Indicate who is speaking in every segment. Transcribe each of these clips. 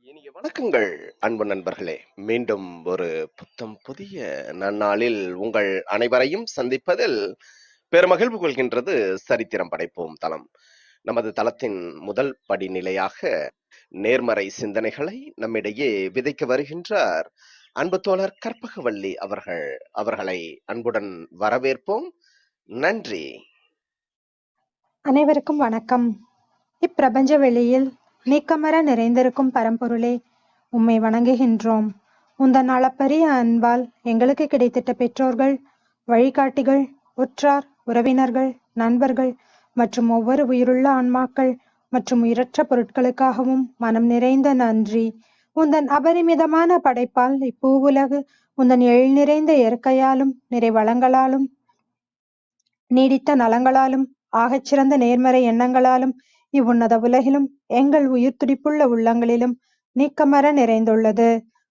Speaker 1: இனிய வணக்கங்கள் அன்பு நண்பர்களே. மீண்டும் ஒரு புத்தம் புதிய நன்னாளில் உங்கள் அனைவரையும் சந்திப்பதில் பெருமகிழ்வு கொள்கின்றது சரித்திரம் படைப்போம் தளம். நமது தளத்தின் முதல் படிநிலையாக நேர்மறை சிந்தனைகளை நம்மிடையே விதைக்க வருகின்றார் அன்பு தோழர் கற்பகவள்ளி அவர்களை அன்புடன் வரவேற்போம். நன்றி.
Speaker 2: அனைவருக்கும் வணக்கம். இப்பிரபஞ்ச வெளியில் நீக்கமற நிறைந்திருக்கும் பரம்பொருளே, உம்மை வணங்குகின்றோம். உந்தன் அளப்பரிய அன்பால் எங்களுக்கு கிடைத்திட்ட பெற்றோர்கள், வழிகாட்டிகள், உற்றார், உறவினர்கள், நண்பர்கள் மற்றும் ஒவ்வொரு உயிருள்ள ஆன்மாக்கள் மற்றும் உயிரற்ற பொருட்களுக்காகவும் மனம் நிறைந்த நன்றி. உந்தன் அபரிமிதமான படைப்பால் இப்பூவுலகு உந்தன் எழில் நிறைந்த இயற்கையாலும் நிறைவளங்களாலும் நீடித்த நலங்களாலும் ஆகச்சிறந்த நேர்மறை எண்ணங்களாலும் இவ்வுன்னத உலகிலும் எங்கள் உயிர் துடிப்புள்ள உள்ளங்களிலும் நீக்கமற நிறைந்துள்ளது.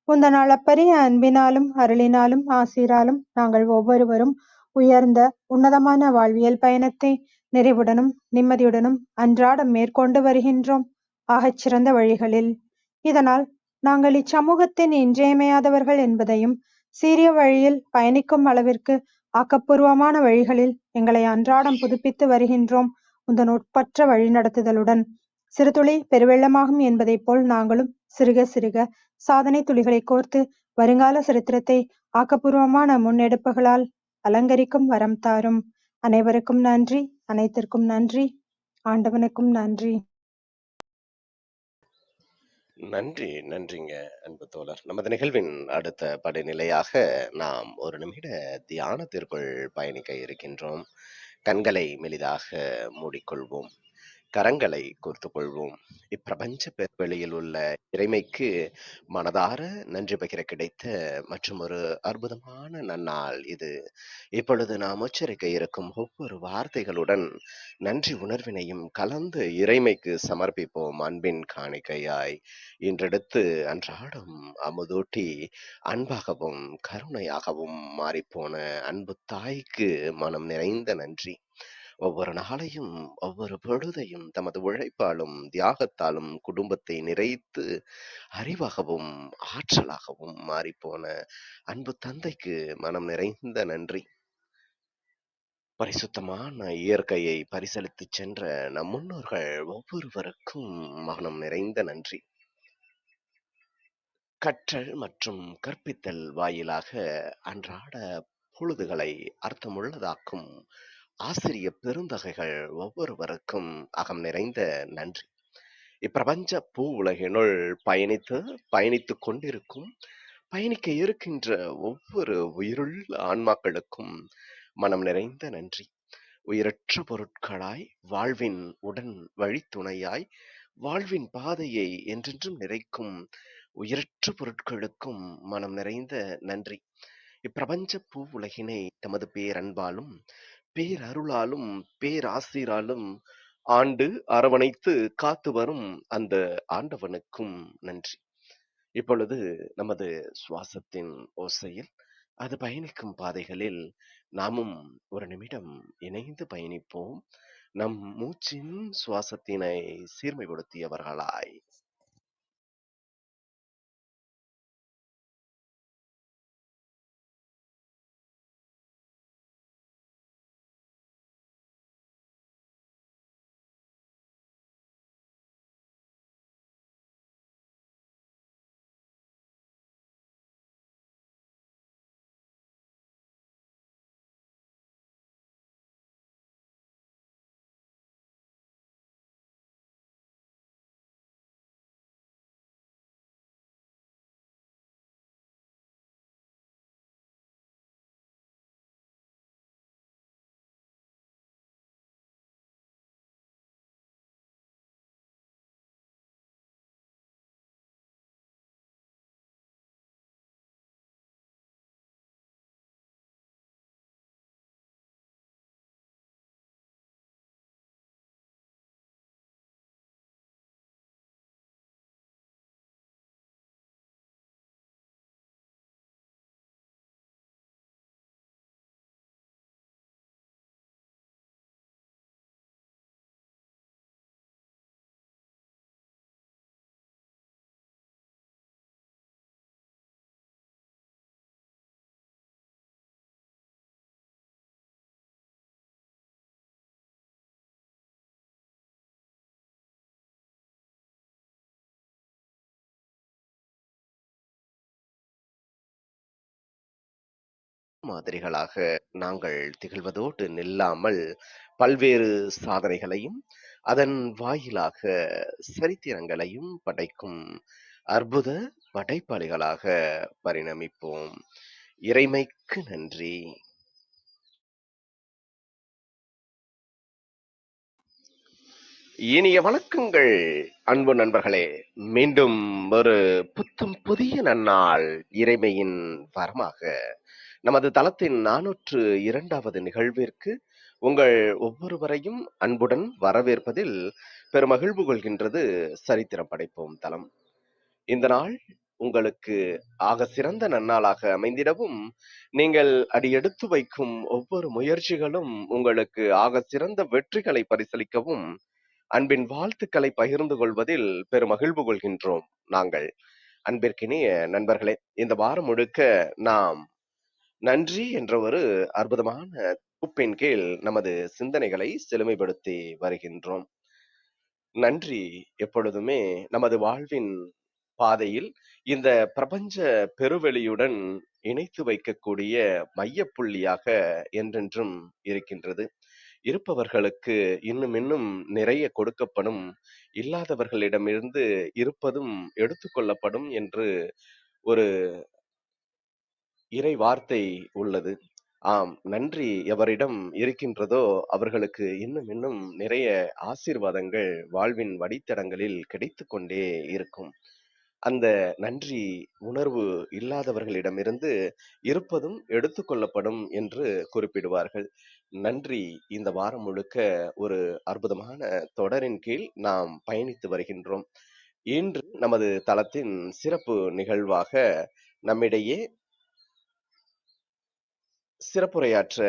Speaker 2: உந்தன் அளப்பரிய அன்பினாலும் அருளினாலும் ஆசீராலும் நாங்கள் ஒவ்வொருவரும் உயர்ந்த உன்னதமான வாழ்வியல் பயணத்தை நிறைவுடனும் நிம்மதியுடனும் அன்றாடம் மேற்கொண்டு வருகின்றோம், ஆகச்சிறந்த வழிகளில். இதனால் நாங்கள் இச்சமூகத்தின் இன்றியமையாதவர்கள் என்பதையும், சீரிய வழியில் பயணிக்கும் அளவிற்கு ஆக்கப்பூர்வமான வழிகளில் எங்களை அன்றாடம் புதுப்பித்து வருகின்றோம், உந்தன் ஒப்பற்ற வழிநடத்துதலுடன். சிறுதுளி பெருவெள்ளமாகும் என்பதைப் போல் நாங்களும் சிறுக சிறுக சாதனை துளிகளை கோர்த்து வருங்கால சரித்திரத்தை ஆக்கப்பூர்வமான முன்னெடுப்புகளால் அலங்கரிக்கும் வரம் தாரும். அனைவருக்கும் நன்றி, அனைத்திற்கும் நன்றி, ஆண்டவனுக்கும் நன்றி.
Speaker 1: நன்றிங்க அன்பு தோழர். நமது நிகழ்வின் அடுத்த படிநிலையாக நாம் ஒரு நிமிட தியானத்திற்குள் பயணிக்க இருக்கின்றோம். கண்களை மெலிதாக மூடிக்கொள்வோம், கரங்களை கோர்த்துக் கொள்வோம். இப்பிரபஞ்ச பெருவெளியில் உள்ள இறைமைக்கு மனதார நன்றி பகிர கிடைத்த மற்றும் ஒரு அற்புதமான நன்னாள் இது. இப்பொழுது நாம் உச்சரிக்க இருக்கும் ஒவ்வொரு வார்த்தைகளுடன் நன்றி உணர்வினையும் கலந்து இறைமைக்கு சமர்ப்பிப்போம். அன்பின் காணிக்கையாய் இன்றெடுத்து அன்றாடம் அமுதூட்டி அன்பாகவும் கருணையாகவும் மாறிப்போன அன்பு தாய்க்கு மனம் நிறைந்த நன்றி. ஒவ்வொரு நாளையும் ஒவ்வொரு பொழுதையும் தமது உழைப்பாலும் தியாகத்தாலும் குடும்பத்தை நிறைத்து அறிவாகவும் ஆற்றலாகவும் மாறிப்போன அன்பு தந்தைக்கு மனம் நிறைந்த நன்றி. பரிசுத்தமான இயற்கையை பரிசளித்துச் சென்ற நம் முன்னோர்கள் ஒவ்வொருவருக்கும் மனம் நிறைந்த நன்றி. கற்றல் மற்றும் கற்பித்தல் வாயிலாக அன்றாட பொழுதுகளை அர்த்தமுள்ளதாக்கும் ஆசிரிய பெருந்தகைகள் ஒவ்வொருவருக்கும் அகம் நிறைந்த நன்றி. இப்பிரபஞ்ச பூ உலகினுள் பயணித்துக் கொண்டிருக்கும், பயணிக்க இருக்கின்ற ஒவ்வொரு உயிருள்ள ஆன்மாக்களுக்கும் மனம் நிறைந்த நன்றி. உயிரற்ற பொருட்களாய், வாழ்வின் உடன் வழித்துணையாய், வாழ்வின் பாதையை என்றென்றும் நிறைக்கும் உயிரற்ற பொருட்களுக்கும் மனம் நிறைந்த நன்றி. இப்பிரபஞ்ச பூ உலகினை தமது பேரன்பாலும் பேரருளாலும் பேராசிராலும் ஆண்டு அரவணைத்து காத்து வரும் அந்த ஆண்டவனுக்கும் நன்றி. இப்பொழுது நமது சுவாசத்தின் ஓசையில் அது பயணிக்கும் பாதைகளில் நாமும் ஒரு நிமிடம் இணைந்து பயணிப்போம், நம் மூச்சின் சுவாசத்தினை சீர்மைப்படுத்தியவர்களாய். மாதிரிகளாக நாங்கள் திகழ்வதோடு நில்லாமல் பல்வேறு சாதனைகளையும் அதன் வாயிலாக சரித்திரங்களையும் படைக்கும் அற்புத படைப்பாளிகளாக பரிணமிப்போம். இறைமைக்கு நன்றி. இனிய வணக்கங்கள் அன்பு நண்பர்களே. மீண்டும் ஒரு புத்தம் புதிய நன்னாள் இறைமையின் வரமாக நமது தளத்தின் 402வது நிகழ்விற்கு உங்கள் ஒவ்வொருவரையும் அன்புடன் வரவேற்பதில் பெருமகிழ்வு கொள்கின்றது சரித்திரம் படைப்போம் தளம். இந்த நாள் உங்களுக்கு ஆக சிறந்த நன்னாளாக அமைந்திடவும், நீங்கள் அடியெடுத்து வைக்கும் ஒவ்வொரு முயற்சிகளும் உங்களுக்கு ஆக சிறந்த வெற்றிகளை பரிசளிக்கவும் அன்பின் வாழ்த்துக்களை பகிர்ந்து கொள்வதில் பெருமகிழ்வு கொள்கின்றோம் நாங்கள். அன்பிற்கினிய நண்பர்களே, இந்த வாரம் முழுக்க நாம் நன்றி என்ற ஒரு அற்புதமான தொகுப்பின் கீழ் நமது சிந்தனைகளை செழுமைப்படுத்தி வருகின்றோம். நன்றி எப்பொழுதுமே நமது வாழ்வின் பாதையில் இந்த பிரபஞ்ச பெருவெளியுடன் இணைத்து வைக்கக்கூடிய மையப்புள்ளியாக என்றென்றும் இருக்கின்றது. இருப்பவர்களுக்கு இன்னும் நிறைய கொடுக்கப்படும், இல்லாதவர்களிடமிருந்து இருப்பதும் எடுத்துக்கொள்ளப்படும் என்று ஒரு இறை வார்த்தை உள்ளது. ஆம், நன்றி எவரிடம் இருக்கின்றதோ அவர்களுக்கு இன்னும் நிறைய ஆசீர்வாதங்கள் வாழ்வின் வழித்தடங்களில் கிடைத்துக் கொண்டே இருக்கும். அந்த நன்றி உணர்வு இல்லாதவர்களிடமிருந்து இருப்பதும் எடுத்துக்கொள்ளப்படும் என்று குறிப்பிடுவார்கள். நன்றி இந்த வாரம் முழுக்க ஒரு அற்புதமான தொடரின் கீழ் நாம் பயணித்து வருகின்றோம். இன்று நமது தளத்தின் சிறப்பு நிகழ்வாக நம்மிடையே சிறப்புரையாற்ற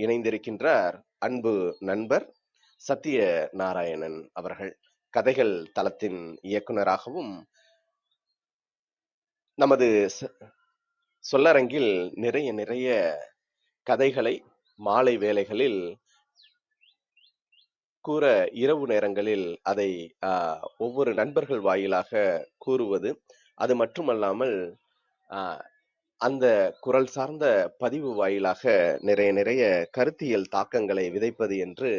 Speaker 1: இணைந்திருக்கின்றார் அன்பு நண்பர் சத்திய நாராயணன் அவர்கள். கதைகள் தளத்தின் இயக்குனராகவும் நமது சொல்லரங்கில் நிறைய கதைகளை மாலை வேளைகளில் கூற, இரவு நேரங்களில் அதை ஒவ்வொரு நண்பர்கள் வாயிலாக கூறுவது, அது மட்டுமல்லாமல் அந்த குரல் சார்ந்த பதிவு வாயிலாக நிறைய கருத்தியல் தாக்கங்களை விதைப்பது என்று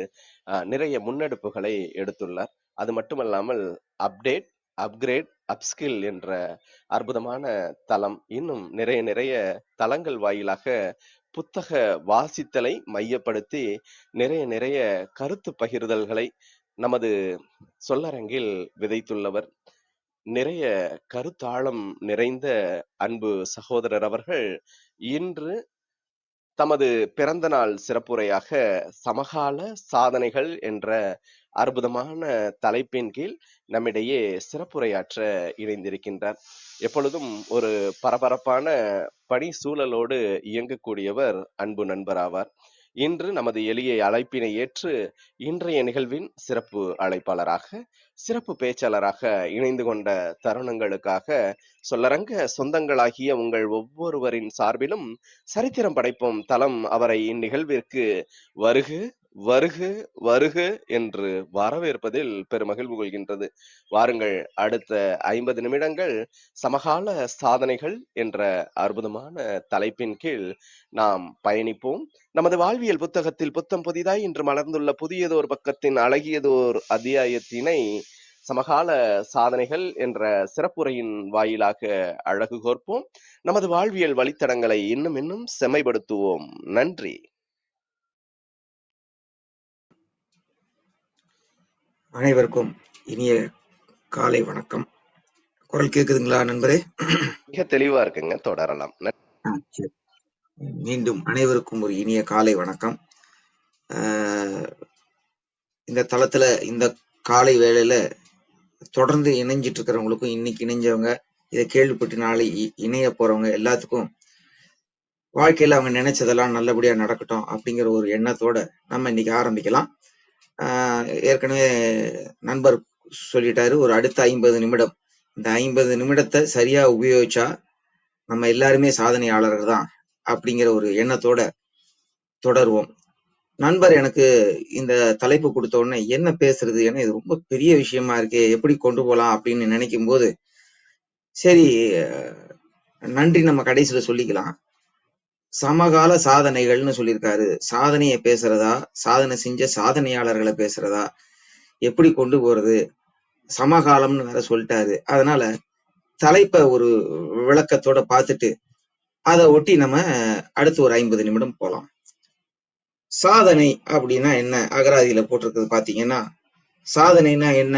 Speaker 1: நிறைய முன்னெடுப்புகளை எடுத்துள்ளார். அது மட்டுமல்லாமல் அப்டேட், அப்கிரேட், அப்ஸ்கில் என்ற அற்புதமான தளம், இன்னும் நிறைய தளங்கள் வாயிலாக புத்தக வாசித்தலை மையப்படுத்தி நிறைய கருத்து பகிர்தல்களை நமது சொல்லரங்கில் விதைத்துள்ளவர். நிறைய கருத்தாழம் நிறைந்த அன்பு சகோதரர் அவர்கள் இன்று தமது பிறந்த நாள் சிறப்புரையாக சமகால சாதனைகள் என்ற அற்புதமான தலைப்பின் கீழ் நம்மிடையே சிறப்புரையாற்ற இணைந்திருக்கின்றார். எப்பொழுதும் ஒரு பரபரப்பான பணி சூழலோடு இயங்கக்கூடியவர் அன்பு நண்பர் ஆவார். இன்று நமது எளிய அழைப்பினை ஏற்று இன்றைய நிகழ்வின் சிறப்பு அழைப்பாளராக, சிறப்பு பேச்சாளராக இணைந்து கொண்ட தருணங்களுக்காக சொல்லரங்க சொந்தங்களாகிய உங்கள் ஒவ்வொருவரின் சார்பிலும் சரித்திரம் படைப்போம் தளம் அவரை இந்நிகழ்விற்கு வருக வருக வருக என்று வரவேற்பதில் பெருமகிழ்வு கொள்கின்றது. வாருங்கள், அடுத்த 50 நிமிடங்கள் சமகால சாதனைகள் என்ற அற்புதமான தலைப்பின் கீழ் நாம் பயணிப்போம். நமது வாழ்வியல் புத்தகத்தில் புத்தம் புதிதாய் இன்று மலர்ந்துள்ள புதியதோர் பக்கத்தின் அழகியதோர் அத்தியாயத்தினை சமகால சாதனைகள் என்ற சிறப்புரையின் வாயிலாக அழகு கோர்ப்போம். நமது வாழ்வியல் வழித்தடங்களை இன்னும் செம்மைப்படுத்துவோம். நன்றி.
Speaker 3: அனைவருக்கும் இனிய காலை வணக்கம். குரல் கேக்குதுங்களா நண்பரே?
Speaker 1: மிக தெளிவா இருக்குங்க, தொடரலாம்.
Speaker 3: மீண்டும் அனைவருக்கும் ஒரு இனிய காலை வணக்கம். இந்த தளத்துல இந்த காலை வேளையில தொடர்ந்து இணைஞ்சிட்டு இருக்கிறவங்களுக்கும், இன்னைக்கு இணைஞ்சவங்க, இதை கேள்விப்பட்டு நாளை இணைய போறவங்க எல்லாத்துக்கும் வாழ்க்கையில அவங்க நினைச்சதெல்லாம் நல்லபடியா நடக்கட்டும் அப்படிங்கிற ஒரு எண்ணத்தோட நம்ம இன்னைக்கு ஆரம்பிக்கலாம். ஏற்கனவே நண்பர் சொல்லிட்டாரு, ஒரு அடுத்த 50 நிமிடம். இந்த 50 நிமிடத்தை சரியா உபயோகிச்சா நம்ம எல்லாருமே சாதனையாளர்கள் தான் அப்படிங்கிற ஒரு எண்ணத்தோட தொடருவோம். நண்பர் எனக்கு இந்த தலைப்பு கொடுத்த உடனே என்ன பேசுறது, ஏன்னா இது ரொம்ப பெரிய விஷயமா இருக்கே, எப்படி கொண்டு போலாம் அப்படின்னு நினைக்கும் போது, சரி நன்றி நம்ம கடைசியில சொல்லிக்கலாம். சமகால சாதனைகள்னு சொல்லியிருக்காரு. சாதனைய பேசுறதா, சாதனை செஞ்ச சாதனையாளர்களை பேசுறதா, எப்படி கொண்டு போறது, சமகாலம்னு வேற சொல்லிட்டாரு. அதனால தலைப்ப ஒரு விளக்கத்தோட பார்த்துட்டு அதை ஒட்டி நம்ம அடுத்து ஒரு 50 நிமிடம் போலாம். சாதனை அப்படின்னா என்ன? அகராதியில போட்டிருக்கிறது பாத்தீங்கன்னா, சாதனைனா என்ன?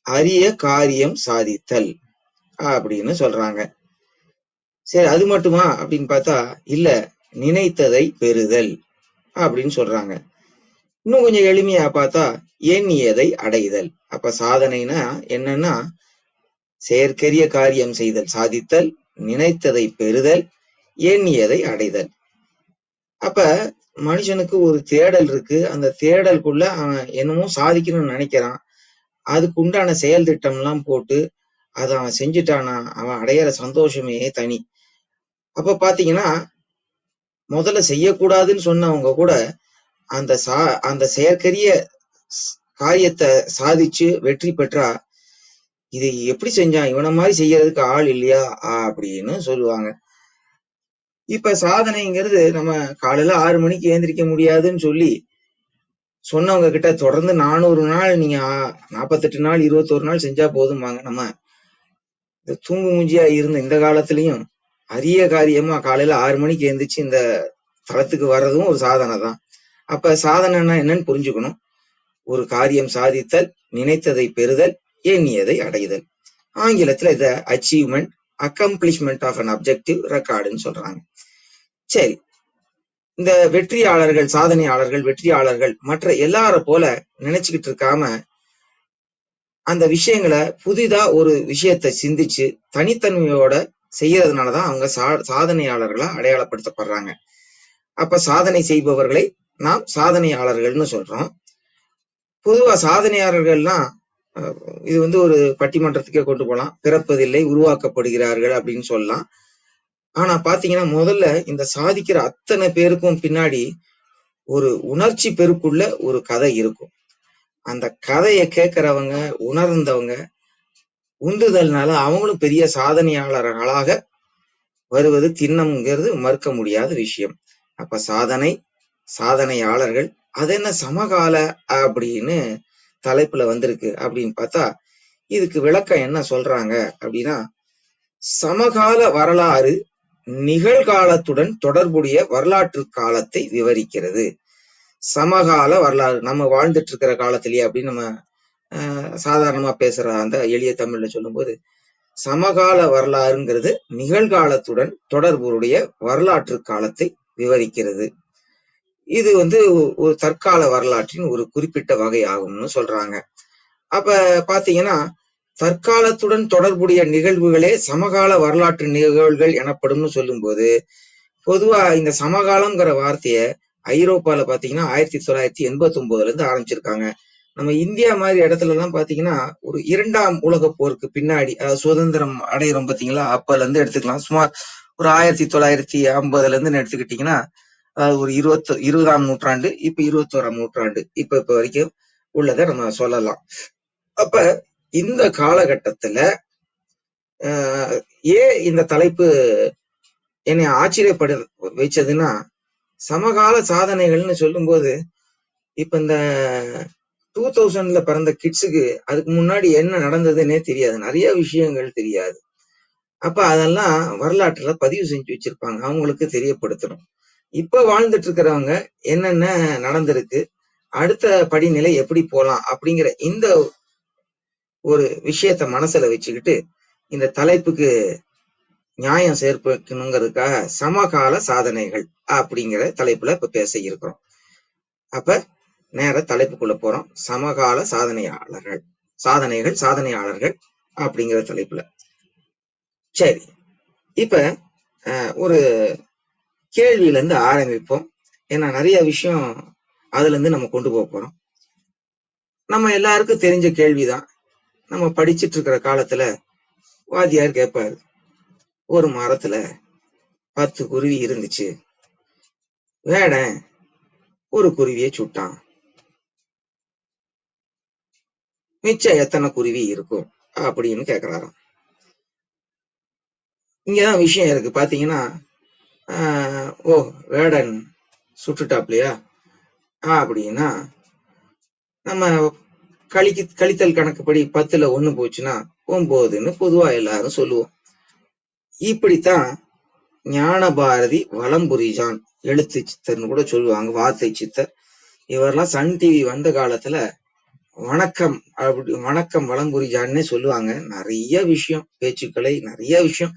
Speaker 3: அரிய காரியம் சாதித்தல் அப்படின்னு சொல்றாங்க. சரி, அது மட்டுமா அப்படின்னு பார்த்தா இல்ல, நினைத்ததை பெறுதல் அப்படின்னு சொல்றாங்க. இன்னும் கொஞ்சம் எளிமையா பார்த்தா எண்ணியதை அடைதல். அப்ப சாதனைனா என்னன்னா, செயற்கரிய காரியம் செய்தல், சாதித்தல், நினைத்ததை பெறுதல், எண்ணியதை அடைதல். அப்ப மனுஷனுக்கு ஒரு தேடல் இருக்கு. அந்த தேடலுக்குள்ள அவன் என்னமோ சாதிக்கணும்னு நினைக்கிறான். அதுக்கு உண்டான செயல் திட்டம் எல்லாம் போட்டு அதை அவன் செஞ்சுட்டானா, அவன் அடையிற சந்தோஷமே தனி. அப்ப பாத்தீங்கன்னா, முதல்ல செய்யக்கூடாதுன்னு சொன்னவங்க கூட அந்த செயற்கரிய காரியத்தை சாதிச்சு வெற்றி பெற்றா, இது எப்படி செஞ்சான், இவனை மாதிரி செய்யறதுக்கு ஆள் இல்லையா அப்படின்னு சொல்லுவாங்க. இப்ப சாதனைங்கிறது நம்ம காலையில 6 மணிக்கு எழுந்திரிக்க முடியாதுன்னு சொல்லி சொன்னவங்க கிட்ட தொடர்ந்து 400 நாள், நீங்க 48 நாள் 21 நாள் செஞ்சா போதுமாங்க. நம்ம தூங்கு மூஞ்சியா இருந்த இந்த காலத்திலயும் அரிய காரியமா காலையில 6 மணிக்கு எழுந்திரிச்சு இந்த தளத்துக்கு வர்றதும் ஒரு சாதனை தான். அப்ப சாதனைன்னா என்னன்னு புரிஞ்சுக்கணும். ஒரு காரியம் சாதித்தல், நினைத்ததை பெறுதல், எண்ணியதை அடைதல். ஆங்கிலத்துல இத achievement, accomplishment of an objective ரெக்கார்டுன்னு சொல்றாங்க. சரி, இந்த வெற்றியாளர்கள், சாதனையாளர்கள், வெற்றியாளர்கள் மற்ற எல்லார போல நினைச்சுக்கிட்டு இருக்காம அந்த விஷயங்களை புதிதா ஒரு விஷயத்தை சிந்திச்சு தனித்தன்மையோட செய்யறதுனாலதான் அவங்க சாதனையாளர்களா அடையாளப்படுத்தப்படுறாங்க. அப்ப சாதனை செய்பவர்களை நாம் சாதனையாளர்கள்னு சொல்றோம். பொதுவா சாதனையாளர்கள்லாம் இது ஒரு பட்டிமன்றத்துக்கே கொண்டு போலாம். பிறப்பதில்லை, உருவாக்கப்படுகிறார்கள் அப்படின்னு சொல்லலாம். ஆனா பாத்தீங்கன்னா, முதல்ல இந்த சாதிக்கிற அத்தனை பேருக்கும் பின்னாடி ஒரு உணர்ச்சி பெருக்குள்ள ஒரு கதை இருக்கும். அந்த கதையை கேட்கிறவங்க, உணர்ந்தவங்க உந்துதல்னால அவங்களும் பெரிய சாதனையாளர்களாக வருவது திண்ணம்ங்கிறது மறுக்க முடியாத விஷயம். அப்ப சாதனையாளர்கள் அது என்ன சமகால அப்படின்னு தலைப்புல வந்திருக்கு அப்படின்னு பார்த்தா, இதுக்கு விளக்கம் என்ன சொல்றாங்க அப்படின்னா, சமகால வரலாறு நிகழ்காலத்துடன் தொடர்புடைய வரலாற்று காலத்தை விவரிக்கிறது. சமகால வரலாறு நம்ம வாழ்ந்துட்டு இருக்கிற காலத்திலேயே அப்படின்னு நம்ம சாதாரணமா பேசுற அந்த எளிய தமிழ்ல சொல்லும்போது, சமகால வரலாறுங்கிறது நிகழ்காலத்துடன் தொடர்புடைய வரலாற்று காலத்தை விவரிக்கிறது. இது ஒரு தற்கால வரலாற்றின் ஒரு குறிப்பிட்ட வகை ஆகும்னு சொல்றாங்க. அப்ப பாத்தீங்கன்னா, தற்காலத்துடன் தொடர்புடைய நிகழ்வுகளே சமகால வரலாற்று நிகழ்வுகள் எனப்படும்னு சொல்லும்போது, பொதுவா இந்த சமகாலம்ங்கிற வார்த்தைய ஐரோப்பால பாத்தீங்கன்னா 1989 இருந்து ஆரம்பிச்சிருக்காங்க. நம்ம இந்தியா மாதிரி இடத்துல எல்லாம் பாத்தீங்கன்னா, ஒரு 2ஆம் உலக போருக்கு பின்னாடி, சுதந்திரம் அடையிறோம் பாத்தீங்களா, அப்பல இருந்து எடுத்துக்கலாம். சுமார் ஒரு 1950 இருந்து எடுத்துக்கிட்டீங்கன்னா, ஒரு 20ஆம் நூற்றாண்டு, இப்ப 21ஆம் நூற்றாண்டு, இப்ப வரைக்கும் உள்ளதை நம்ம சொல்லலாம். அப்ப இந்த காலகட்டத்துல ஏன் இந்த தலைப்பு என்னை ஆச்சரியப்பட வச்சதுன்னா, சமகால சாதனைகள்னு சொல்லும்போது, இப்ப இந்த 2000ல பிறந்த கிட்ஸுக்கு அதுக்கு முன்னாடி என்ன நடந்ததுன்னே தெரியாது. நிறைய விஷயங்கள் தெரியாது. அப்ப அதெல்லாம் வரலாற்றுல பதிவு செஞ்சு வச்சிருப்பாங்க. அவங்களுக்கு தெரியப்படுத்தணும். இப்ப வாழ்ந்துட்டு இருக்கிறவங்க என்னென்ன நடந்திருக்கு, அடுத்த படிநிலை எப்படி போலாம் அப்படிங்கிற இந்த ஒரு விஷயத்த மனசுல வச்சுக்கிட்டு இந்த தலைப்புக்கு நியாயம் சேர்க்கணுங்கிறதுக்காக சமகால சாதனைகள் அப்படிங்கிற தலைப்புல இப்ப பேச இருக்கிறோம். அப்ப நேர தலைப்புக்குள்ள போறோம். சமகால சாதனையாளர்கள் அப்படிங்கிற தலைப்புல. சரி, இப்ப ஒரு கேள்வியில இருந்து ஆரம்பிப்போம். ஏன்னா நிறைய விஷயம் அதுல இருந்து நம்ம கொண்டு போறோம். நம்ம எல்லாருக்கும் தெரிஞ்ச கேள்விதான். நம்ம படிச்சுட்டு இருக்கிற காலத்துல வாத்தியார் கேட்பாரு, ஒரு மரத்துல 10 குருவி இருந்துச்சு, வேடன் ஒரு குருவியை சுட்டான், மிச்சம் எத்தனை குருவி இருக்கும் அப்படின்னு கேக்குறாராம். இங்கதான் விஷயம் இருக்கு. பாத்தீங்கன்னா, ஓ வேடன் சுட்டுட்டாப்லையா அப்படின்னா நம்ம கழித்தல் கணக்குப்படி 10ல் 1 போச்சுன்னா 9ன்னு பொதுவா எல்லாரும் சொல்லுவோம். இப்படித்தான் ஞான பாரதி வலம்புரிஜான் எழுத்து சித்தர்னு கூட சொல்லுவாங்க, வார்த்தை சித்தர். இவரெல்லாம் சன் டிவி வந்த காலத்துல வணக்கம் வலம்புரிஜான்னே சொல்லுவாங்க. நிறைய விஷயம், பேச்சுக்களை நிறைய விஷயம்.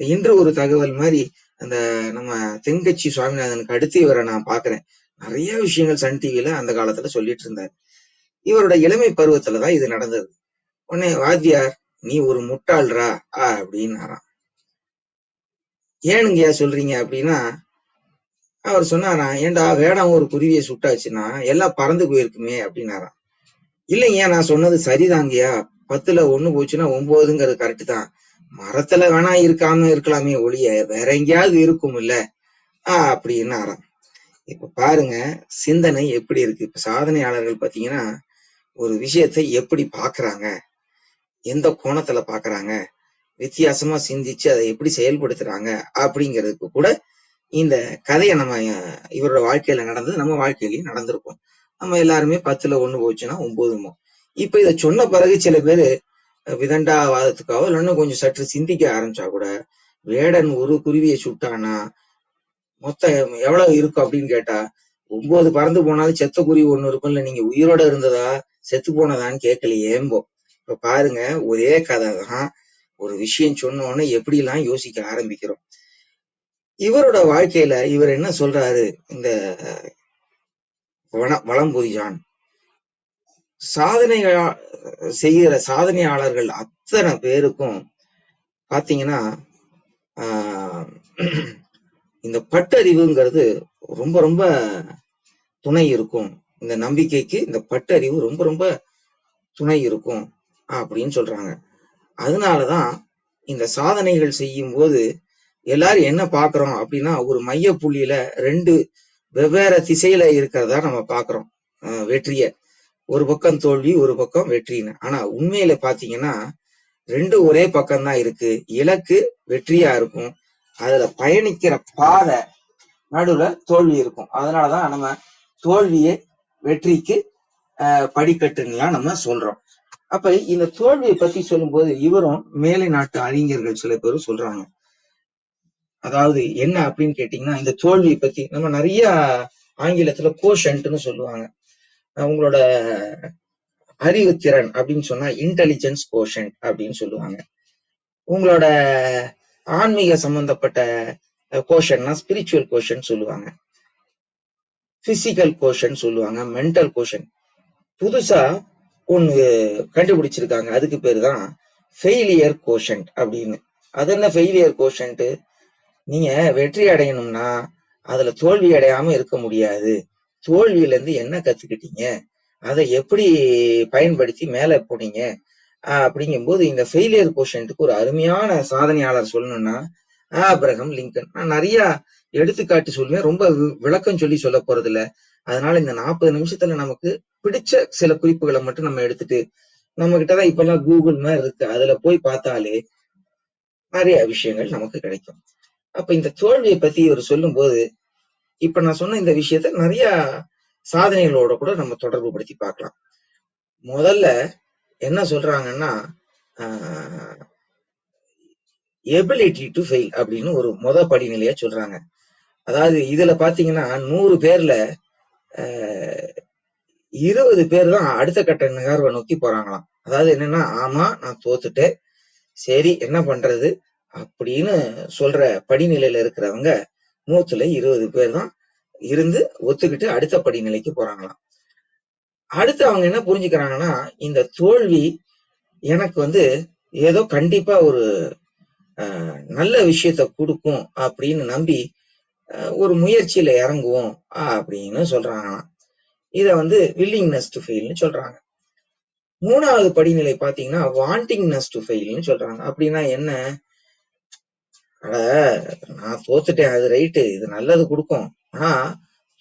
Speaker 3: இன்று ஒரு தகவல் மாதிரி அந்த நம்ம தென்கட்சி சுவாமிநாதனுக்கு அடுத்து இவரை நான் பாக்குறேன். நிறைய விஷயங்கள் சன் டிவில அந்த காலத்துல சொல்லிட்டு இருந்தாரு. இவரோட இளமை பருவத்துலதான் இது நடந்தது. உடனே வாத்தியார், நீ ஒரு முட்டாள்ரா அப்படின்னாராம். ஏனுங்கய்யா சொல்றீங்க அப்படின்னா, அவர் சொன்னாராம், ஏண்டா வேடம் ஒரு குருவியை சுட்டாச்சுன்னா எல்லாம் பறந்து போயிருக்குமே அப்படின்னாராம். இல்லைங்கய்யா, நான் சொன்னது சரிதாங்கய்யா, 10ல் 1 போச்சுன்னா 9ங்கிறது கரெக்ட் தான். மரத்துல வேணா இருக்காம இருக்கலாமே ஒழிய வேற எங்கேயாவது இருக்கும் இல்ல அப்படின்னாராம். இப்ப பாருங்க சிந்தனை எப்படி இருக்கு. இப்ப சாதனையாளர்கள் பாத்தீங்கன்னா ஒரு விஷயத்தை எப்படி பாக்குறாங்க, எந்த கோணத்துல பாக்குறாங்க, வித்தியாசமா சிந்திச்சு அதை எப்படி செயல்படுத்துறாங்க அப்படிங்கிறதுக்கு கூட இந்த கதையை நம்ம இவரோட வாழ்க்கையில நடந்தது நம்ம வாழ்க்கையிலயும் நடந்திருக்கும். நம்ம எல்லாருமே 10ல் 1 போச்சுன்னா 9. இப்ப இதை சொன்ன பிறகு சில பேரு விதண்டாவாதத்துக்காக இல்லைன்னா கொஞ்சம் சற்று சிந்திக்க ஆரம்பிச்சா கூட, வேடன் ஒரு குருவியை சுட்டானா மொத்தம் எவ்வளவு இருக்கும் அப்படின்னு கேட்டா 9 பறந்து போனாலும் செத்த குருவி 1 இருக்கும்ல, நீங்க உயிரோட இருந்ததா செத்து போனதான்னு கேட்கலையேம்போ. இப்ப பாருங்க, ஒரே கதை தான், ஒரு விஷயம் சொன்ன உடனே எப்படி எல்லாம் யோசிக்க ஆரம்பிக்கிறோம். இவரோட வாழ்க்கையில இவர் என்ன சொல்றாரு, இந்த வலம்புரிஜான் செய்கிற சாதனையாளர்கள் அத்தனை பேருக்கும் பாத்தீங்கன்னா இந்த பட்டறிவுங்கிறது ரொம்ப ரொம்ப துணை இருக்கும். இந்த நம்பிக்கைக்கு இந்த பட்டறிவு ரொம்ப ரொம்ப துணை இருக்கும் அப்படின்னு சொல்றாங்க. அதனாலதான் இந்த சாதனைகள் செய்யும் போது எல்லாரும் என்ன பாக்குறோம் அப்படின்னா, ஒரு மைய புள்ளியில 2 வெவ்வேறு திசையில இருக்கிறதா நம்ம பாக்குறோம் வெற்றிய. ஒரு பக்கம் தோல்வி, ஒரு பக்கம் வெற்றின்னு. ஆனா உண்மையில பாத்தீங்கன்னா 2 ஒரே பக்கம்தான் இருக்கு. இலக்கு வெற்றியா இருக்கும், அதுல பயணிக்கிற பாதை நடுவுல தோல்வி இருக்கும். அதனாலதான் நம்ம தோல்வியை வெற்றிக்கு படிக்கட்டுலாம் நம்ம சொல்றோம். அப்ப இந்த தோல்வியை பத்தி சொல்லும் போது இவரும் மேலை நாட்டு அறிஞர்கள் சில பேரும் சொல்றாங்க. அதாவது என்ன அப்படின்னு கேட்டீங்கன்னா, இந்த தோல்வியை பத்தி நம்ம நிறைய ஆங்கிலத்துல கோஷன்ட்னு சொல்லுவாங்க. உங்களோட அறிவுத்திறன் அப்படின்னு சொன்னா இன்டெலிஜென்ஸ் கோஷன்ட் அப்படின்னு சொல்லுவாங்க. உங்களோட ஆன்மீக சம்பந்தப்பட்ட கோஷன்னா ஸ்பிரிச்சுவல் கோஷன் சொல்லுவாங்க, பிசிக்கல் கோஷன் சொல்லுவாங்க, மென்டல் கோஷன். புதுசா ஒண்ணு கண்டுபிடிச்சிருக்காங்க, அதுக்கு பேரு தான் ஃபெயிலியர் கோஷன்ட் அப்படின்னு. அது என்ன ஃபெயிலியர் கோஷன்ட்? நீங்க வெற்றி அடையணும்னா அதுல தோல்வி அடையாம இருக்க முடியாது. தோல்வியில இருந்து என்ன கத்துக்கிட்டீங்க, அதை எப்படி பயன்படுத்தி மேல போனீங்க அப்படிங்கும்போது இந்த ஃபெயிலியர் கோஷன்ட்டுக்கு ஒரு அருமையான சாதனையாளர் சொல்லணும்னா ஆபிரகாம் லிங்கன். நான் நிறைய எடுத்துக்காட்டு சொல்லுவேன், ரொம்ப விளக்கம் சொல்ல போறது இல்ல. அதனால இந்த 40 நிமிஷத்துல நமக்கு பிடிச்ச சில குறிப்புகளை மட்டும் நம்ம எடுத்துட்டு, நம்ம கிட்டதான் இப்ப எல்லாம் கூகுள் மாதிரி இருக்கு, அதுல போய் பார்த்தாலே நிறைய விஷயங்கள் நமக்கு கிடைக்கும். அப்ப இந்த தோல்வியை பத்தி இவர் சொல்லும் போது இப்ப நான் சொன்ன இந்த விஷயத்த நிறைய சாதனைகளோட கூட நம்ம தொடர்பு படுத்தி பார்க்கலாம். முதல்ல என்ன சொல்றாங்கன்னா, எபிலிட்டி டு ஃபெயில் அப்படின்னு ஒரு படிநிலையா சொல்றாங்க. அதாவது இதுல பாத்தீங்கன்னா 100 பேர்ல 20 பேர் தான் அடுத்த கட்ட நகர்வை நோக்கி போறாங்களாம். அதாவது என்னன்னா, ஆமா நான் தோத்துட்டேன், சரி என்ன பண்றது அப்படின்னு சொல்ற படிநிலையில இருக்கிறவங்க 100ல 20 பேர் தான் இருந்து ஒத்துக்கிட்டு அடுத்த படிநிலைக்கு போறாங்களாம். அடுத்து அவங்க என்ன புரிஞ்சுக்கிறாங்கன்னா, இந்த தோல்வி எனக்கு ஏதோ கண்டிப்பா ஒரு நல்ல விஷயத்த கொடுக்கும் அப்படின்னு நம்பி ஒரு முயற்சியில இறங்குவோம் அப்படின்னு சொல்றாங்களாம். இத வில்லிங்னஸ் டு ஃபெயில்னு சொல்றாங்க. 3வது படிநிலை பாத்தீங்கன்னா வாண்டிங்னஸ் டு ஃபெயில்னு சொல்றாங்க. அப்படின்னா என்ன? நான் தோத்துட்டேன், அது ரைட்டு, இது நல்லது கொடுக்கும், ஆனா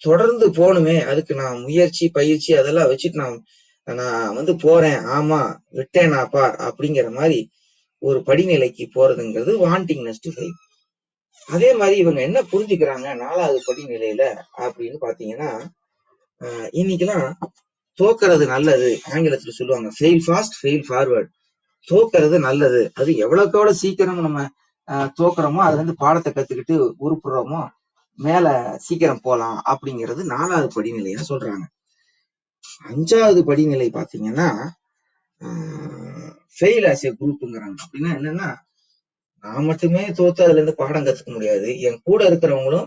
Speaker 3: தொடர்ந்து போகணுமே, அதுக்கு நான் முயற்சி பயிற்சி அதெல்லாம் வச்சுட்டு நான் போறேன், ஆமா விட்டேனாப்பா அப்படிங்கிற மாதிரி ஒரு படிநிலைக்கு போறதுங்கிறது வாண்டிங்னஸ் டு ஃபெயில். அதே மாதிரி இவங்க என்ன புரிஞ்சுக்கிறாங்க 4வது படிநிலையில அப்படின்னு பாத்தீங்கன்னா, இன்னைக்கெல்லாம் தோக்குறது நல்லது, ஆங்கிலத்துல சொல்லுவாங்க ஃபெயில் ஃபாஸ்ட் ஃபெயில் ஃபார்வர்ட். தோக்குறது நல்லது, அது எவ்வளவுக்கு எவ்வளவு சீக்கிரம் நம்ம தோக்குறோமோ அதுல இருந்து பாடத்தை கத்துக்கிட்டு உருப்புறோமோ மேல சீக்கிரம் போலாம் அப்படிங்கிறது 4வது படிநிலையா சொல்றாங்க. 5வது படிநிலை பாத்தீங்கன்னா ஃபெயில் ஆஸ் ஏ குரூப்ங்கிறாங்க. அப்படின்னா என்னன்னா, நான் மட்டுமே தோத்து அதுல இருந்து பாடம் கத்துக்க முடியாது, என் கூட இருக்கிறவங்களும்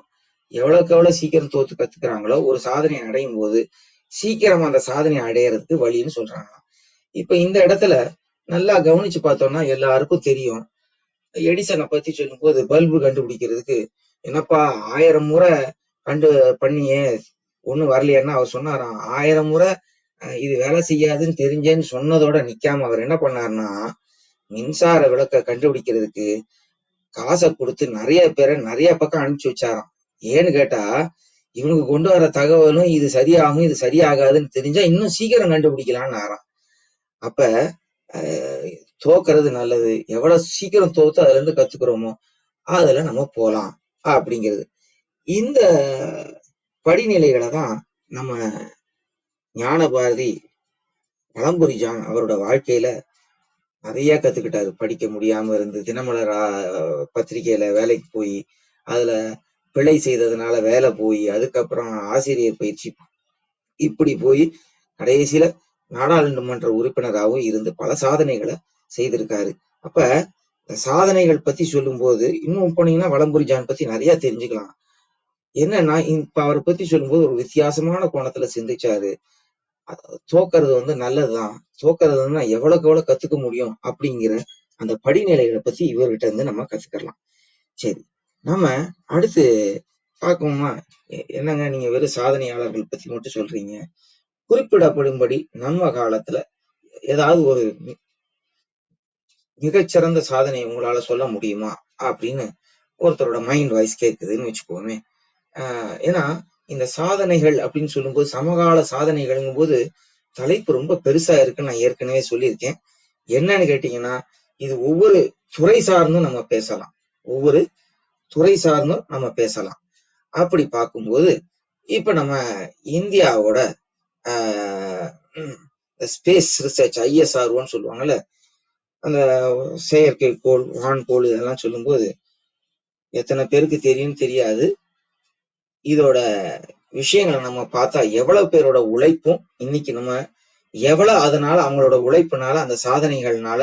Speaker 3: எவ்வளவுக்கு எவ்வளவு சீக்கிரம் தோத்து கத்துக்கிறாங்களோ ஒரு சாதனை அடையும் போது சீக்கிரம் அந்த சாதனை அடையறதுக்கு வழின்னு சொல்றாங்க. இப்ப இந்த இடத்துல நல்லா கவனிச்சு பார்த்தோம்னா எல்லாருக்கும் தெரியும், எடிசனை பத்தி சொல்லும் போது பல்பு கண்டுபிடிக்கிறதுக்கு என்னப்பா 1000 முறை பண்ணியே ஒண்ணும் வரலையான்னா அவர் சொன்னாராம், 1000 முறை இது வேலை செய்யாதுன்னு தெரிஞ்சேன்னு சொன்னதோட நிக்காம அவர் என்ன பண்ணாருன்னா, மின்சார விளக்க கண்டுபிடிக்கிறதுக்கு காசை கொடுத்து நிறைய பேரை நிறைய பக்கம் அனுப்பிச்சு வச்சாராம். ஏன்னு கேட்டா, இவனுக்கு கொண்டு வர தகவலும் இது சரியாகும் இது சரியாகாதுன்னு தெரிஞ்சா இன்னும் சீக்கிரம் கண்டுபிடிக்கலான்னு ஆறாம். அப்ப தோக்குறது நல்லது, எவ்வளவு சீக்கிரம் தோத்து அதுல இருந்து கத்துக்கிறோமோ அதுல நம்ம போலாம் அப்படிங்கிறது. இந்த படிநிலைகளை தான் நம்ம ஞானபாரதி வலம்புரி ஜான் அவரோட வாழ்க்கையில நிறைய கத்துக்கிட்டாரு. படிக்க முடியாம இருந்து தினமலர் பத்திரிகையில வேலைக்கு போய் அதுல பிழை செய்ததுனால வேலை போய் அதுக்கப்புறம் ஆசிரியர் பயிற்சி இப்படி போய் கடைசியில நாடாளுமன்ற உறுப்பினராகவும் இருந்து பல சாதனைகளை செய்திருக்காரு. அப்ப சாதனைகள் பத்தி சொல்லும் போது இன்னும் போனீங்கன்னா வலம்புரி ஜான் பத்தி நிறைய தெரிஞ்சுக்கலாம். என்னன்னா, இப்ப அவரை பத்தி சொல்லும்போது ஒரு வித்தியாசமான கோணத்துல சிந்திச்சாரு. தோக்குறது நல்லதுதான், தோக்குறது எவ்வளவுக்கு எவ்வளவு கத்துக்க முடியும் அப்படிங்கிற அந்த படிநிலைகளை பத்தி இவர்கிட்ட இருந்து நம்ம கத்துக்கலாம். சரி, நம்ம அடுத்து பார்க்கணுமா, என்னங்க நீங்க வெறும் சாதனையாளர்கள் பத்தி மட்டும் சொல்றீங்க, குறிப்பிடப்படும்படி நம்ம காலத்துல ஏதாவது ஒரு மிகச்சிறந்த சாதனை உங்களால சொல்ல முடியுமா அப்படின்னு ஒருத்தரோட மைண்ட் வாய்ஸ் கேட்குதுன்னு வச்சுக்கோமே. ஏன்னா இந்த சாதனைகள் அப்படின்னு சொல்லும்போது சமகால சாதனைகள்ங்கும் போது தலைப்பு ரொம்ப பெருசா இருக்குன்னு நான் ஏற்கனவே சொல்லியிருக்கேன். என்னன்னு கேட்டீங்கன்னா, இது ஒவ்வொரு துறை சார்ந்தும் நம்ம பேசலாம், ஒவ்வொரு துறை சார்ந்தும் நம்ம பேசலாம். அப்படி பார்க்கும்போது இப்ப நம்ம இந்தியாவோட ஸ்பேஸ் ரிசர்ச் ISROன்னு சொல்லுவாங்கல்ல, அந்த செயற்கைக்கோள் வான்கோள் இதெல்லாம் சொல்லும்போது எத்தனை பேருக்கு தெரியும் தெரியாது. இதோட விஷயங்களை நம்ம பார்த்தா எவ்வளவு பேரோட உழைப்பும் இன்னைக்கு நம்ம எவ்வளவு அதனால அவங்களோட உழைப்புனால அந்த சாதனைகள்னால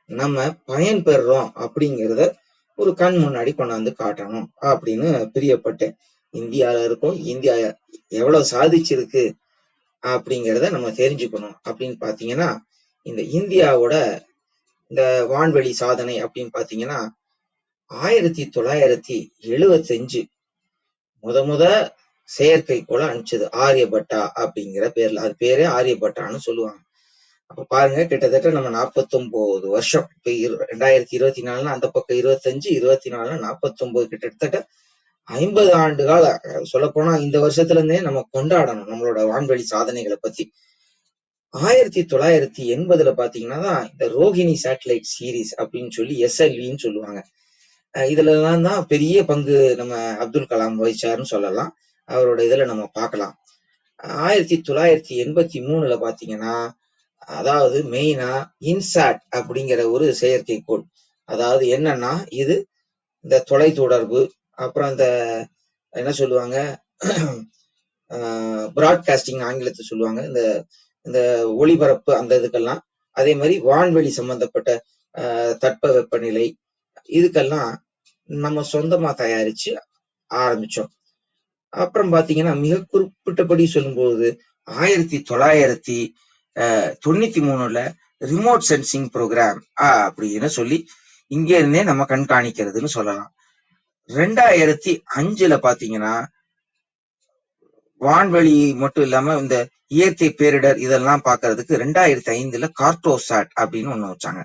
Speaker 3: நம்ம பயன் பெறுறோம் அப்படிங்கிறத ஒரு கண் முன்னாடி கொண்டாந்து காட்டணும் அப்படின்னு பிரியப்பட்டேன். இந்தியால இருக்கோம், இந்தியா எவ்வளவு சாதிச்சிருக்கு அப்படிங்கிறத நம்ம தெரிஞ்சுக்கணும். அப்படின்னு பாத்தீங்கன்னா, இந்த இந்தியாவோட இந்த வான்வெளி சாதனை அப்படின்னு பாத்தீங்கன்னா 1975 முத செயற்கைக்கோளை அனுப்பிச்சது ஆரியபட்டா அப்படிங்கிற பேர்ல, அது பேரே ஆரியபட்டான்னு சொல்லுவாங்க. அப்ப பாருங்க, கிட்டத்தட்ட நம்ம 49 வருஷம், இப்ப 2024 அந்த பக்கம் 25 24 49, கிட்டத்தட்ட 50 ஆண்டு கால, சொல்ல போனா இந்த வருஷத்துல இருந்தே நம்ம கொண்டாடணும் நம்மளோட வான்வெளி சாதனைகளை பத்தி. 1980 பாத்தீங்கன்னா இந்த ரோஹிணி சேட்டலைட் சீரீஸ் அப்படின்னு சொல்லி SLVன்னு சொல்லுவாங்க. இதுலதான் தான் பெரிய பங்கு நம்ம அப்துல் கலாம் வகிச்சாருன்னு சொல்லலாம். அவரோட இதுல நம்ம பார்க்கலாம். 1983 பாத்தீங்கன்னா, அதாவது மெயினா இன்சாட் அப்படிங்கிற ஒரு செயற்கைக்கோள். அதாவது என்னன்னா, இது இந்த தொலைத்தொடர்பு, அப்புறம் இந்த என்ன சொல்லுவாங்க பிராட்காஸ்டிங் ஆங்கிலத்தை சொல்லுவாங்க, இந்த ஒளிபரப்பு அந்த இதுக்கெல்லாம், அதே மாதிரி வான்வெளி சம்பந்தப்பட்ட தட்பவெப்பநிலை இதுக்கெல்லாம் நம்ம சொந்தமா தயாரிச்சு ஆரம்பிச்சோம். அப்புறம் பாத்தீங்கன்னா மிக குறிப்பிட்டபடி சொல்லும்போது 1993 ரிமோட் சென்சிங் ப்ரோக்ராம் அப்படின்னு சொல்லி இங்க இருந்தே நம்ம கண்காணிக்கிறதுன்னு சொல்லலாம். 2005 பாத்தீங்கன்னா வான்வெளி மட்டும் இல்லாம இந்த இயற்கை பேரிடர் இதெல்லாம் பாக்குறதுக்கு 2005 கார்டோசாட் அப்படின்னு ஒண்ணு வச்சாங்க.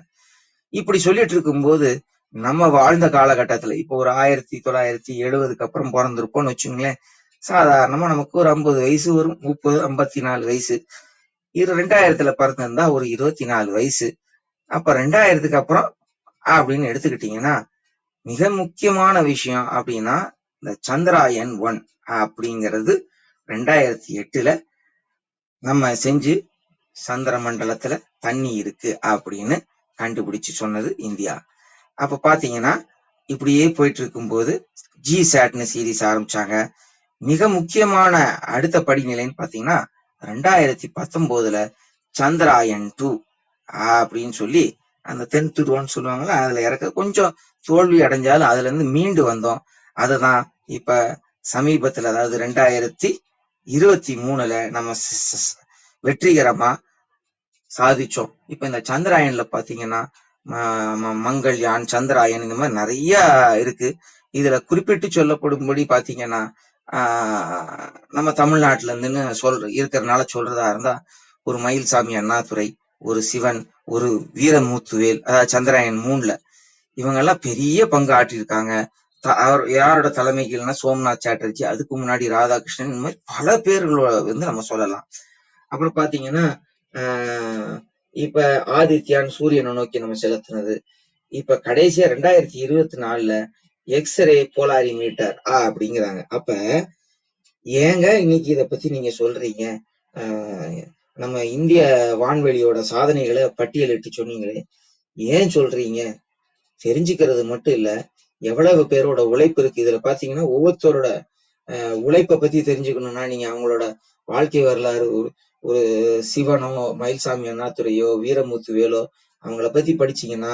Speaker 3: இப்படி சொல்லிட்டு இருக்கும்போது நம்ம வாழ்ந்த காலகட்டத்துல இப்போ ஒரு 1970க்கு அப்புறம் பிறந்திருப்போம்னு வச்சுங்களேன். சாதாரணமா நமக்கு ஒரு 50 வயசு வரும், 30 54 வயசு. 2000 பிறந்திருந்தா ஒரு 24 வயசு. அப்ப 2000க்கு அப்புறம் அப்படின்னு எடுத்துக்கிட்டீங்கன்னா மிக முக்கியமான விஷயம் அப்படின்னா இந்த சந்திராயன் 1 அப்படிங்கிறது 2008 நம்ம செஞ்சு சந்திர மண்டலத்துல தண்ணி இருக்கு அப்படின்னு கண்டுபிடிச்சு சொன்னது இந்தியா. அப்ப பாத்தீங்கன்னா இப்படியே போயிட்டு இருக்கும்போது ஜிசாட்னு சீரீஸ் ஆரம்பிச்சாங்க. மிக முக்கியமான அடுத்த படிநிலைன்னு பாத்தீங்கன்னா 2019 சந்திராயன் 2 அப்படின்னு சொல்லி அந்த தென்துருவம்னு சொல்லுவாங்கல்ல, அதுல இறக்க கொஞ்சம் தோல்வி அடைஞ்சாலும் அதுல இருந்து மீண்டு வந்தோம். அதுதான் இப்ப சமீபத்துல, அதாவது 2023 நம்ம வெற்றிகரமா சாதிச்சோம். இப்ப இந்த சந்திராயன்ல பாத்தீங்கன்னா மங்கள்யான், சந்திராயன், இந்த மாதிரி நிறைய இருக்கு. இதுல குறிப்பிட்டு சொல்லப்படும்படி பாத்தீங்கன்னா நம்ம தமிழ்நாட்டுல இருந்துன்னு இருக்கிறதுனால சொல்றதா இருந்தா, ஒரு மயில்சாமி அண்ணாதுரை, ஒரு சிவன், ஒரு வீரமுத்துவேல், அதாவது சந்திராயன் 3ல இவங்க எல்லாம் பெரிய பங்கு ஆற்றிருக்காங்க. அவர் யாரோட தலைமைகள்னா சோம்நாத் சாட்டர்ஜி, அதுக்கு முன்னாடி ராதாகிருஷ்ணன், இந்த மாதிரி பல பேர்களோட நம்ம சொல்லலாம். அப்புறம் பாத்தீங்கன்னா இப்ப ஆதித்யான் சூரியனை நோக்கி நம்ம செலுத்தினது. இப்ப கடைசியா 2024 எக்ஸ்ரே போலாரிமீட்டர் அப்படிங்கிறாங்க. அப்ப ஏங்க இன்னைக்கு இத பத்தி நீங்க சொல்றீங்க? நம்ம இந்திய வான்வெளியோட சாதனைகளை பட்டியலிட்டு சொன்னீங்களே, ஏன் சொல்றீங்க? தெரிஞ்சுக்கிறது மட்டும் இல்ல, எவ்வளவு பேரோட உழைப்பு இருக்கு இதுல. பாத்தீங்கன்னா ஒவ்வொருத்தரோட உழைப்பை பத்தி தெரிஞ்சுக்கணும்னா நீங்க அவங்களோட வாழ்க்கை வரலாறு, ஒரு சிவனோ, மயில்சாமி அண்ணாதுரையோ, வீரமுத்துவேலோ, அவங்கள பத்தி படிச்சீங்கன்னா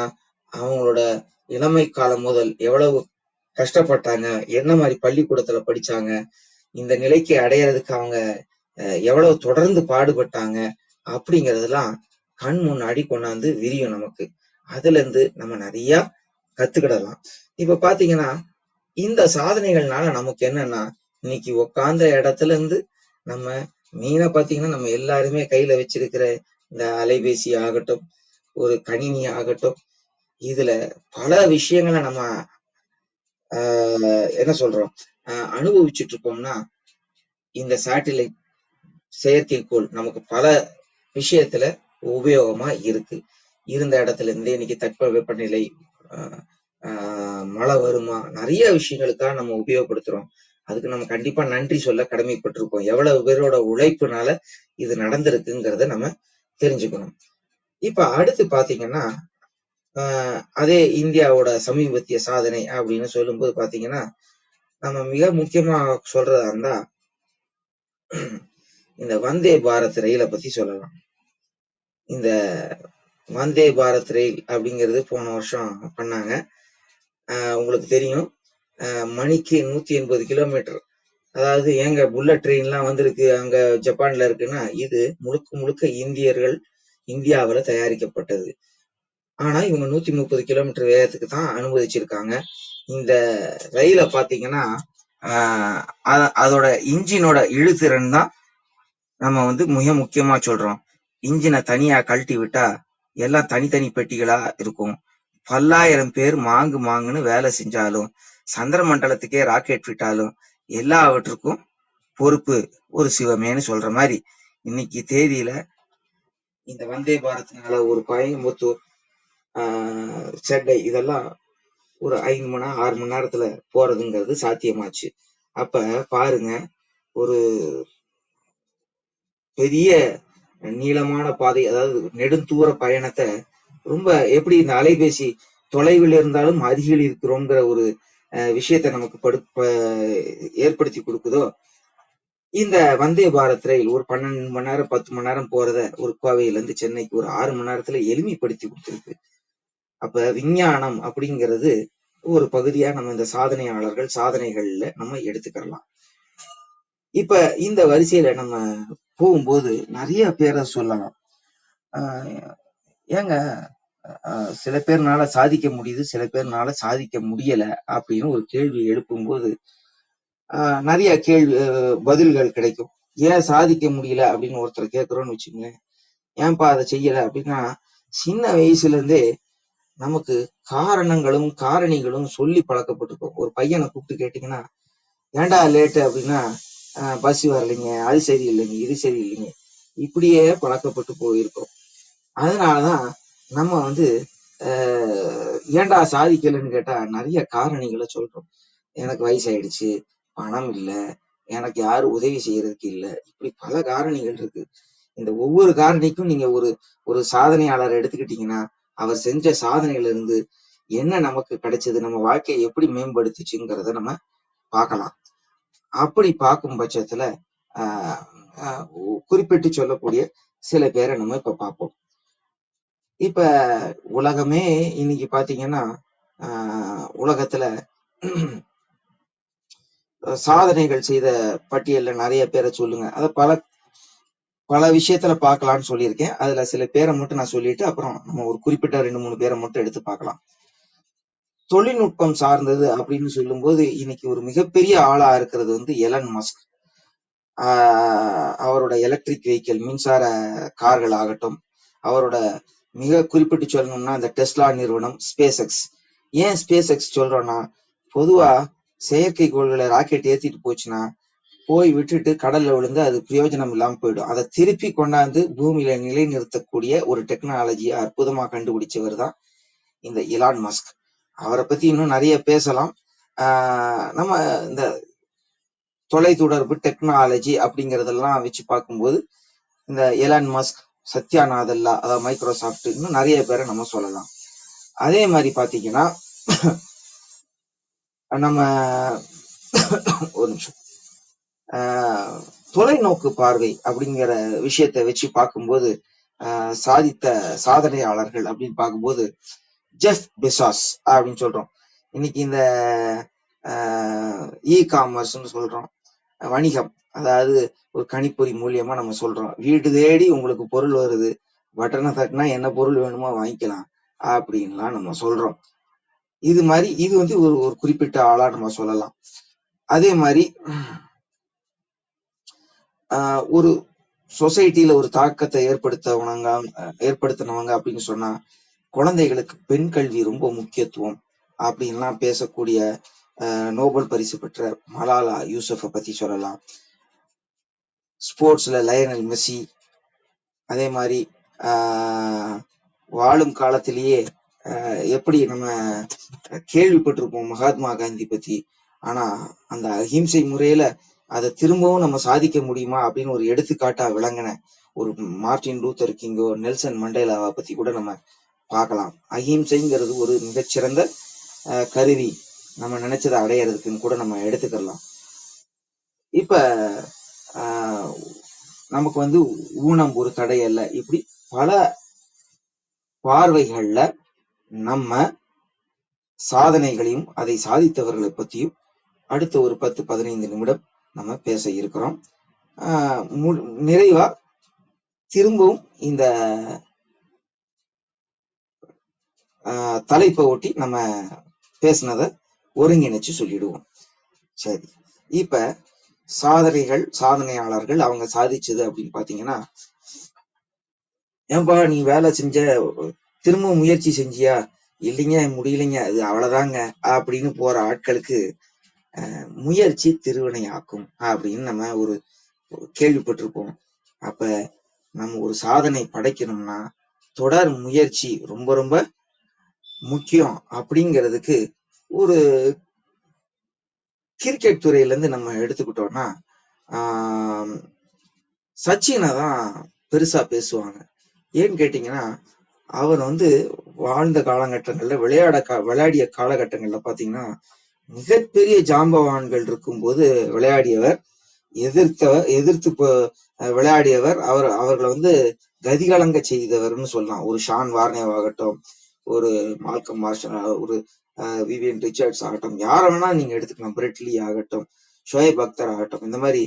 Speaker 3: அவங்களோட இளமை காலம் முதல் எவ்வளவு கஷ்டப்பட்டாங்க, என்ன மாதிரி பள்ளிக்கூடத்துல படிச்சாங்க, இந்த நிலைக்கு அடையறதுக்கு அவங்க எவ்வளவு தொடர்ந்து பாடுபட்டாங்க அப்படிங்கறதெல்லாம் கண் முன்னாடி கொண்டாந்து விரியும் நமக்கு. அதுல இருந்து நம்ம நிறைய கத்துக்கிடலாம். இப்ப பாத்தீங்கன்னா இந்த சாதனைகள்னால நமக்கு என்னன்னா, இன்னைக்கு உக்காந்த இடத்துல இருந்து நம்ம மீனை பாத்தீங்கன்னா நம்ம எல்லாருமே கையில வச்சிருக்கிற இந்த அலைபேசி ஆகட்டும், ஒரு கணினி ஆகட்டும், இதுல பல விஷயங்களை நம்ம என்ன சொல்றோம் அனுபவிச்சுட்டு இருக்கோம்னா, இந்த சேட்டிலைட் செயற்கைக்கோள் நமக்கு பல விஷயத்துல உபயோகமா இருக்கு. இருந்த இடத்துல இருந்தே இன்னைக்கு தட்பவெப்பநிலை, மழை வருமா, நிறைய விஷயங்களுக்காக நம்ம உபயோகப்படுத்துறோம். அதுக்கு நம்ம கண்டிப்பா நன்றி சொல்ல கடமைப்பட்டிருக்கோம். எவ்வளவு பேரோட உழைப்புனால இது நடந்திருக்குங்கிறத நம்ம தெரிஞ்சுக்கணும். இப்ப அடுத்து பாத்தீங்கன்னா அதே இந்தியாவோட சமீபத்திய சாதனை அப்படின்னு சொல்லும்போது பாத்தீங்கன்னா, நம்ம மிக முக்கியமா சொல்றதா இருந்தா இந்த வந்தே பாரத் ரயிலை பத்தி சொல்லலாம். இந்த வந்தே பாரத் ரயில் அப்படிங்கிறது போன வருஷம் பண்ணாங்க. உங்களுக்கு தெரியும், மணிக்கு 180 கிலோமீட்டர். அதாவது ஏங்க புல்லட் ட்ரெயின் எல்லாம் வந்திருக்கு அங்க ஜப்பான்ல இருக்குன்னா, இது முழுக்க முழுக்க இந்தியாவில தயாரிக்கப்பட்டது. ஆனா இவங்க 130 கிலோமீட்டர் வேகத்துக்கு தான் அனுமதிச்சிருக்காங்க. இந்த ரயில பாத்தீங்கன்னா அதோட இன்ஜினோட இழுத்திறன் தான் நம்ம மிக முக்கியமா சொல்றோம். இன்ஜினை தனியா கழட்டி விட்டா எல்லாம் தனித்தனி பெட்டிகளா இருக்கும். பல்லாயிரம் பேர் மாங்குன்னு வேலை செஞ்சாலும், சந்திர மண்டலத்துக்கே ராக்கெட் விட்டாலும் எல்லாவற்றுக்கும் பொறுப்பு ஒரு சிவமேன்னு சொல்ற மாதிரி, இன்னைக்கு தேதியில இந்த வந்தே பாரத்னால ஒரு கோயம்புத்தூர், சென்னை இதெல்லாம் ஒரு 5 மணி நேரம் 6 மணி நேரத்துல போறதுங்கிறது சாத்தியமாச்சு. அப்ப பாருங்க, ஒரு பெரிய நீளமான பாதை, அதாவது நெடுந்தூர பயணத்தை ரொம்ப எப்படி இந்த அலைபேசி தொலைவில் இருந்தாலும் அருகில் இருக்கிறோங்கிற ஒரு விஷயத்த நமக்கு ஏற்படுத்தி கொடுக்குதோ, இந்த வந்தே பாரத் ரயில் ஒரு 12 மணி நேரம் 10 மணி நேரம் போறத ஒரு கோவையில இருந்து சென்னைக்கு ஒரு 6 மணி நேரத்துல எளிமைப்படுத்தி கொடுத்துருக்கு. அப்ப விஞ்ஞானம் அப்படிங்கிறது ஒரு பகுதியா நம்ம இந்த சாதனைகள்ல நம்ம எடுத்துக்கலாம். இப்ப இந்த வரிசையில நம்ம போகும்போது நிறைய பேரை சொல்லலாம். ஏங்க சில பேர்னால சாதிக்க முடியுது, சில பேர்னால சாதிக்க முடியல அப்படின்னு ஒரு கேள்வி எழுப்பும்போது நிறைய பதில்கள் கிடைக்கும். ஏன் சாதிக்க முடியல அப்படின்னு ஒருத்தர் கேட்கிறோம்னு வச்சுக்கோங்களேன். ஏன்பா அதை செய்யல அப்படின்னா, சின்ன வயசுல இருந்தே நமக்கு காரணங்களும் காரணிகளும் சொல்லி பழக்கப்பட்டிருக்கோம். ஒரு பையனை கூப்பிட்டு கேட்டீங்கன்னா, ஏண்டா லேட்டு அப்படின்னா, பஸ் வரலைங்க, அது சரி இல்லைங்க, இது சரி இல்லைங்க, இப்படியே பழக்கப்பட்டு போயிருக்கோம். அதனாலதான் நம்ம ஏன்டா சாதிக்கலன்னு கேட்டா நிறைய காரணிகளை சொல்றோம். எனக்கு வயசாயிடுச்சு, பணம் இல்ல, எனக்கு யாரும் உதவி செய்யறதுக்கு இல்ல, இப்படி பல காரணிகள் இருக்கு. இந்த ஒவ்வொரு காரணிக்கும் நீங்க ஒரு சாதனையாளர் எடுத்துக்கிட்டீங்கன்னா அவர் செஞ்ச சாதனையில இருந்து என்ன நமக்கு கிடைச்சது, நம்ம வாழ்க்கையை எப்படி மேம்படுத்துச்சுங்கிறத நம்ம பார்க்கலாம். அப்படி பார்க்கும் பட்சத்துல குறிப்பிட்டு சொல்லக்கூடிய சில பேரை நம்ம இப்ப பார்ப்போம். இப்ப உலகமே இன்னைக்கு பாத்தீங்கன்னா உலகத்துல சாதனைகள் செய்த பட்டியல்ல நிறைய பேரை சொல்லுங்க. அத பல விஷயத்துல பார்க்கலாம்னு சொல்லியிருக்கேன். அதுல சில பேரை மட்டும் நான் சொல்லிட்டு அப்புறம் நம்ம ஒரு குறிப்பிட்ட 2-3 பேரை மட்டும் எடுத்து பார்க்கலாம். தொழில்நுட்பம் சார்ந்தது அப்படின்னு சொல்லும்போது இன்னைக்கு ஒரு மிகப்பெரிய ஆளா இருக்கிறது வந்து எலன் மஸ்க். அவரோட எலக்ட்ரிக் வெஹிக்கிள் மின்சார கார்கள் ஆகட்டும், அவரோட மிக குறிப்பிட்டு சொல்லணும்னா இந்த டெஸ்லா நிறுவனம், ஸ்பேஸ் எக்ஸ். ஏன் ஸ்பேஸ் எக்ஸ் சொல்றோம்னா, பொதுவா செயற்கைக்கோள்களை ராக்கெட் ஏத்திட்டு போச்சுன்னா போய் விட்டுட்டு கடல்ல விழுந்து அது பிரயோஜனம் இல்லாம போயிடும். அதை திருப்பி கொண்டாந்து பூமியில நிலைநிறுத்தக்கூடிய ஒரு டெக்னாலஜியை அற்புதமா கண்டுபிடிச்சவர் தான் இந்த எலான் மஸ்க். அவரை பத்தி இன்னும் நிறைய பேசலாம். நம்ம இந்த தொலைத்தொடர்பு டெக்னாலஜி அப்படிங்கறதெல்லாம் வச்சு பார்க்கும்போது இந்த எலான் மஸ்க், சத்யா நாதல்லா, அதாவது மைக்ரோசாஃப்ட், இன்னும் நிறைய பேரை நம்ம சொல்லலாம். அதே மாதிரி பாத்தீங்கன்னா நம்ம ஒரு நிமிஷம் தொலைநோக்கு பார்வை அப்படிங்கிற விஷயத்த வச்சு பார்க்கும்போது சாதித்த சாதனையாளர்கள் அப்படின்னு பார்க்கும்போது ஜெஃப் பெசாஸ் அப்படின்னு சொல்றோம். இன்னைக்கு இந்த இ காமர்ஸ்ன்னு சொல்றோம், வணிகம், அதாவது ஒரு கணிப்பொறி மூலியமா நம்ம சொல்றோம், வீடு தேடி உங்களுக்கு பொருள் வருது, பட்டனை தட்டினா என்ன பொருள் வேணுமோ வாங்கிக்கலாம் அப்படின்லாம் நம்ம சொல்றோம். இது மாதிரி இது வந்து ஒரு குறிப்பிட்ட ஆளா நம்ம சொல்லலாம். அதே மாதிரி ஒரு சொசைட்டில ஒரு தாக்கத்தை ஏற்படுத்தினவங்க அப்படின்னு சொன்னா குழந்தைகளுக்கு பெண் கல்வி ரொம்ப முக்கியத்துவம் அப்படின்லாம் பேசக்கூடிய நோபல் பரிசு பெற்ற மலாலா யூசஃபை பத்தி சொல்லலாம். ஸ்போர்ட்ஸ்ல லயனல் மெஸ்ஸி. அதே மாதிரி வாழும் காலத்திலேயே எப்படி நம்ம கேள்விப்பட்டிருப்போம் மகாத்மா காந்தி பத்தி, ஆனா அந்த அஹிம்சை முறையில அதை திரும்பவும் நம்ம சாதிக்க முடியுமா அப்படின்னு ஒரு எடுத்துக்காட்டா விளங்கின ஒரு மார்ட்டின் லூத்தர் கிங்கோ, நெல்சன் மண்டேலாவை பத்தி கூட நம்ம பார்க்கலாம். அஹிம்சைங்கிறது ஒரு மிகச்சிறந்த கருவி, நம்ம நினைச்சதை அடையறதுக்குன்னு கூட நம்ம எடுத்துக்கலாம். இப்ப நமக்கு வந்து ஊனம் ஒரு தடை அல்ல. இப்படி பல பார்வைகள்ல நம்ம சாதனைகளையும் அதை சாதித்தவர்களை பத்தியும் அடுத்த ஒரு 10-15 நிமிடம் நம்ம பேச இருக்கிறோம். நிறைவா திரும்பவும் இந்த தலைப்பை ஒட்டி நம்ம பேசினதை ஒருங்கிணைச்சு சொல்லிடுவோம். சரி, இப்ப சாதனையாளர்கள் அவங்க சாதிச்சது அப்படின்னு பாத்தீங்கன்னா, ஏன்பா நீ வேலை செஞ்ச, திரும்ப முயற்சி செஞ்சியா, இல்லைங்க முடியலைங்க, அது அவ்வளவுதாங்க அப்படின்னு போற ஆட்களுக்கு முயற்சி திருவினையாக்கும் அப்படின்னு நம்ம ஒரு கேள்விப்பட்டிருப்போம். அப்ப நம்ம ஒரு சாதனை படைக்கணும்னா தொடர் முயற்சி ரொம்ப ரொம்ப முக்கியம். அப்படிங்கிறதுக்கு ஒரு கிரிக்கெட் துறையில இருந்து நம்ம எடுத்துக்கிட்டோம்னா சச்சினை தான் பெருசா பேசுவாங்க. ஏன்னு கேட்டீங்கன்னா, அவர் வந்து வாழ்ந்த காலகட்டங்கள்ல விளையாடிய காலகட்டங்கள்ல பாத்தீங்கன்னா மிகப்பெரிய ஜாம்பவான்கள் இருக்கும்போது விளையாடியவர், எதிர்த்து விளையாடியவர், அவர்களை வந்து கதிகலங்க செய்தவர்னு சொல்லலாம். ஒரு ஷான் வார்னேவாகட்டும், ஒரு மால்கம் மார்ஷல், ஒரு விவியன் ரிச்சர்ட்ஸ் ஆகட்டும், யார வேணா நீங்க எடுத்துக்கலாம், பிரெட்லி ஆகட்டும், ஷோயப் அக்தர் ஆகட்டும். இந்த மாதிரி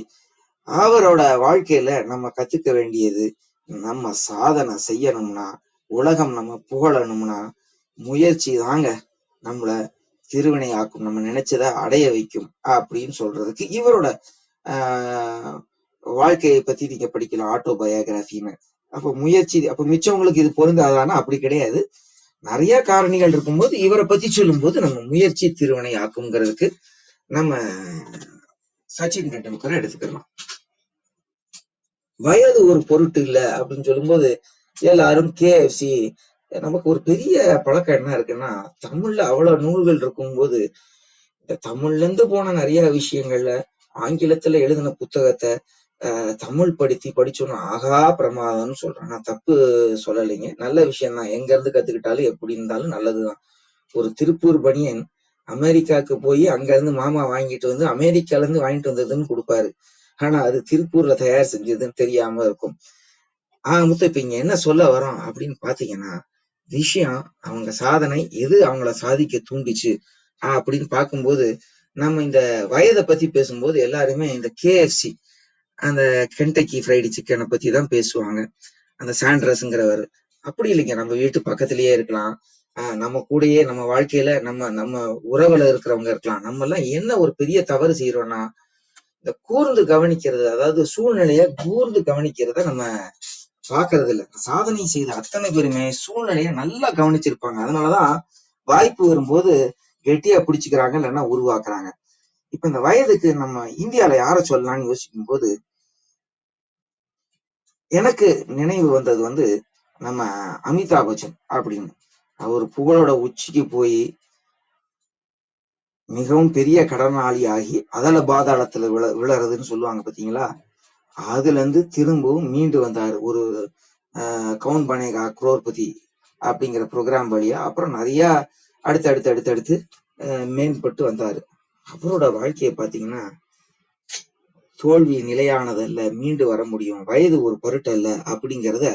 Speaker 3: அவரோட வாழ்க்கையில நம்ம கத்துக்க வேண்டியது, நம்ம சாதனை செய்யணும்னா, உலகம் நம்ம புகழணும்னா முயற்சி தாங்க நம்மள திருவினையாக்கும், நம்ம நினைச்சதை அடைய வைக்கும் அப்படின்னு சொல்றதுக்கு இவரோட வாழ்க்கையை பத்தி நீங்க படிக்கலாம், ஆட்டோபயோகிராஃபின்னு. அப்ப முயற்சி, அப்ப மிச்சவங்களுக்கு இது பொருந்தாதானா? அப்படி கிடையாது. நிறைய காரணிகள் இருக்கும்போது இவரை பத்தி சொல்லும் போது நம்ம முயற்சி திருவினை ஆக்குங்கிறதுக்கு நம்ம சச்சின் டெண்டுல்கரை எடுத்துக்கலாம். வயது ஒரு பொருட்டு இல்லை அப்படின்னு சொல்லும்போது எல்லாரும் KFC, நமக்கு ஒரு பெரிய பழக்கம் என்ன இருக்குன்னா, தமிழ்ல அவ்வளவு நூல்கள் இருக்கும்போது, இந்த தமிழ்ல இருந்து போன நிறைய விஷயங்கள்ல ஆங்கிலத்துல எழுதின புத்தகத்தை தமிழ் படிச்சோம்னா ஆகா பிரமாதம்னு சொல்றேன். நான் தப்பு சொல்லலைங்க, நல்ல விஷயம் தான். எங்க இருந்து கத்துக்கிட்டாலும் எப்படி இருந்தாலும் நல்லதுதான். ஒரு திருப்பூர் பனியன் அமெரிக்காவுக்கு போய் அங்க இருந்து மாமா வாங்கிட்டு வந்து அமெரிக்கால இருந்து வாங்கிட்டு வந்ததுன்னு கொடுப்பாரு. ஆனா அது திருப்பூர்ல தயார் செஞ்சதுன்னு தெரியாம இருக்கும். மொத்தம் இப்ப இங்க என்ன சொல்ல வரோம் அப்படின்னு பாத்தீங்கன்னா, விஷயம் அவங்க சாதனை எது அவங்கள சாதிக்க தூண்டிச்சு அப்படின்னு பார்க்கும்போது, நம்ம இந்த வயதை பத்தி பேசும்போது எல்லாருமே இந்த KFC, அந்த கென்டக்கி ஃப்ரைடு சிக்கனை பத்தி தான் பேசுவாங்க. அந்த சாண்ட்ரஸ்ங்கிறவர் அப்படி இல்லைங்க, நம்ம வீட்டு பக்கத்திலேயே இருக்கலாம். நம்ம கூடயே நம்ம வாழ்க்கையில நம்ம நம்ம உறவுல இருக்கிறவங்க இருக்கலாம். நம்ம எல்லாம் என்ன ஒரு பெரிய தவறு செய்யறோம்னா, இந்த கூர்ந்து கவனிக்கிறது, அதாவது சூழ்நிலைய கூர்ந்து கவனிக்கிறத நம்ம பாக்குறது இல்ல. சாதனை செய்த அத்தனை பேருமே சூழ்நிலைய நல்லா கவனிச்சிருப்பாங்க. அதனாலதான் வாய்ப்பு வரும்போது கெட்டியா பிடிச்சுக்கிறாங்க, இல்லைன்னா உருவாக்குறாங்க. இப்ப இந்த வயதுக்கு நம்ம இந்தியால யார சொல்லலாம்னு யோசிக்கும் போது, எனக்கு நினைவு வந்தது வந்து நம்ம அமிதாப் பச்சன் அப்படின்னு. அவர் புகழோட உச்சிக்கு போய் மிகவும் பெரிய கடனாளி ஆகி அதல பாதாளத்துல விழறதுன்னு சொல்லுவாங்க பாத்தீங்களா. அதுல இருந்து திரும்பவும் மீண்டு வந்தாரு. ஒரு கவுன் பனேகா குரோர்பதி அப்படிங்கிற ப்ரோக்ராம் வழியா அப்புறம் நிறைய அடுத்து மேம்பட்டு வந்தாரு. அவரோட வாழ்க்கையை பாத்தீங்கன்னா, தோல்வி நிலையானதல்ல, மீண்டு வர முடியும், வயது ஒரு பொருட்டல்ல அப்படிங்கிறத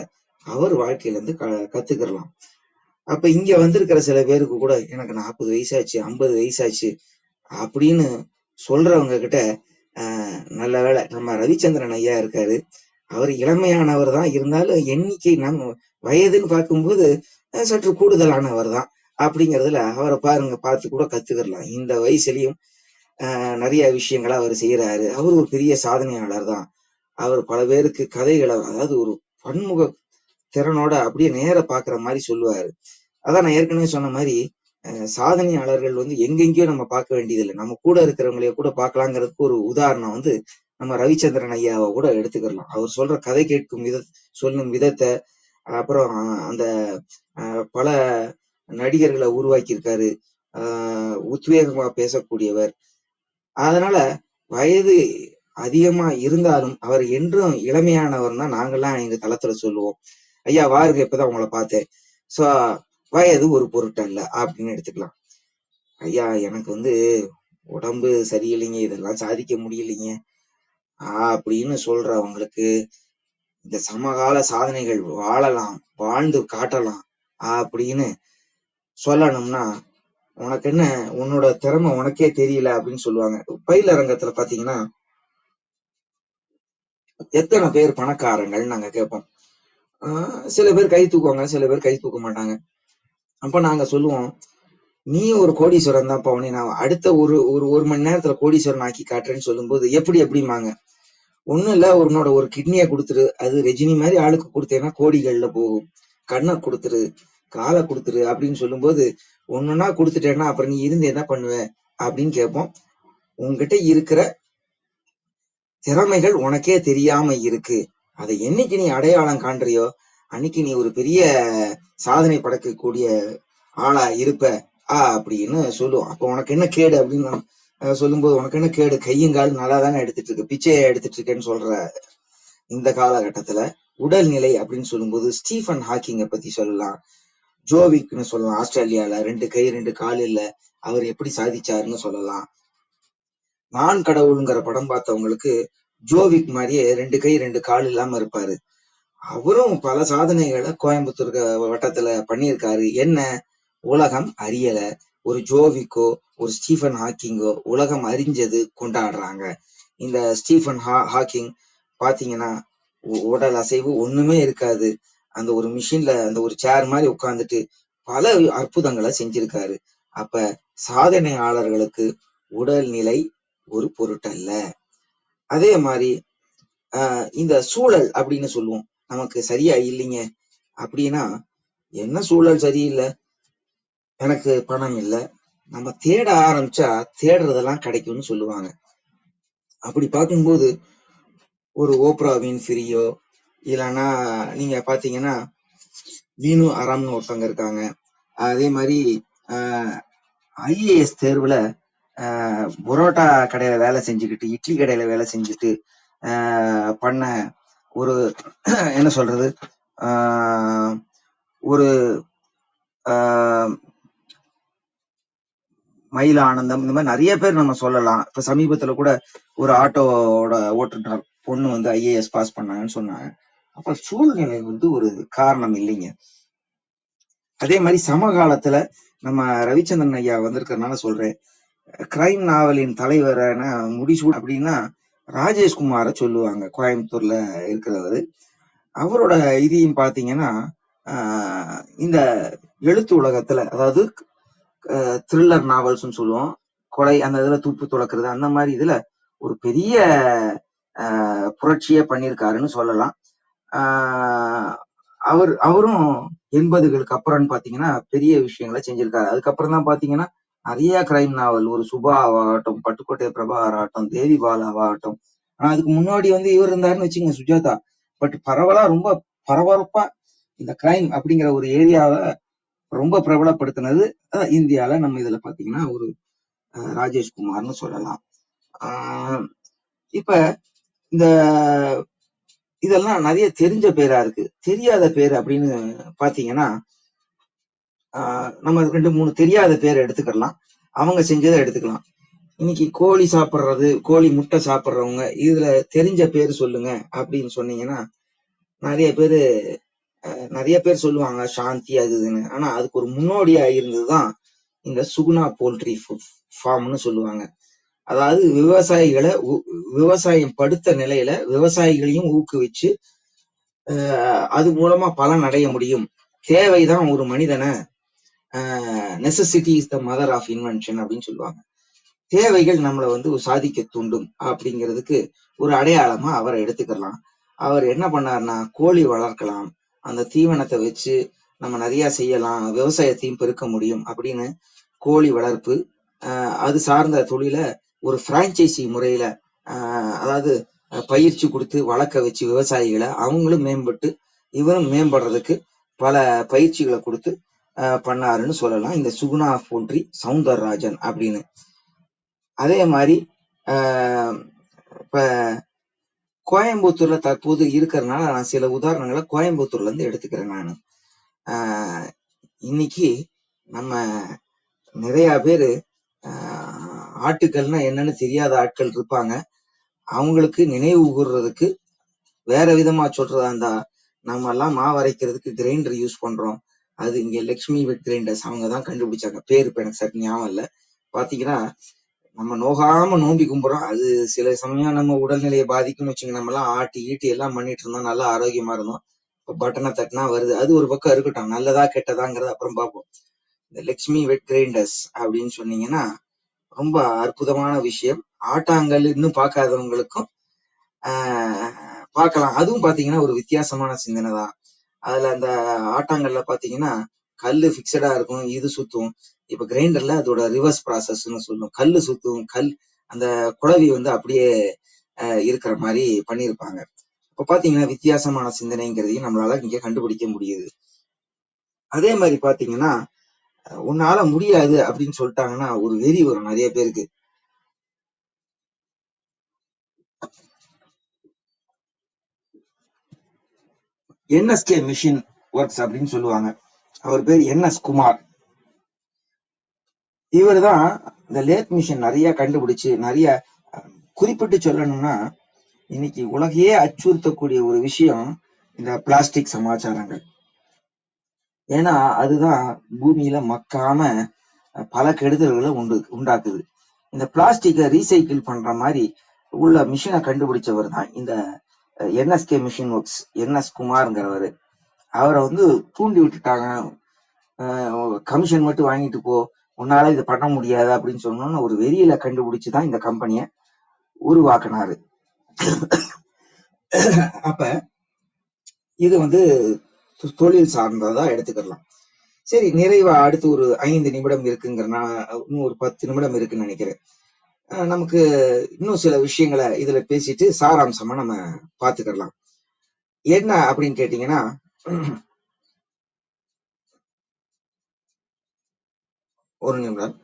Speaker 3: அவர் வாழ்க்கையில இருந்து கத்துக்கலாம். அப்ப இங்க வந்திருக்கிற சில பேருக்கு கூட எனக்கு 40 வயசாச்சு 50 வயசாச்சு அப்படின்னு சொல்றவங்க கிட்ட நல்ல வேலை நம்ம ரவிச்சந்திரன் ஐயா இருக்காரு. அவர் இளமையானவர் தான், இருந்தாலும் எண்ணிக்கை நம்ம வயதுன்னு பார்க்கும்போது சற்று கூடுதலானவர் தான் அப்படிங்கிறதுல அவரை பாருங்க, பார்த்து கூட கத்துக்கலாம். இந்த வயசுலயும் நிறைய விஷயங்களை அவர் செய்யறாரு. அவர் ஒரு பெரிய சாதனையாளர் தான். அவர் பல பேருக்கு கதைகளை, அதாவது ஒரு பன்முக திறனோட அப்படியே நேர பாக்குற மாதிரி சொல்லுவாரு. அதான் நான் ஏற்கனவே சொன்ன மாதிரி சாதனையாளர்கள் வந்து எங்கெங்கயோ நம்ம பார்க்க வேண்டியதில்லை, நம்ம கூட இருக்கிறவங்களைய கூட பார்க்கலாங்கிறதுக்கு ஒரு உதாரணம் வந்து நம்ம ரவிச்சந்திரன் ஐயாவை கூட எடுத்துக்கலாம். அவர் சொல்ற கதை கேட்கும் சொல்லும் விதத்தை, அப்புறம் அந்த பல நடிகர்களை உருவாக்கி இருக்காரு. உத்வேகமா பேசக்கூடியவர். அதனால வயது அதிகமா இருந்தாலும் அவர் என்றும் இளமையானவர் தான் நாங்கெல்லாம் எங்க தளத்துல சொல்லுவோம். ஐயா வாருங்க, இப்பதான் உங்களை பார்த்தேன், சோ வயது ஒரு பொருட்டல்ல அப்படின்னு எடுத்துக்கலாம். ஐயா எனக்கு வந்து உடம்பு சரியில்லைங்க, இதெல்லாம் சாதிக்க முடியலைங்க அப்படின்னு சொல்றவங்களுக்கு இந்த சமகால சாதனைகள் வாழலாம், வாழ்ந்து காட்டலாம் அப்படின்னு சொல்லணும்னா, உனக்கு என்ன, உன்னோட திறமை உனக்கே தெரியல அப்படின்னு சொல்லுவாங்க. பயிலரங்கத்துல பாத்தீங்கன்னா எத்தனை பேர் பணக்காரங்கள் நாங்க கேட்போம். சில பேர் கை தூக்குவாங்க, சில பேர் கை தூக்க மாட்டாங்க. அப்ப நாங்க சொல்லுவோம், நீ ஒரு கோடீஸ்வரன் தான் உன்னை நான் அடுத்த ஒரு மணி நேரத்துல கோடீஸ்வரன் ஆக்கி காட்டுறேன்னு சொல்லும்போது எப்படிமாங்க. ஒண்ணும் இல்ல, உன்னோட ஒரு கிட்னியை கொடுத்துரு, அது ரஜினி மாதிரி ஆளுக்கு கொடுத்தேன்னா கோடிகள்ல போகும். கண்ணை கொடுத்துரு, காலை கொடுத்துரு அப்படின்னு சொல்லும்போது, ஒண்ணுன்னா கொடுத்துட்டேன்னா அப்புறம் நீ இருந்து என்ன பண்ணுவ அப்படின்னு கேட்போம். உங்ககிட்ட இருக்கிற திறமைகள் உனக்கே தெரியாம இருக்கு, அதை என்னைக்கு நீ அடையாளம் காண்றியோ அன்னைக்கு நீ ஒரு பெரிய சாதனை படைக்கக்கூடிய ஆளா இருப்ப அப்படின்னு சொல்லுவோம். அப்ப உனக்கு என்ன கேடு அப்படின்னு சொல்லும்போது, உனக்கு என்ன கேடு, கையங்கால் நல்லா தானே எடுத்துட்டு இருக்கு, பிச்சையை எடுத்துட்டு இருக்கேன்னு சொல்ற இந்த காலகட்டத்துல உடல்நிலை அப்படின்னு சொல்லும்போது ஸ்டீஃபன் ஹாக்கிங்கை பத்தி சொல்லலாம், ஜோவிக்னு சொல்லலாம். ஆஸ்திரேலியால 2 கை 2 கால் இல்ல, அவர் எப்படி சாதிச்சாருன்னு சொல்லலாம். நான் கடவுளுங்கிற படம் பார்த்தவங்களுக்கு ஜோவிக் மாதிரியே 2 கை 2 கால் இல்லாம இருப்பாரு. அவரும் பல சாதனைகளை கோயம்புத்தூர் வட்டத்துல பண்ணியிருக்காரு. என்ன, உலகம் அறியல. ஒரு ஜோவிக்கோ ஒரு ஸ்டீஃபன் ஹாக்கிங்கோ உலகம் அறிஞ்சது கொண்டாடுறாங்க. இந்த ஸ்டீஃபன் ஹாக்கிங் பாத்தீங்கன்னா உடல் அசைவு ஒண்ணுமே இருக்காது, அந்த ஒரு மிஷின்ல அந்த ஒரு சேர் மாதிரி உட்கார்ந்துட்டு பல அற்புதங்களை செஞ்சிருக்காரு. அப்ப சாதனையாளர்களுக்கு உடல்நிலை ஒரு பொருட்டல்ல. அதே மாதிரி இந்த சூழல் அப்படின்னு சொல்லுவோம், நமக்கு சரியா இல்லைங்க அப்படின்னா, என்ன சூழல் சரியில்லை, எனக்கு பணம் இல்லை, நம்ம தேட ஆரம்பிச்சா தேடுறதெல்லாம் கிடைக்கும்னு சொல்லுவாங்க. அப்படி பார்க்கும்போது ஒரு ஓப்ரா வின்ஃப்ரியோ இல்லைன்னா நீங்க பாத்தீங்கன்னா வீணு ஆராம்னு ஒருத்தவங்க இருக்காங்க. அதே மாதிரி IAS தேர்வுல புரோட்டா கடையில வேலை செஞ்சுக்கிட்டு, இட்லி கடையில வேலை செஞ்சுட்டு பண்ண ஒரு என்ன சொல்றது ஒரு மயில் ஆனந்தம், இந்த மாதிரி நிறைய பேர் நம்ம சொல்லலாம். இப்ப சமீபத்துல கூட ஒரு ஆட்டோவோட ஓட்டுநர் பொண்ணு வந்து IAS பாஸ் பண்ணாங்கன்னு சொன்னாங்க. அப்ப சூழ்நிலை வந்து ஒரு காரணம் இல்லைங்க. அதே மாதிரி சமகாலத்துல நம்ம ரவிச்சந்திரன் ஐயா வந்திருக்கிறதுனால சொல்றேன், கிரைம் நாவலின் தலைவரான முடிசூடு அப்படின்னா ராஜேஷ்குமார சொல்லுவாங்க, கோயம்புத்தூர்ல இருக்கிறவரு. அவரோட இதையும் பாத்தீங்கன்னா இந்த எழுத்து உலகத்துல, அதாவது த்ரில்லர் நாவல்ஸ் சொல்லுவோம், கொலை அந்த இதுல துப்பு துளக்குறது, அந்த மாதிரி இதுல ஒரு பெரிய புரட்சியே பண்ணியிருக்காருன்னு சொல்லலாம். அவரும் 80களுக்கு அப்புறம் பாத்தீங்கன்னா பெரிய விஷயங்களை செஞ்சிருக்காரு. அதுக்கப்புறம் தான் பாத்தீங்கன்னா நிறைய கிரைம் நாவல், ஒரு சுபா ஆகட்டும், பட்டுக்கோட்டை பிரபாகர் ஆகட்டும், தேவி பாலாவாகட்டும். ஆனா அதுக்கு முன்னாடி வந்து இவர் இருந்தாருன்னு வச்சுங்க, சுஜாதா. பட் பரவலா ரொம்ப பரபரப்பா இந்த கிரைம் அப்படிங்கிற ஒரு ஏரியாவை ரொம்ப பிரபலப்படுத்தினது இந்தியால நம்ம இதுல பாத்தீங்கன்னா ஒரு ராஜேஷ்குமார்னு சொல்லலாம். இப்ப இந்த இதெல்லாம் நிறைய தெரிஞ்ச பேரா இருக்கு. தெரியாத பேர் அப்படின்னு பாத்தீங்கன்னா நம்ம 2-3 தெரியாத பேர் எடுத்துக்கலாம், அவங்க செஞ்சதை எடுத்துக்கலாம். இன்னைக்கு கோழி சாப்பிடுறது, கோழி முட்டை சாப்பிடுறவங்க இதுல தெரிஞ்ச பேர் சொல்லுங்க அப்படின்னு சொன்னீங்கன்னா நிறைய பேர் சொல்லுவாங்க, சாந்தி அது இதுன்னு. ஆனா அதுக்கு ஒரு முன்னோடியா இருந்ததுதான் இந்த சுகுணா போல்ட்ரி ஃபார்ம்னு சொல்லுவாங்க. அதாவது விவசாயிகளை விவசாயம் படுத்த நிலையில விவசாயிகளையும் ஊக்குவிச்சு அது மூலமா பலன் அடைய முடியும். தேவைதான் ஒரு மனிதனை, necessity is the mother of invention அப்படின்னு சொல்லுவாங்க. தேவைகள் நம்மளை வந்து சாதிக்க தூண்டும் அப்படிங்கிறதுக்கு ஒரு அடையாளமா அவரை எடுத்துக்கலாம். அவர் என்ன பண்ணாருன்னா, கோழி வளர்க்கலாம், அந்த தீவனத்தை வச்சு நம்ம நிறைய செய்யலாம், விவசாயத்தையும் பெருக்க முடியும் அப்படின்னு கோழி வளர்ப்பு அது சார்ந்த தொழில ஒரு பிரான்ச்சைசி முறையில அதாவது பயிற்சி கொடுத்து வளர்க்க வச்சு விவசாயிகளை அவங்களும் மேம்பட்டு இவரும் மேம்படுறதுக்கு பல பயிற்சிகளை கொடுத்து பண்ணாருன்னு சொல்லலாம் இந்த சுகுணா போல்ட்ரி சவுந்தரராஜன் அப்படின்னு. அதே மாதிரி இப்ப கோயம்புத்தூர்ல தற்போது இருக்கிறதுனால நான் சில உதாரணங்களை கோயம்புத்தூர்ல இருந்து எடுத்துக்கிறேன். நான் இன்னைக்கு நம்ம நிறைய பேரு ஆட்டுக்கள்னா என்னன்னு தெரியாத ஆட்கள் இருப்பாங்க. அவங்களுக்கு நினைவு கூறுறதுக்கு வேற விதமா சொல்றதா இருந்தா, நம்ம எல்லாம் மாவு அரைக்கிறதுக்கு கிரைண்டர் யூஸ் பண்றோம். அது இங்க லட்சுமி வெட் கிரைண்டர்ஸ் அவங்க தான் கண்டுபிடிச்சாங்க. பேரு இப்ப எனக்கு சரி ஞாபகம் இல்ல. பாத்தீங்கன்னா நம்ம நோகாம நோம்பி கும்புறோம். அது சில சமயம் நம்ம உடல்நிலையை பாதிக்கும்னு வச்சுங்க. நம்ம எல்லாம் ஆட்டி ஈட்டி எல்லாம் பண்ணிட்டு இருந்தோம், நல்லா ஆரோக்கியமா இருந்தோம். இப்ப பட்டனை தட்டினா வருது. அது ஒரு பக்கம் இருக்கட்டும், நல்லதா கெட்டதாங்கிறத அப்புறம் பார்ப்போம். இந்த லட்சுமி வெட் கிரைண்டர்ஸ் அப்படின்னு சொன்னீங்கன்னா ரொம்ப அற்புதமான விஷயம். ஆட்டாங்கல் இன்னும் பார்க்காதவங்களுக்கும் பார்க்கலாம். அதுவும் பாத்தீங்கன்னா ஒரு வித்தியாசமான சிந்தனை தான். அதுல அந்த ஆட்டாங்கல்ல பாத்தீங்கன்னா கல்லு பிக்சடா இருக்கும், இது சுத்தும். இப்ப கிரைண்டர்ல அதோட ரிவர்ஸ் ப்ராசஸ்ன்னு சொல்லும், கல்லு சுத்தும், அந்த குழவி வந்து அப்படியே இருக்கிற மாதிரி பண்ணியிருப்பாங்க. இப்ப பாத்தீங்கன்னா வித்தியாசமான சிந்தனைங்கிறதையும் நம்மளால இங்க கண்டுபிடிக்க முடியுது. அதே மாதிரி பாத்தீங்கன்னா உன்னால முடியாது அப்படின்னு சொல்லிட்டாங்கன்னா ஒரு வெறி வரும் நிறைய பேருக்கு. NSK மிஷின் ஒர்க்ஸ் அப்படின்னு சொல்லுவாங்க. அவர் பேர் NS குமார். இவர் தான் இந்த லேத் மிஷின் நிறைய கண்டுபிடிச்சு, நிறைய குறிப்பிட்டு சொல்லணும்னா இன்னைக்கு உலகையே அச்சுறுத்தக்கூடிய ஒரு விஷயம் இந்த பிளாஸ்டிக் சமாச்சாரங்கள். ஏன்னா அதுதான் பூமியில மக்காம பல கெடுதல்களை உண்டாக்குது. இந்த பிளாஸ்டிக்கை ரீசைக்கிள் பண்ற மாதிரி உள்ள மிஷினை கண்டுபிடிச்சவர் தான் இந்த NSK மிஷின் ஒர்க்ஸ், NS குமார்ங்கிறவர். அவரை வந்து தூண்டி விட்டுட்டாங்க, கமிஷன் மட்டும் வாங்கிட்டு போ, உன்னால இது பண்ண முடியாது அப்படின்னு சொன்னோன்னு ஒரு வெறியில கண்டுபிடிச்சுதான் இந்த கம்பெனியை உருவாக்குனாரு. அப்ப இது வந்து தொழில் சார்ந்ததா எடுத்துக்கலாம். சரி, நிறைவா அடுத்து ஒரு 5 நிமிடம் இருக்குங்கிறனா, இன்னும் ஒரு 10 நிமிடம் இருக்குன்னு நினைக்கிறேன். நமக்கு இன்னும் சில விஷயங்களை இதுல பேசிட்டு சாராம்சமா நம்ம பாத்துக்கலாம். என்ன அப்படின்னு கேட்டீங்கன்னா, ஒரு நிமிடம்,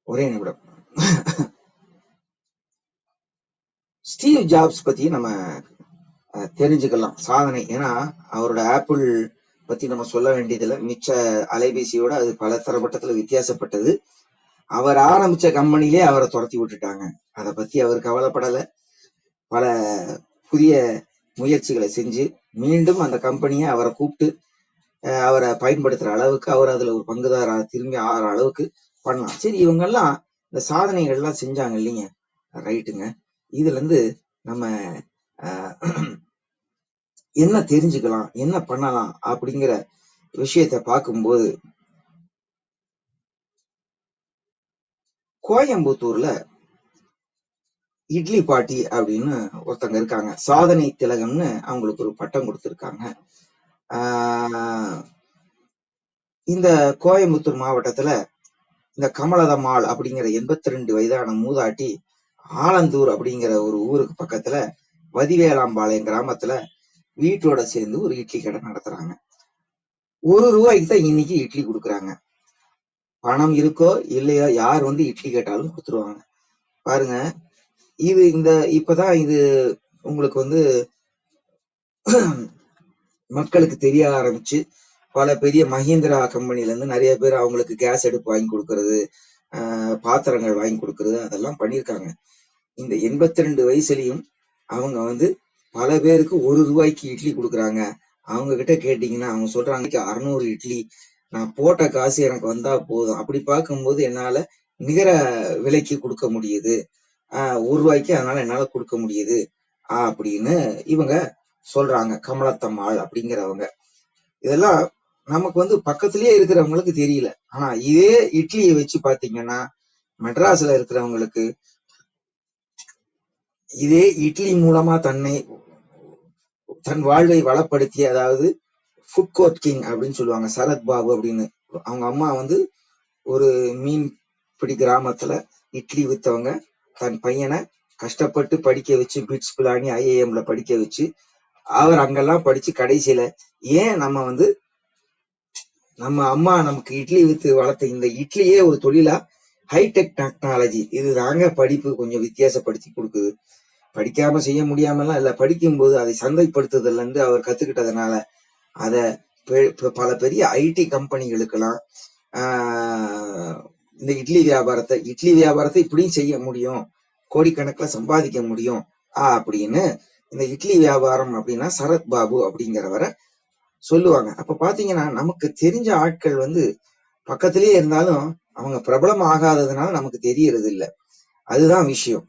Speaker 3: ஒரே நிமிடம். ஸ்டீவ் ஜாப்ஸ் பத்தி நம்ம தெரிஞ்சுக்கலாம் சாதனை. ஏன்னா அவரோட ஆப்பிள் பத்தி நம்ம சொல்ல வேண்டியதில்லை. மிச்ச அலைபேசியோட அது பல தரப்பட்டத்துல வித்தியாசப்பட்டது. அவர் ஆரம்பிச்ச கம்பெனிலே அவரை துரத்தி விட்டுட்டாங்க. அதை பத்தி அவர் கவலைப்படல. பல புதிய முயற்சிகளை செஞ்சு மீண்டும் அந்த கம்பெனியை அவரை கூப்பிட்டு அவரை பயன்படுத்துற அளவுக்கு அவர் அதுல ஒரு பங்குதாரா திரும்பி ஆகிற அளவுக்கு பண்ணலாம். சரி, இவங்க எல்லாம் இந்த சாதனைகள் எல்லாம் செஞ்சாங்க இல்லைங்க, ரைட்டுங்க. இதுல இருந்து நம்ம என்ன தெரிஞ்சுக்கலாம், என்ன பண்ணலாம் அப்படிங்கிற விஷயத்த பார்க்கும்போது, கோயம்புத்தூர்ல இட்லி பாட்டி அப்படின்னு ஒருத்தங்க இருக்காங்க. சாதனை திலகம்னு அவங்களுக்கு ஒரு பட்டம் கொடுத்திருக்காங்க. இந்த கோயம்புத்தூர் மாவட்டத்துல இந்த கமலதம்மாள் அப்படிங்கிற 82 வயதான மூதாட்டி ஆலந்தூர் அப்படிங்கிற ஒரு ஊருக்கு பக்கத்துல வதிவேலாம்பாளையம் கிராமத்துல வீட்டோட சேர்ந்து ஒரு இட்லி கடை நடத்துறாங்க. ₹1 தான் இன்னைக்கு இட்லி கொடுக்குறாங்க. பணம் இருக்கோ இல்லையோ, யார் வந்து இட்லி கேட்டாலும் கொடுத்துருவாங்க. பாருங்க, இது இப்பதான் இது உங்களுக்கு வந்து மக்களுக்கு தெரிய ஆரம்பிச்சு, பல பெரிய மஹிந்திரா கம்பெனில இருந்து நிறைய பேர் அவங்களுக்கு கேஸ் அடுப்பு வாங்கி கொடுக்கறது, பாத்திரங்கள் வாங்கி கொடுக்கறது, அதெல்லாம் பண்ணிருக்காங்க. இந்த 82 வயசுலயும் அவங்க வந்து பல பேருக்கு ₹1 இட்லி கொடுக்குறாங்க. அவங்க கிட்ட கேட்டீங்கன்னா அவங்க சொல்றாங்க 600 இட்லி நான் போட்ட காசு எனக்கு வந்தா போதும். அப்படி பார்க்கும்போது என்னால நிகர விலைக்கு கொடுக்க முடியுது, ₹1 அதனால என்னால கொடுக்க முடியுது அப்படின்னு இவங்க சொல்றாங்க, கமலத்தம்மாள் அப்படிங்கிறவங்க. இதெல்லாம் நமக்கு வந்து பக்கத்திலேயே இருக்கிறவங்களுக்கு தெரியல. ஆனா இதே இட்லியை வச்சு பாத்தீங்கன்னா மெட்ராஸ்ல இருக்கிறவங்களுக்கு இதே இட்லி மூலமா தன் வாழ்வை வளப்படுத்திய, அதாவது ஃபுட் கோர்ட் கிங் அப்படின்னு சொல்லுவாங்க, சரத் பாபு அப்படின்னு. அவங்க அம்மா வந்து ஒரு மீன் பிடி கிராமத்துல இட்லி வித்தவங்க. தன் பையனை கஷ்டப்பட்டு படிக்க வச்சு பிட்ஸ் பிளானி IIMல படிக்க வச்சு அவர் அங்கெல்லாம் படிச்சு கடைசியில ஏன் நம்ம அம்மா நமக்கு இட்லி வித்து வளர்த்த இந்த இட்லியே ஒரு தொழிலா, ஹைடெக் டெக்னாலஜி இதுதாங்க படிப்பு கொஞ்சம் வித்தியாசப்படுத்தி கொடுக்குது. படிக்காம செய்ய முடியாமலாம் இல்ல, படிக்கும்போது அதை சந்தைப்படுத்துதல்ல இருந்து அவர் கத்துக்கிட்டதுனால அத பல பெரிய IT கம்பெனிகளுக்கெல்லாம் இந்த இட்லி வியாபாரத்தை இப்படியும் செய்ய முடியும், கோடிக்கணக்கில் சம்பாதிக்க முடியும் அப்படின்னு இந்த இட்லி வியாபாரம் அப்படின்னா சரத் பாபு அப்படிங்கிறவரை சொல்லுவாங்க. அப்ப பாத்தீங்கன்னா நமக்கு தெரிஞ்ச ஆட்கள் வந்து பக்கத்திலேயே இருந்தாலும் அவங்க பிரபலம் ஆகாததுனால நமக்கு தெரியறது இல்லை. அதுதான் விஷயம்,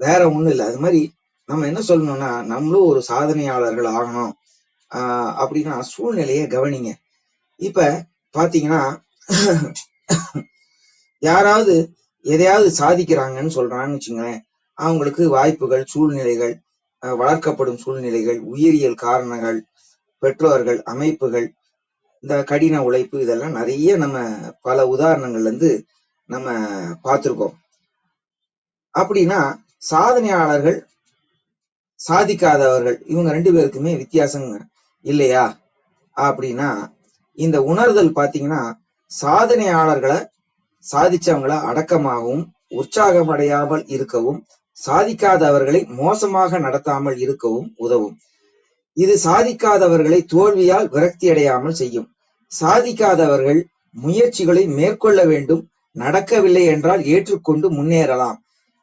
Speaker 3: வேற ஒண்ணும் இல்லை. அது மாதிரி நம்ம என்ன சொல்லணும்னா, நம்மளும் ஒரு சாதனையாளர்கள் ஆகணும் அப்படின்னா சூழ்நிலையை கவனிங்க. இப்ப பாத்தீங்கன்னா யாராவது எதையாவது சாதிக்கிறாங்கன்னு சொல்றான்னு வச்சுங்களேன், அவங்களுக்கு வாய்ப்புகள், சூழ்நிலைகள், வளர்க்கப்படும் சூழ்நிலைகள், உயிரியல் காரணங்கள், பெற்றோர்கள், அமைப்புகள், இந்த கடின உழைப்பு, இதெல்லாம் நிறைய நம்ம பல உதாரணங்கள்ல இருந்து நம்ம பார்த்திருக்கோம். அப்படின்னா சாதனையாளர்கள், சாதிக்காதவர்கள், இவங்க 2 பேருக்குமே வித்தியாசம் இல்லையா அப்படின்னா, இந்த உணர்தல் பாத்தீங்கன்னா சாதனையாளர்களை சாதிச்சவங்களை அடக்கமாகவும் உற்சாகம் அடையாமல் இருக்கவும், சாதிக்காதவர்களை மோசமாக நடத்தாமல் இருக்கவும் உதவும். இது சாதிக்காதவர்களை தோல்வியால் விரக்தி அடையாமல் செய்யும். சாதிக்காதவர்கள் முயற்சிகளை மேற்கொள்ள வேண்டும், நடக்கவில்லை என்றால் ஏற்றுக்கொண்டு முன்னேறலாம்.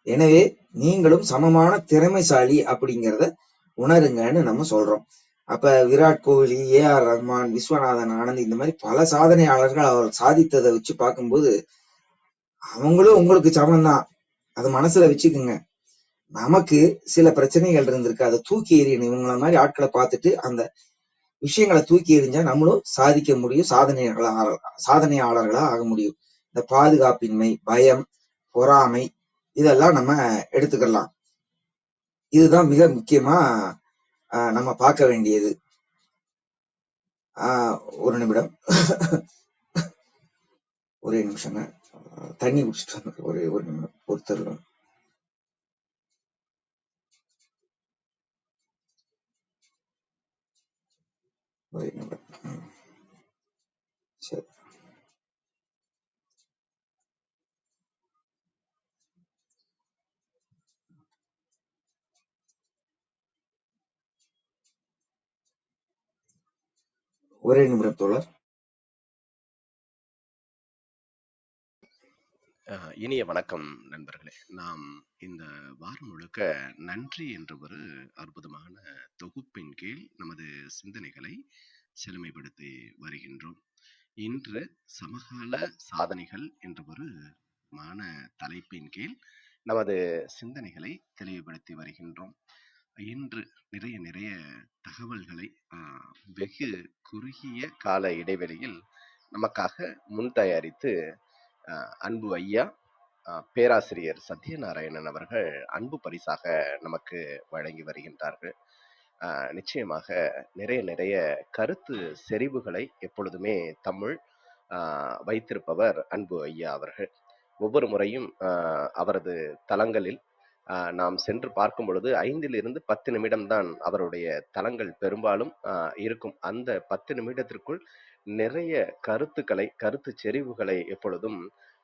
Speaker 3: எனவே நீங்களும் சமமான திறமைசாலி அப்படிங்கிறத உணருங்கன்னு நம்ம சொல்றோம். அப்ப விராட் கோலி, AR ரஹ்மான், விஸ்வநாதன் ஆனந்த், இந்த மாதிரி பல சாதனையாளர்கள் அவர் சாதித்ததை வச்சு பார்க்கும்போது அவங்களும் உங்களுக்கு சமம்தான், அதை மனசுல வச்சுக்குங்க. நமக்கு சில பிரச்சனைகள் இருந்திருக்கு, அதை தூக்கி எறியணும். இவங்கள மாதிரி ஆட்களை பார்த்துட்டு அந்த விஷயங்களை தூக்கி எறிஞ்சா நம்மளும் சாதிக்க முடியும், சாதனையாளர்களா ஆக முடியும். இந்த பாதுகாப்பின்மை, பயம், பொறாமை, இதெல்லாம் நம்ம எடுத்துக்கலாம். இதுதான் மிக முக்கியமா நம்ம பார்க்க வேண்டியது. ஒரு நிமிடம், ஒரே நிமிஷங்க, தண்ணி குடிச்சிட்டு ஒரே ஒரு நிமிடம் பொறுத்தருங்க. ஒரே நிமிடம். சரி. ஒரே நிமிடம் தோழர்.
Speaker 1: இனிய வணக்கம் நண்பர்களே. நாம் இந்த வாரம் முழுக்க நன்றி என்ற ஒரு அற்புதமான தொகுப்பின் கீழ் நமது சிந்தனைகளை செழுமைப்படுத்தி வருகின்றோம். இன்று சமகால சாதனைகள் என்ற ஒரு தலைப்பின் கீழ் நமது சிந்தனைகளை தெளிவுபடுத்தி வருகின்றோம். இன்று நிறைய தகவல்களை வெகு குறுகிய கால இடைவெளியில் நமக்காக முன் தயாரித்து அன்பு ஐயா பேராசிரியர் சத்யநாராயணன் அவர்கள் அன்பு பரிசாக நமக்கு வழங்கி வருகின்றார்கள். நிச்சயமாக நிறைய கருத்து செறிவுகளை எப்பொழுதுமே தம்முள் வைத்திருப்பவர் அன்பு ஐயா அவர்கள். ஒவ்வொரு முறையும் அவரது தளங்களில் நாம் சென்று பார்க்கும் பொழுது 5 to 10 நிமிடம்தான் அவருடைய தளங்கள் பெரும்பாலும் இருக்கும். அந்த 10 நிமிடத்திற்குள் நிறைய கருத்து செறிவுகளை எப்பொழுதும்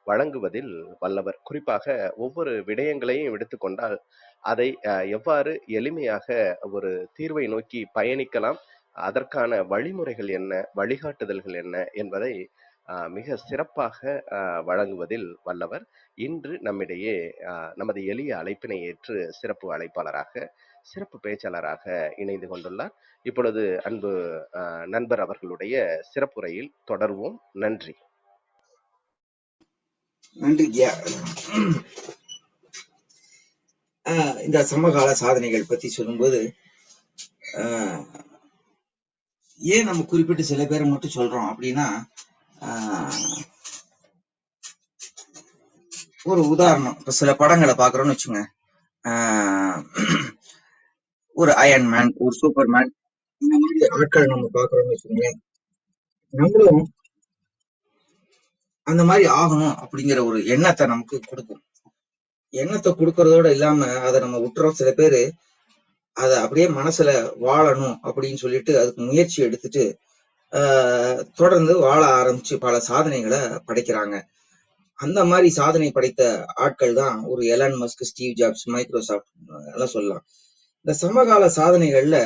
Speaker 1: வழங்குவதில் வல்லவர். குறிப்பாக ஒவ்வொரு விடயங்களையும் எடுத்துக்கொண்டால் அதை எவ்வாறு எளிமையாக ஒரு தீர்வை நோக்கி பயணிக்கலாம், அதற்கான வழிமுறைகள் என்ன, வழிகாட்டுதல்கள் என்ன என்பதை மிக சிறப்பாக வழங்குவதில் வல்லவர். இன்று நம்மிடையே நமது எளிய அழைப்பினை ஏற்று சிறப்பு அழைப்பாளராக, சிறப்பு பேச்சாளராக இணைந்து கொண்டுள்ளார். இப்பொழுது அன்பு நண்பர் அவர்களுடைய சிறப்புரையில் தொடர்வோம். நன்றி.
Speaker 3: நன்றி ஐயா. இந்த சமகால சாதனைகள் பத்தி சொல்லும்போது ஏன் நம்ம குறிப்பிட்டு சில பேரை மட்டும் சொல்றோம் அப்படின்னா, ஒரு உதாரணம், இப்ப சில படங்களை பாக்குறோம்னு வச்சுங்க, ஒரு அயன்மேன், ஒரு சூப்பர்மேன், இந்த மாதிரி ஆட்கள் நம்ம பாக்குறோம்னு வச்சுக்கோங்களேன், நம்மளும் அந்த மாதிரி ஆகணும் அப்படிங்கிற ஒரு எண்ணத்தை நமக்கு கொடுக்கும். எண்ணத்தை கொடுக்கறதோட இல்லாம அதை நம்ம விட்டுறோம். சில பேரு அதை அப்படியே மனசுல வாழணும் அப்படின்னு சொல்லிட்டு அதுக்கு முயற்சி எடுத்துட்டு தொடர்ந்து வாழ ஆரம்பிச்சு பல சாதனைகளை படைக்கிறாங்க. அந்த மாதிரி சாதனை படைத்த ஆட்கள் தான் ஒரு Elon Musk, Steve jobs, Microsoft எல்லாம் சொல்லலாம். இந்த சமகால சாதனைகள்ல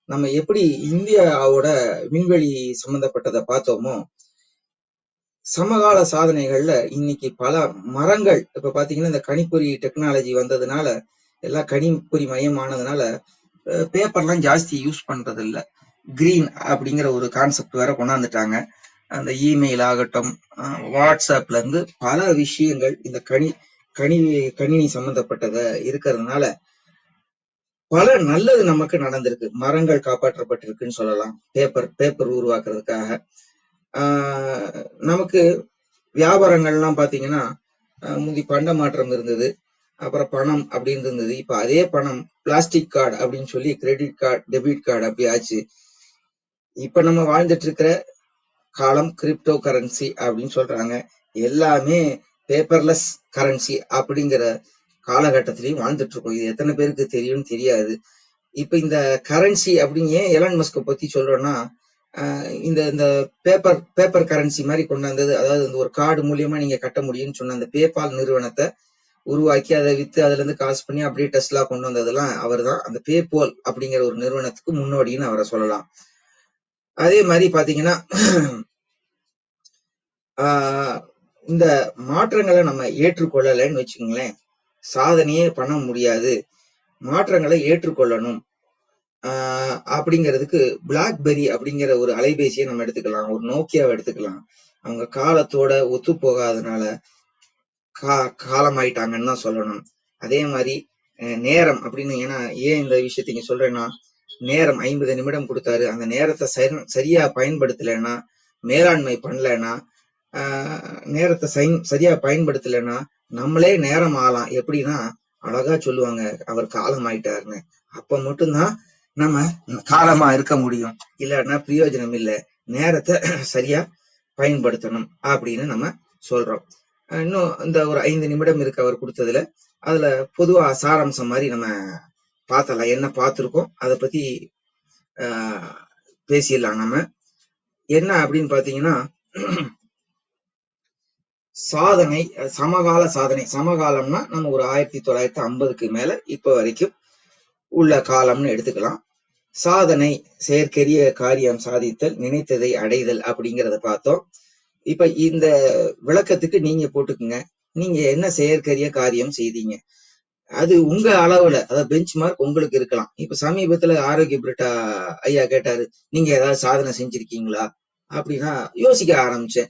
Speaker 3: நம்ம எப்படி இந்தியாவோட விண்வெளி சம்பந்தப்பட்டதை பார்த்தோமோ, சமகால சாதனைகள்ல இன்னைக்கு பல மரங்கள், இப்ப பாத்தீங்கன்னா இந்த கணிப்பொறி டெக்னாலஜி வந்ததுனால, எல்லாம் கணிப்பொறி மையமானதுனால பேப்பர்லாம் ஜாஸ்தி யூஸ் பண்றது இல்லை. கிரீன் அப்படிங்கிற ஒரு கான்செப்ட் வேற கொண்டாந்துட்டாங்க. அந்த இமெயில் ஆகட்டும், வாட்ஸ்அப்ல இருந்து பல விஷயங்கள் இந்த கணினி சம்பந்தப்பட்டத இருக்கிறதுனால பல நல்லது நமக்கு நடந்திருக்கு. மரங்கள் காப்பாற்றப்பட்டிருக்குன்னு சொல்லலாம். பேப்பர் உருவாக்குறதுக்காக நமக்கு வியாபாரங்கள்லாம் பாத்தீங்கன்னா முந்தி பண்ட மாற்றம் இருந்தது, அப்புறம் பணம் அப்படின்னு இருந்தது. இப்ப அதே பணம் பிளாஸ்டிக் கார்டு அப்படின்னு சொல்லி கிரெடிட் கார்டு, டெபிட் கார்டு அப்படி ஆச்சு. இப்ப நம்ம வாழ்ந்துட்டு இருக்கிற காலம் கிரிப்டோ கரன்சி அப்படின்னு சொல்றாங்க. எல்லாமே பேப்பர்லெஸ் கரன்சி அப்படிங்கிற காலகட்டத்திலையும் வாழ்ந்துட்டு இருக்கோம். இது எத்தனை பேருக்கு தெரியும்னு தெரியாது. இப்ப இந்த கரன்சி அப்படின்னு ஏன் எலான் மஸ்கை பத்தி சொல்றோம்னா, இந்த பேப்பர் கரன்சி மாதிரி கொண்டாந்தது, அதாவது இந்த ஒரு கார்டு மூலியமா நீங்க கட்ட முடியும்னு சொன்ன அந்த பேபால் நிறுவனத்தை உருவாக்கி அதை வித்து அதுல இருந்து காசு பண்ணி அப்படியே டெஸ்லா கொண்டு வந்ததெல்லாம் அவர் தான். அந்த பேபால் அப்படிங்கிற ஒரு நிறுவனத்துக்கு முன்னோடின்னு அவரை சொல்லலாம். அதே மாதிரி பாத்தீங்கன்னா இந்த மாற்றங்களை நம்ம ஏற்றுக்கொள்ளலைன்னு வச்சுக்கோங்களேன், சாதனையே பண்ண முடியாது. மாற்றங்களை ஏற்றுக்கொள்ளணும் அப்படிங்கிறதுக்கு பிளாக்பெரி அப்படிங்கிற ஒரு அலைபேசியை நம்ம எடுத்துக்கலாம், ஒரு நோக்கியாவை எடுத்துக்கலாம். அவங்க காலத்தோட ஒத்து போகாதனால காலமாயிட்டாங்கன்னு தான் சொல்லணும். அதே மாதிரி நேரம் அப்படின்னு, ஏன்னா ஏன் இந்த விஷயத்த இங்க சொல்றேன்னா, நேரம் 50 நிமிடம் கொடுத்தாரு, அந்த நேரத்தை சரியா பயன்படுத்தலைன்னா, மேலாண்மை பண்ணலைன்னா, நேரத்தை சரியா பயன்படுத்தலைன்னா நம்மளே நேரம் ஆகலாம். எப்படின்னா அழகா சொல்லுவாங்க, அவர் காலம் ஆயிட்டாருன்னு. அப்ப மட்டும்தான் நம்ம காலமா இருக்க முடியும், இல்லைன்னா பிரயோஜனம் இல்லை. நேரத்தை சரியா பயன்படுத்தணும் அப்படின்னு நம்ம சொல்றோம். இன்னும் இந்த ஒரு 5 நிமிடம் இருக்கு அவர் கொடுத்ததுல, அதுல பொதுவா சாராம்சம் மாதிரி நம்ம பார்த்தலாம். என்ன பார்த்திருக்கோம் அதை பத்தி பேசிடலாம். நம்ம என்ன அப்படின்னு பாத்தீங்கன்னா, சாதனை, சமகால சாதனை. சமகாலம்னா நம்ம ஒரு 1950க்கு மேல இப்ப வரைக்கும் உள்ள காலம்னு எடுத்துக்கலாம். சாதனை, செயற்கரிய காரியம் சாதித்தல், நினைத்ததை அடைதல் அப்படிங்கிறத பார்த்தோம். இப்ப இந்த விளக்கத்துக்கு நீங்க போட்டுக்குங்க. நீங்க என்ன செயற்கரிய காரியம் செய்தீங்க? அது உங்க அளவுல, அதாவது பெஞ்ச் மார்க் உங்களுக்கு இருக்கலாம். இப்ப சமீபத்துல ஆரோக்கிய பிரிட்டா ஐயா கேட்டாரு, நீங்க ஏதாவது சாதனை செஞ்சிருக்கீங்களா அப்படின்னா யோசிக்க ஆரம்பிச்சேன்.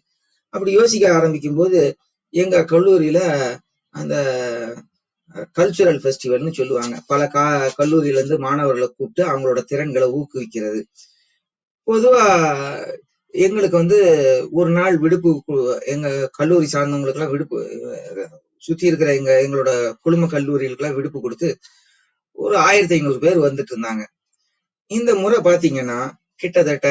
Speaker 3: அப்படி யோசிக்க ஆரம்பிக்கும் போது எங்க கல்லூரியில அந்த கல்ச்சுரல் ஃபெஸ்டிவல்னு சொல்லுவாங்க. பல கல்லூரியில இருந்து மாணவர்களை கூப்பிட்டு அவங்களோட திறன்களை ஊக்குவிக்கிறது. பொதுவா எங்களுக்கு வந்து ஒரு நாள் விடுப்பு, எங்க கல்லூரி சார்ந்தவங்களுக்கு எல்லாம் விடுப்பு, சுத்தி இருக்கிற எங்களோட குழும கல்லூரிகளுக்கு எல்லாம் விடுப்பு கொடுத்து ஒரு 1500 பேர் வந்துட்டு இருந்தாங்க. இந்த முறை பாத்தீங்கன்னா கிட்டத்தட்ட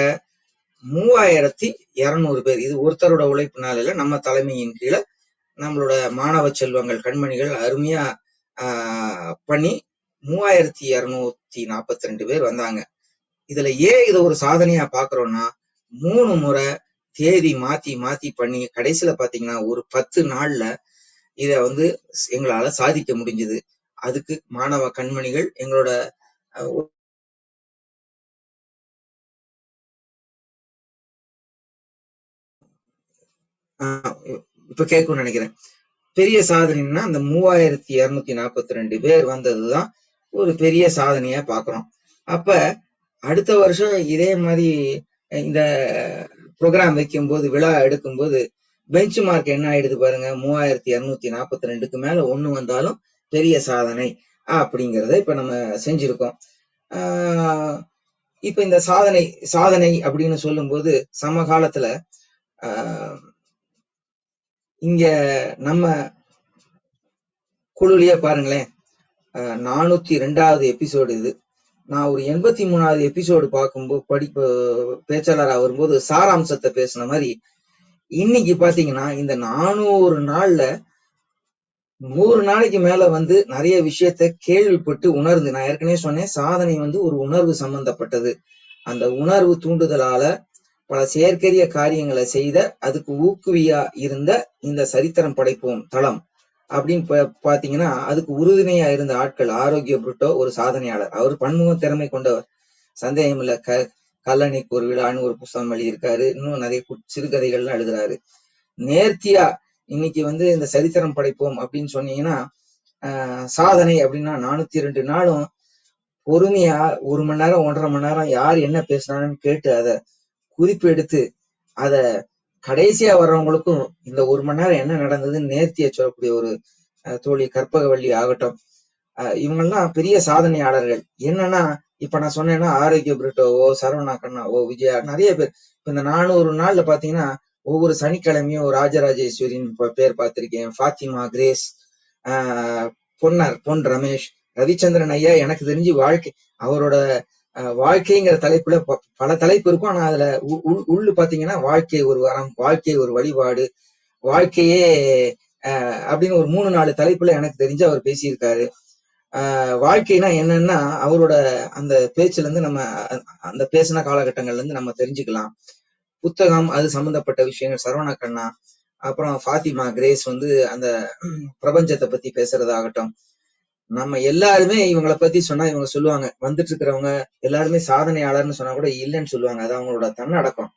Speaker 3: 3200 பேர். இது ஒருத்தரோட உழைப்பினால இல்ல, நம்ம தலைமையின் கீழே நம்மளோட மாணவ செல்வங்கள், கண்மணிகள் அருமையா பண்ணி 3242 பேர் வந்தாங்க. இதுல ஏன் இதை ஒரு சாதனையா பாக்குறோம்னா, 3 முறை தேதி மாத்தி மாத்தி பண்ணி கடைசியில பாத்தீங்கன்னா ஒரு 10 நாள்ல இத வந்து எங்களால சாதிக்க முடிஞ்சது. அதுக்கு மாணவ கண்மணிகள் எங்களோட இப்ப கேட்கும்னு நினைக்கிறேன். பெரிய சாதனைன்னா அந்த 3242 பேர் வந்ததுதான் ஒரு பெரிய சாதனையா பாக்குறோம். அப்ப அடுத்த வருஷம் இதே மாதிரி இந்த ப்ரோக்ராம் வைக்கும்போது, விழா எடுக்கும்போது பெஞ்ச் மார்க் என்ன ஆயிடுது பாருங்க. 3242க்கு மேல ஒண்ணு வந்தாலும் பெரிய சாதனை அப்படிங்கிறத இப்ப நம்ம செஞ்சிருக்கோம். இப்ப இந்த சாதனை அப்படின்னு சொல்லும் போது சமகாலத்துல இங்க நம்ம குழுலயே பாருங்களேன், 402வது எபிசோடு இது. நான் ஒரு 83வது எபிசோடு பார்க்கும்போது பேச்சாளரா வரும்போது சாராம்சத்தை பேசின மாதிரி, இன்னைக்கு பாத்தீங்கன்னா இந்த 400 நாள்ல 100 நாளைக்கு மேல வந்து நிறைய விஷயத்த கேள்விப்பட்டு உணர்ந்து, நான் ஏற்கனவே சொன்னேன் சாதனை வந்து ஒரு உணர்வு சம்பந்தப்பட்டது. அந்த உணர்வு தூண்டுதலால பல செயற்கரிய காரியங்களை செய்த, அதுக்கு ஊக்குவியா இருந்த இந்த சரித்திரம் படைப்போம் தளம் அப்படின்னு பாத்தீங்கன்னா அதுக்கு உறுதுணையா இருந்த ஆட்கள். ஆரோக்கிய புருட்டோ ஒரு சாதனையாளர், அவர் பன்முக திறமை கொண்டவர், சந்தேகம் இல்ல. கல்லணைக்கு ஒரு விழான்னு ஒரு புத்தகம் எழுதியிருக்காரு. இன்னும் நிறைய சிறுகதைகள்லாம் எழுதுறாரு. நேர்த்தியா இன்னைக்கு வந்து இந்த சரித்திரம் படைப்போம் அப்படின்னு சொன்னீங்கன்னா, சாதனை அப்படின்னா 402 நாளும் பொறுமையா 1 மணி நேரம் 1.5 மணி நேரம் யார் என்ன பேசுனாங்கன்னு கேட்டு அதை குறிப்பு எடுத்து அத கடைசியா வர்றவங்களுக்கும் இந்த 1 மணி நேரம் என்ன நடந்ததுன்னு நேர்த்தியா சொல்லக்கூடிய ஒரு தோழி கற்பகவள்ளி ஆகட்டும், இவங்கெல்லாம் பெரிய சாதனையாளர்கள். என்னன்னா இப்ப நான் சொன்னேன்னா ஆரோக்கிய பிரிட்டோவோ, சரவணா கண்ணாவோ, விஜயா, நிறைய பேர் இப்ப இந்த 400 நாள்ல பாத்தீங்கன்னா ஒவ்வொரு சனிக்கிழமையும் ராஜராஜேஸ்வரின் பேர் பார்த்திருக்கேன், ஃபாத்திமா கிரேஸ், பொன் ரமேஷ், ரவிச்சந்திரன் ஐயா. எனக்கு தெரிஞ்சு அவரோட வாழ்க்கைங்கிற தலைப்புல பல தலைப்பு இருக்கும். ஆனா அதுல உள்ளு பாத்தீங்கன்னா வாழ்க்கை ஒரு வரம், வாழ்க்கை ஒரு வழிபாடு, வாழ்க்கையே அப்படின்னு ஒரு 3-4 தலைப்புல எனக்கு தெரிஞ்சு அவர் பேசியிருக்காரு. வாழ்க்கைனா என்னன்னா அவரோட அந்த பேச்சுல இருந்து நம்ம அந்த பேசின காலகட்டங்கள்ல இருந்து நம்ம தெரிஞ்சுக்கலாம். புத்தகம் அது சம்பந்தப்பட்ட விஷயங்கள் சரவண கண்ணா, அப்புறம் ஃபாத்திமா கிரேஸ் வந்து அந்த பிரபஞ்சத்தை பத்தி பேசுறதாகட்டும். நம்ம எல்லாருமே இவங்களை பத்தி சொன்னா இவங்க சொல்லுவாங்க, வந்துட்டு இருக்கிறவங்க எல்லாருமே சாதனையாளர்னு சொன்னா கூட இல்லைன்னு சொல்லுவாங்க. அது அவங்களோட தன்னடக்கம்.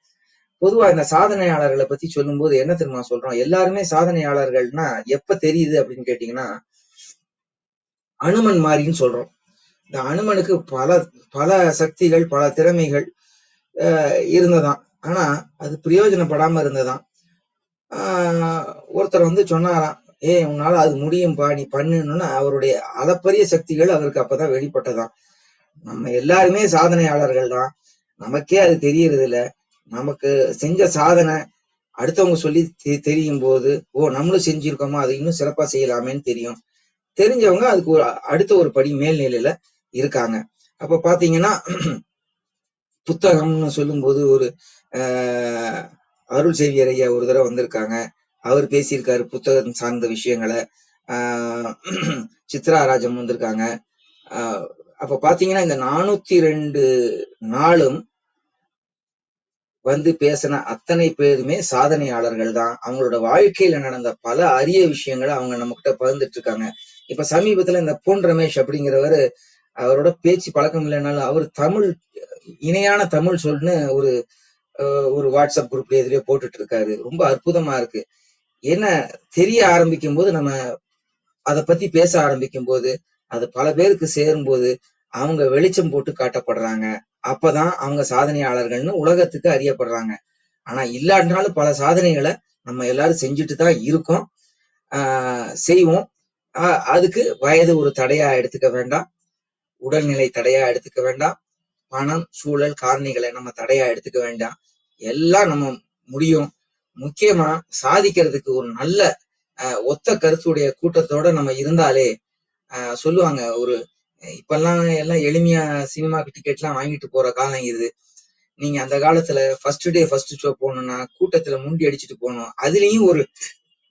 Speaker 3: பொதுவா இந்த சாதனையாளர்களை பத்தி சொல்லும் போது என்ன தெரியுமா சொல்றோம், எல்லாருமே சாதனையாளர்கள்னா எப்ப தெரியுது அப்படின்னு கேட்டீங்கன்னா, அனுமன் மாதிரின்னு சொல்றோம். இந்த அனுமனுக்கு பல சக்திகள், பல திறமைகள் இருந்ததாம். ஆனா அது பிரயோஜனப்படாம இருந்ததாம். ஒருத்தர் வந்து சொன்னாராம், உன்னால அது முடியும்பா, நீ பண்ணுன்னா அவருடைய அளப்பரிய சக்திகள் அவருக்கு அப்பதான் வெளிப்பட்டதாம். நம்ம எல்லாருமே சாதனையாளர்கள் தான், நமக்கே அது தெரியறது இல்ல. நமக்கு செஞ்ச சாதனை அடுத்தவங்க சொல்லி தெரியும் போது, நம்மளும் செஞ்சிருக்கோமா, அது இன்னும் சிறப்பா செய்யலாமேன்னு தெரியும். தெரிஞ்சவங்க அதுக்கு அடுத்த ஒரு படி மேல்நிலையில இருக்காங்க. அப்ப பாத்தீங்கன்னா புத்தகம்னு சொல்லும் போது ஒரு அருள் சேவியர் ஐயா ஒரு தடவை வந்திருக்காங்க. அவர் பேசியிருக்காரு புத்தகம் சார்ந்த விஷயங்களை. சித்ரா ராஜம் வந்திருக்காங்க. அப்ப பாத்தீங்கன்னா இந்த 402 நாளும் வந்து பேசின அத்தனை பேருமே சாதனையாளர்கள் தான். அவங்களோட வாழ்க்கையில நடந்த பல அரிய விஷயங்களை அவங்க நம்ம கிட்ட பகிர்ந்துட்டு இருக்காங்க. இப்ப சமீபத்துல இந்த பொன் ரமேஷ் அப்படிங்கிறவரு, அவரோட பேச்சு பழக்கம் இல்லைனாலும் அவர் தமிழ் இணையான தமிழ் சொல்னு ஒரு வாட்ஸ்அப் குரூப்ல எதிரியே போட்டுட்டு இருக்காரு. ரொம்ப அற்புதமா இருக்கு. என்ன தெரிய ஆரம்பிக்கும் போது, நம்ம அதை பத்தி பேச ஆரம்பிக்கும் போது, அது பல பேருக்கு சேரும் போது அவங்க வெளிச்சம் போட்டு காட்டப்படுறாங்க. அப்பதான் அவங்க சாதனையாளர்கள்னு உலகத்துக்கு அறியப்படுறாங்க. ஆனா இல்லாட்டினாலும் பல சாதனைகளை நம்ம எல்லாரும் செஞ்சுட்டு தான் இருக்கோம், செய்வோம். அதுக்கு வயது ஒரு தடையா எடுத்துக்க வேண்டாம், உடல்நிலை தடையா எடுத்துக்க வேண்டாம், பணம் சூழல் காரணிகளை நம்ம தடையா எடுத்துக்க வேண்டாம். எல்லாம் நம்ம முடியும். முக்கியமா சாதிக்கிறதுக்கு ஒரு நல்ல ஒத்த கருத்துடைய கூட்டத்தோட நம்ம இருந்தாலே, சொல்லுவாங்க, ஒரு இப்பெல்லாம் எல்லாம் எளிமையா சினிமாக்கு டிக்கெட் எல்லாம் வாங்கிட்டு போற காலம் இது. நீங்க அந்த காலத்துல ஃபர்ஸ்ட் டே ஃபர்ஸ்ட் ஷோ போகணும்னா கூட்டத்துல முண்டி அடிச்சுட்டு போகணும். அதுலயும் ஒரு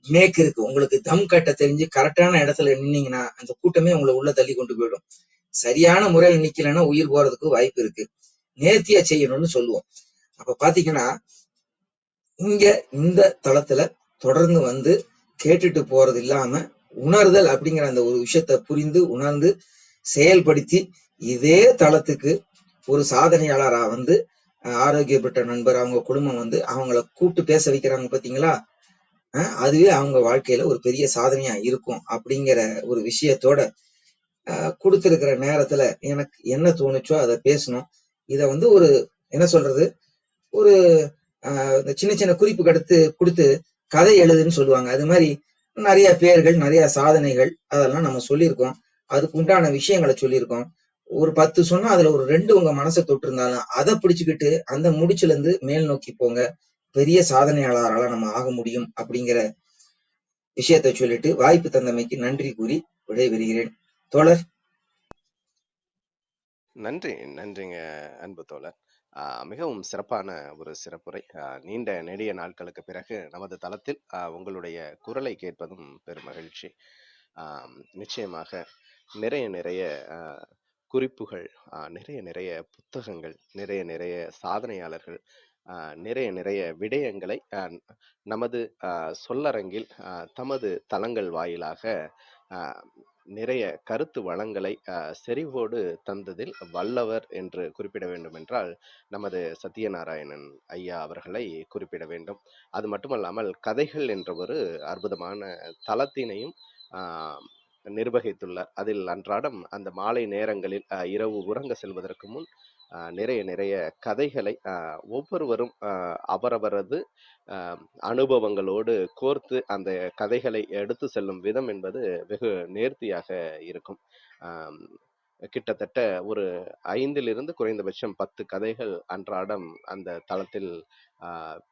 Speaker 3: மேக் இருக்கு. உங்களுக்கு தம் கட்ட தெரிஞ்சு கரெக்டான இடத்துல நின்னீங்கன்னா அந்த கூட்டமே உங்களை உள்ள தள்ளி கொண்டு போயிடும். சரியான முறையில் நிக்கலைன்னா உயிர் போறதுக்கு வாய்ப்பு இருக்கு. நேர்த்தியா செய்யணும்னு சொல்லுவோம். அப்ப பாத்தீங்கன்னா, இங்க இந்த தளத்துல தொடர்ந்து வந்து கேட்டுட்டு போறது இல்லாம உணர்தல் அப்படிங்கிற அந்த ஒரு விஷயத்த புரிந்து உணர்ந்து செயல்படுத்தி இதே தளத்துக்கு ஒரு சாதனையாளரா வந்து ஆரோக்கியப்பட்ட நண்பர் அவங்க குடும்பம் வந்து அவங்கள கூப்பிட்டு பேச வைக்கிறாங்க பாத்தீங்களா, அதுவே அவங்க வாழ்க்கையில ஒரு பெரிய சாதனையா இருக்கும் அப்படிங்கிற ஒரு விஷயத்தோட கொடுத்திருக்கிற நேரத்துல எனக்கு என்ன தோணுச்சோ அதை பேசணும். இத வந்து ஒரு என்ன சொல்றது, ஒரு சின்ன சின்ன குறிப்பு கொடுத்து கதை எழுதுன்னு சொல்லுவாங்க. அது மாதிரி நிறைய பேர்கள், நிறைய சாதனைகள் அதெல்லாம் நம்ம சொல்லியிருக்கோம். அதுக்கு உண்டான விஷயங்களை சொல்லியிருக்கோம். ஒரு 10 சொன்னா அதுல ஒரு 2 உங்க மனசை தொட்டு இருந்தாலும் அதை பிடிச்சுக்கிட்டு அந்த முடிச்சுல இருந்து மேல் நோக்கி போங்க. பெரிய சாதனையாளரால நம்ம ஆக முடியும் அப்படிங்கிற விஷயத்தை சொல்லிட்டு வாய்ப்பு தந்தமைக்கு நன்றி கூறி விடைபெறுகிறேன். தோழர்.
Speaker 1: நன்றிங்க அன்பு தோழர். மிகவும் சிறப்பான ஒரு சிறப்புரை. நீண்ட நெடிய நாட்களுக்கு பிறகு நமது தளத்தில் உங்களுடைய குரலை கேட்பதும் பெரும் மகிழ்ச்சி. நிச்சயமாக நிறைய குறிப்புகள், நிறைய புத்தகங்கள், நிறைய சாதனையாளர்கள், நிறைய விடயங்களை நமது சொல்லரங்கில் தமது தளங்கள் வாயிலாக நிறைய கருத்து வளங்களை செறிவோடு தந்ததில் வல்லவர் என்று குறிப்பிட வேண்டும் என்றால் நமது சத்யநாராயணன் ஐயா அவர்களை குறிப்பிட வேண்டும். அது மட்டுமல்லாமல் கதைகள் என்ற ஒரு அற்புதமான தளத்தினையும் நிர்வகித்துள்ளார். அதில் அன்றாடம் அந்த மாலை நேரங்களில் இரவு உறங்க செல்வதற்கு முன் நிறைய கதைகளை ஒவ்வொருவரும் அவரவரது அனுபவங்களோடு கோர்த்து அந்த கதைகளை எடுத்து செல்லும் விதம் என்பது வெகு நேர்த்தியாக இருக்கும். கிட்டத்தட்ட ஒரு 5 குறைந்தபட்சம் 10 கதைகள் அன்றாடம் அந்த தளத்தில்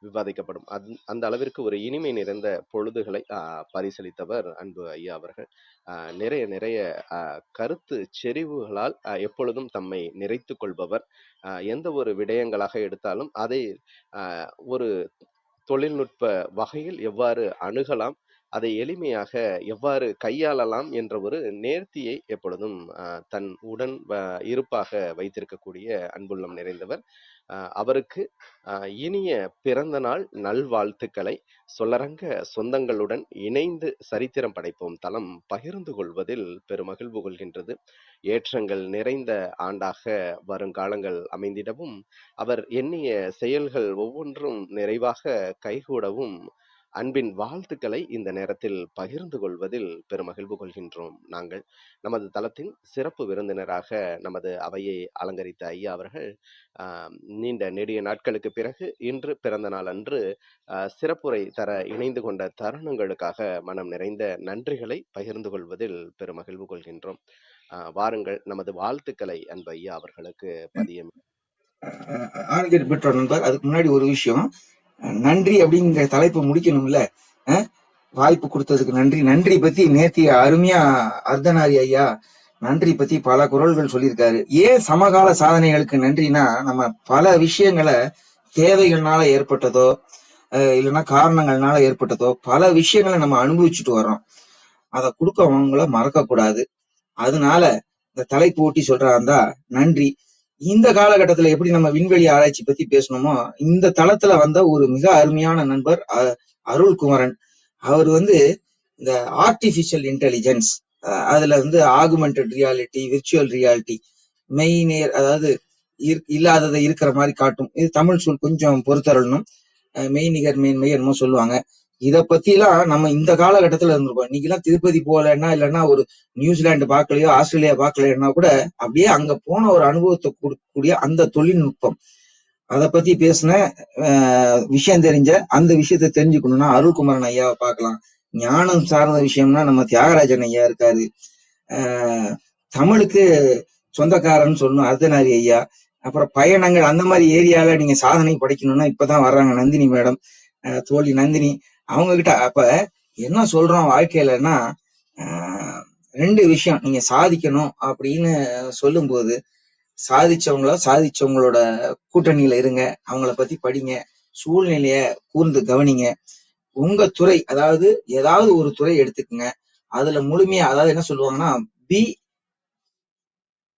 Speaker 1: விவாதிக்கப்படும். அந்த அளவிற்கு ஒரு இனிமை நிறைந்த பொழுதுகளை பரிசளித்தவர் அன்பு ஐயா அவர்கள். நிறைய கருத்து செறிவுகளால் எப்பொழுதும் தம்மை நிறைத்து கொள்பவர். எந்த ஒரு விடயங்களாக எடுத்தாலும் அதை ஒரு தொழில்நுட்ப வகையில் எவ்வாறு அணுகலாம், அதை எளிமையாக எவ்வாறு கையாளலாம் என்ற ஒரு நேர்த்தியை எப்பொழுதும் தன் உடன் இருப்பாக வைத்திருக்கக்கூடிய அன்புள்ளம் நிறைந்தவர். அவருக்கு இனிய பிறந்த நாள் நல்வாழ்த்துக்களை சொல்லரங்க சொந்தங்களுடன் இணைந்து சரித்திரம் படைப்போம் தளம் பகிர்ந்து கொள்வதில் பெருமகிழ்வு கொள்கின்றது. ஏற்றங்கள் நிறைந்த ஆண்டாக வருங்காலங்கள் அமைந்திடவும், அவர் எண்ணிய செயல்கள் ஒவ்வொன்றும் நிறைவாக கைகூடவும் அன்பின் வாழ்த்துக்களை இந்த நேரத்தில் பகிர்ந்து கொள்வதில் பெருமகிழ்வு கொள்கின்றோம். நாங்கள் நமது தளத்தின் சிறப்பு விருந்தினராக நமது அவையை அலங்கரித்த ஐயா அவர்கள் நீண்ட நெடிய நாட்களுக்கு பிறகு இன்று பிறந்த நாள் அன்று சிறப்புரை தர இணைந்து கொண்ட தருணங்களுக்காக மனம் நிறைந்த நன்றிகளை பகிர்ந்து கொள்வதில் பெருமகிழ்வு கொள்கின்றோம். வாருங்கள் நமது வாழ்த்துக்களை அன்பு ஐயா அவர்களுக்கு பதியம்.
Speaker 3: பெற்றோர் நண்பர், அதுக்கு முன்னாடி ஒரு விஷயம், நன்றி அப்படிங்கிற தலைப்பு முடிக்கணும்ல. வாய்ப்பு கொடுத்ததுக்கு நன்றி. நன்றி பத்தி நேத்தி அருமையா அர்த்தநாரி ஐயா நன்றி பத்தி பல குரல்கள் சொல்லியிருக்காரு. ஏன் சமகால சாதனைகளுக்கு நன்றினா, நம்ம பல விஷயங்களை தேவைகள்னால ஏற்பட்டதோ இல்லைன்னா காரணங்கள்னால ஏற்பட்டதோ பல விஷயங்களை நம்ம அனுபவிச்சுட்டு வர்றோம். அதை கொடுக்கவங்கள மறக்க கூடாது. அதனால இந்த தலைப்பு ஓட்டி சொல்றாருந்தா நன்றி. இந்த காலகட்டத்துல எப்படி நம்ம விண்வெளி ஆராய்ச்சி பத்தி பேசணுமோ, இந்த தளத்துல வந்த ஒரு மிக அருமையான நண்பர் அருள்குமரன். அவர் வந்து இந்த ஆர்டிபிஷியல் இன்டெலிஜென்ஸ், அதுல வந்து ஆகுமெண்டட் ரியாலிட்டி, விர்ச்சுவல் ரியாலிட்டி, மெய்நேர், அதாவது இல்லாததை இருக்கிற மாதிரி காட்டும். இது தமிழ் சொல் கொஞ்சம் பொறுத்தரணும். மெய்நிகர் மேன்மை என்னமோ சொல்லுவாங்க. இத பத்தி எல்லாம் நம்ம இந்த காலகட்டத்துல இருந்திருக்கோம். இன்னைக்கு எல்லாம் திருப்பதி போகலன்னா, இல்லைன்னா ஒரு நியூசிலாந்து பார்க்கலையோ ஆஸ்திரேலியா பார்க்கலைன்னா கூட அப்படியே அங்க போன ஒரு அனுபவத்தை கொடுக்கக்கூடிய அந்த தொழில்நுட்பம், அதை பத்தி பேசின விஷயம் தெரிஞ்ச அந்த விஷயத்த தெரிஞ்சுக்கணும்னா அருள்குமரன் ஐயாவை பார்க்கலாம். ஞானம் சார்ந்த விஷயம்னா நம்ம தியாகராஜன் ஐயா இருக்காரு. தமிழுக்கு சொந்தக்காரன்னு சொல்லணும் அர்த்தநாரி ஐயா. அப்புறம் பயணங்கள் அந்த மாதிரி ஏரியால நீங்க சாதனை படைக்கணும்னா இப்பதான் வர்றாங்க நந்தினி மேடம், தோழி நந்தினி. அவங்க கிட்ட அப்ப என்ன சொல்றோம் வாழ்க்கையிலன்னா, ரெண்டு விஷயம் நீங்க சாதிக்கணும் அப்படின்னு சொல்லும் போது, சாதிச்சவங்களோட கூட்டணியில இருங்க, அவங்கள பத்தி படிங்க, சூழ்நிலைய கூர்ந்து கவனிங்க. உங்க துறை, அதாவது ஏதாவது ஒரு துறை எடுத்துக்கங்க, அதுல முழுமையா, அதாவது என்ன சொல்லுவாங்கன்னா பி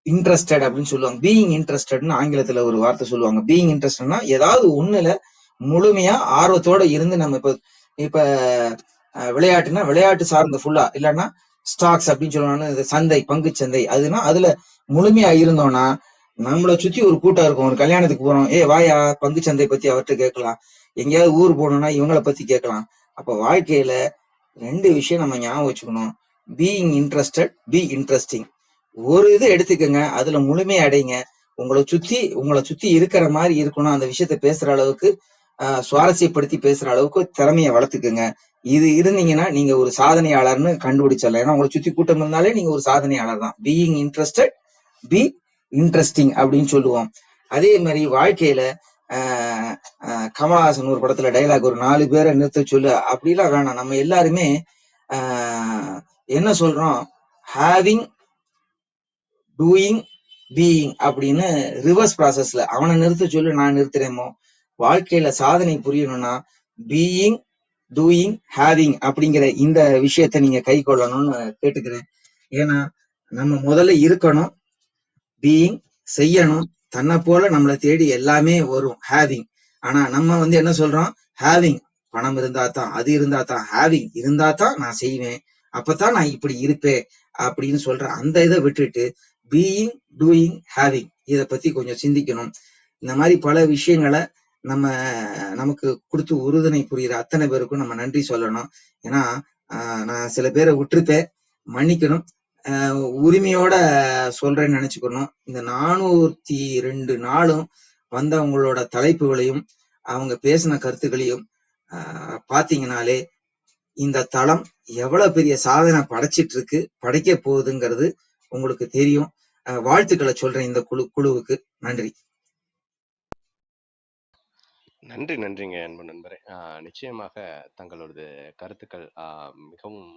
Speaker 3: இன்ட்ரெஸ்டட் அப்படின்னு சொல்லுவாங்க. பீயிங் இன்ட்ரெஸ்டட்னு ஆங்கிலத்துல ஒரு வார்த்தை சொல்லுவாங்க. பீயிங் இன்ட்ரெஸ்டட்னா ஏதாவது ஒண்ணுல முழுமையா ஆர்வத்தோட இருந்து, நம்ம இப்ப விளையாட்டுனா விளையாட்டு சார்ந்த ஃபுல்லா, இல்லைன்னா ஸ்டாக்ஸ் அப்படின்னு சொல்லுவாங்க, சந்தை, பங்கு சந்தை, அதுனா அதுல முழுமையா இருந்தோம்னா நம்மளை சுத்தி ஒரு கூட்டம் இருக்கும். ஒரு கல்யாணத்துக்கு போறோம், வாயா பங்கு சந்தை பத்தி அவர்கிட்ட கேட்கலாம், எங்கேயாவது ஊர் போகணும்னா இவங்கள பத்தி கேட்கலாம். அப்ப வாழ்க்கையில ரெண்டு விஷயம் நம்ம ஞாபகம் வச்சுக்கணும். Being interested, be interesting. ஒரு இது எடுத்துக்கங்க, அதுல முழுமையா அடைங்க. உங்களை சுத்தி இருக்கிற மாதிரி இருக்கணும். அந்த விஷயத்த பேசுற அளவுக்கு, சுவாரஸ்யப்படுத்தி பேசுற அளவுக்கு திறமையை வளர்த்துக்குங்க. இது இருந்தீங்கன்னா நீங்க ஒரு சாதனையாளர்னு கண்டுபிடிச்சிடலாம். ஏன்னா உங்களை சுத்தி கூட்டம் இருந்தாலே நீங்க ஒரு சாதனையாளர் தான். பீயிங் இன்ட்ரெஸ்டட், பி இன்ட்ரெஸ்டிங் அப்படின்னு சொல்லுவோம். அதே மாதிரி வாழ்க்கையில கமலஹாசன் ஒரு படத்துல டைலாக், ஒரு 4 பேரை நிறுத்த சொல்லு அப்படிலாம் வேணாம். நம்ம எல்லாருமே என்ன சொல்றோம், ஹேவிங், டூயிங், பீயிங் அப்படின்னு ரிவர்ஸ் ப்ராசஸ்ல அவனை நிறுத்த சொல்லு நான் நிறுத்துறேமோ. வாழ்க்கையில சாதனை புரியணும்னா பீயிங், டூயிங், ஹேவிங் அப்படிங்கிற இந்த விஷயத்த நீங்க கை கொள்ளணும்னு கேட்டுக்கிறேன். ஏன்னா நம்ம முதல்ல இருக்கணும், பீயிங் செய்யணும், தன்னை போல நம்மளை தேடி எல்லாமே வரும், ஹேவிங். ஆனா நம்ம வந்து என்ன சொல்றோம், ஹேவிங், பணம் இருந்தா தான், அது இருந்தா தான், ஹேவிங் இருந்தா தான் நான் செய்வேன், அப்பதான் நான் இப்படி இருப்பேன் அப்படின்னு சொல்ற அந்த இதை விட்டுட்டு பீயிங், டூயிங், ஹேவிங் இதை பத்தி கொஞ்சம் சிந்திக்கணும். இந்த மாதிரி பல விஷயங்களை நமக்கு கொடுத்து உறுதுணை புரியுற அத்தனை பேருக்கும் நம்ம நன்றி சொல்லணும். ஏன்னா நான் சில பேரை விட்டுருப்பேன், மன்னிக்கணும். உரிமையோட சொல்றேன்னு நினைச்சுக்கணும். இந்த 402 நாளும் வந்தவங்களோட தலைப்புகளையும் அவங்க பேசின கருத்துக்களையும் பாத்தீங்கன்னாலே இந்த தளம் எவ்வளவு பெரிய சாதனை படைச்சிட்டு இருக்கு, படைக்க போகுதுங்கிறது உங்களுக்கு தெரியும். வாழ்த்துக்களை சொல்றேன் இந்த குழுவுக்கு. நன்றி.
Speaker 1: நன்றிங்க அன்பு நண்பரே. நிச்சயமாக தங்களது கருத்துக்கள் மிகவும்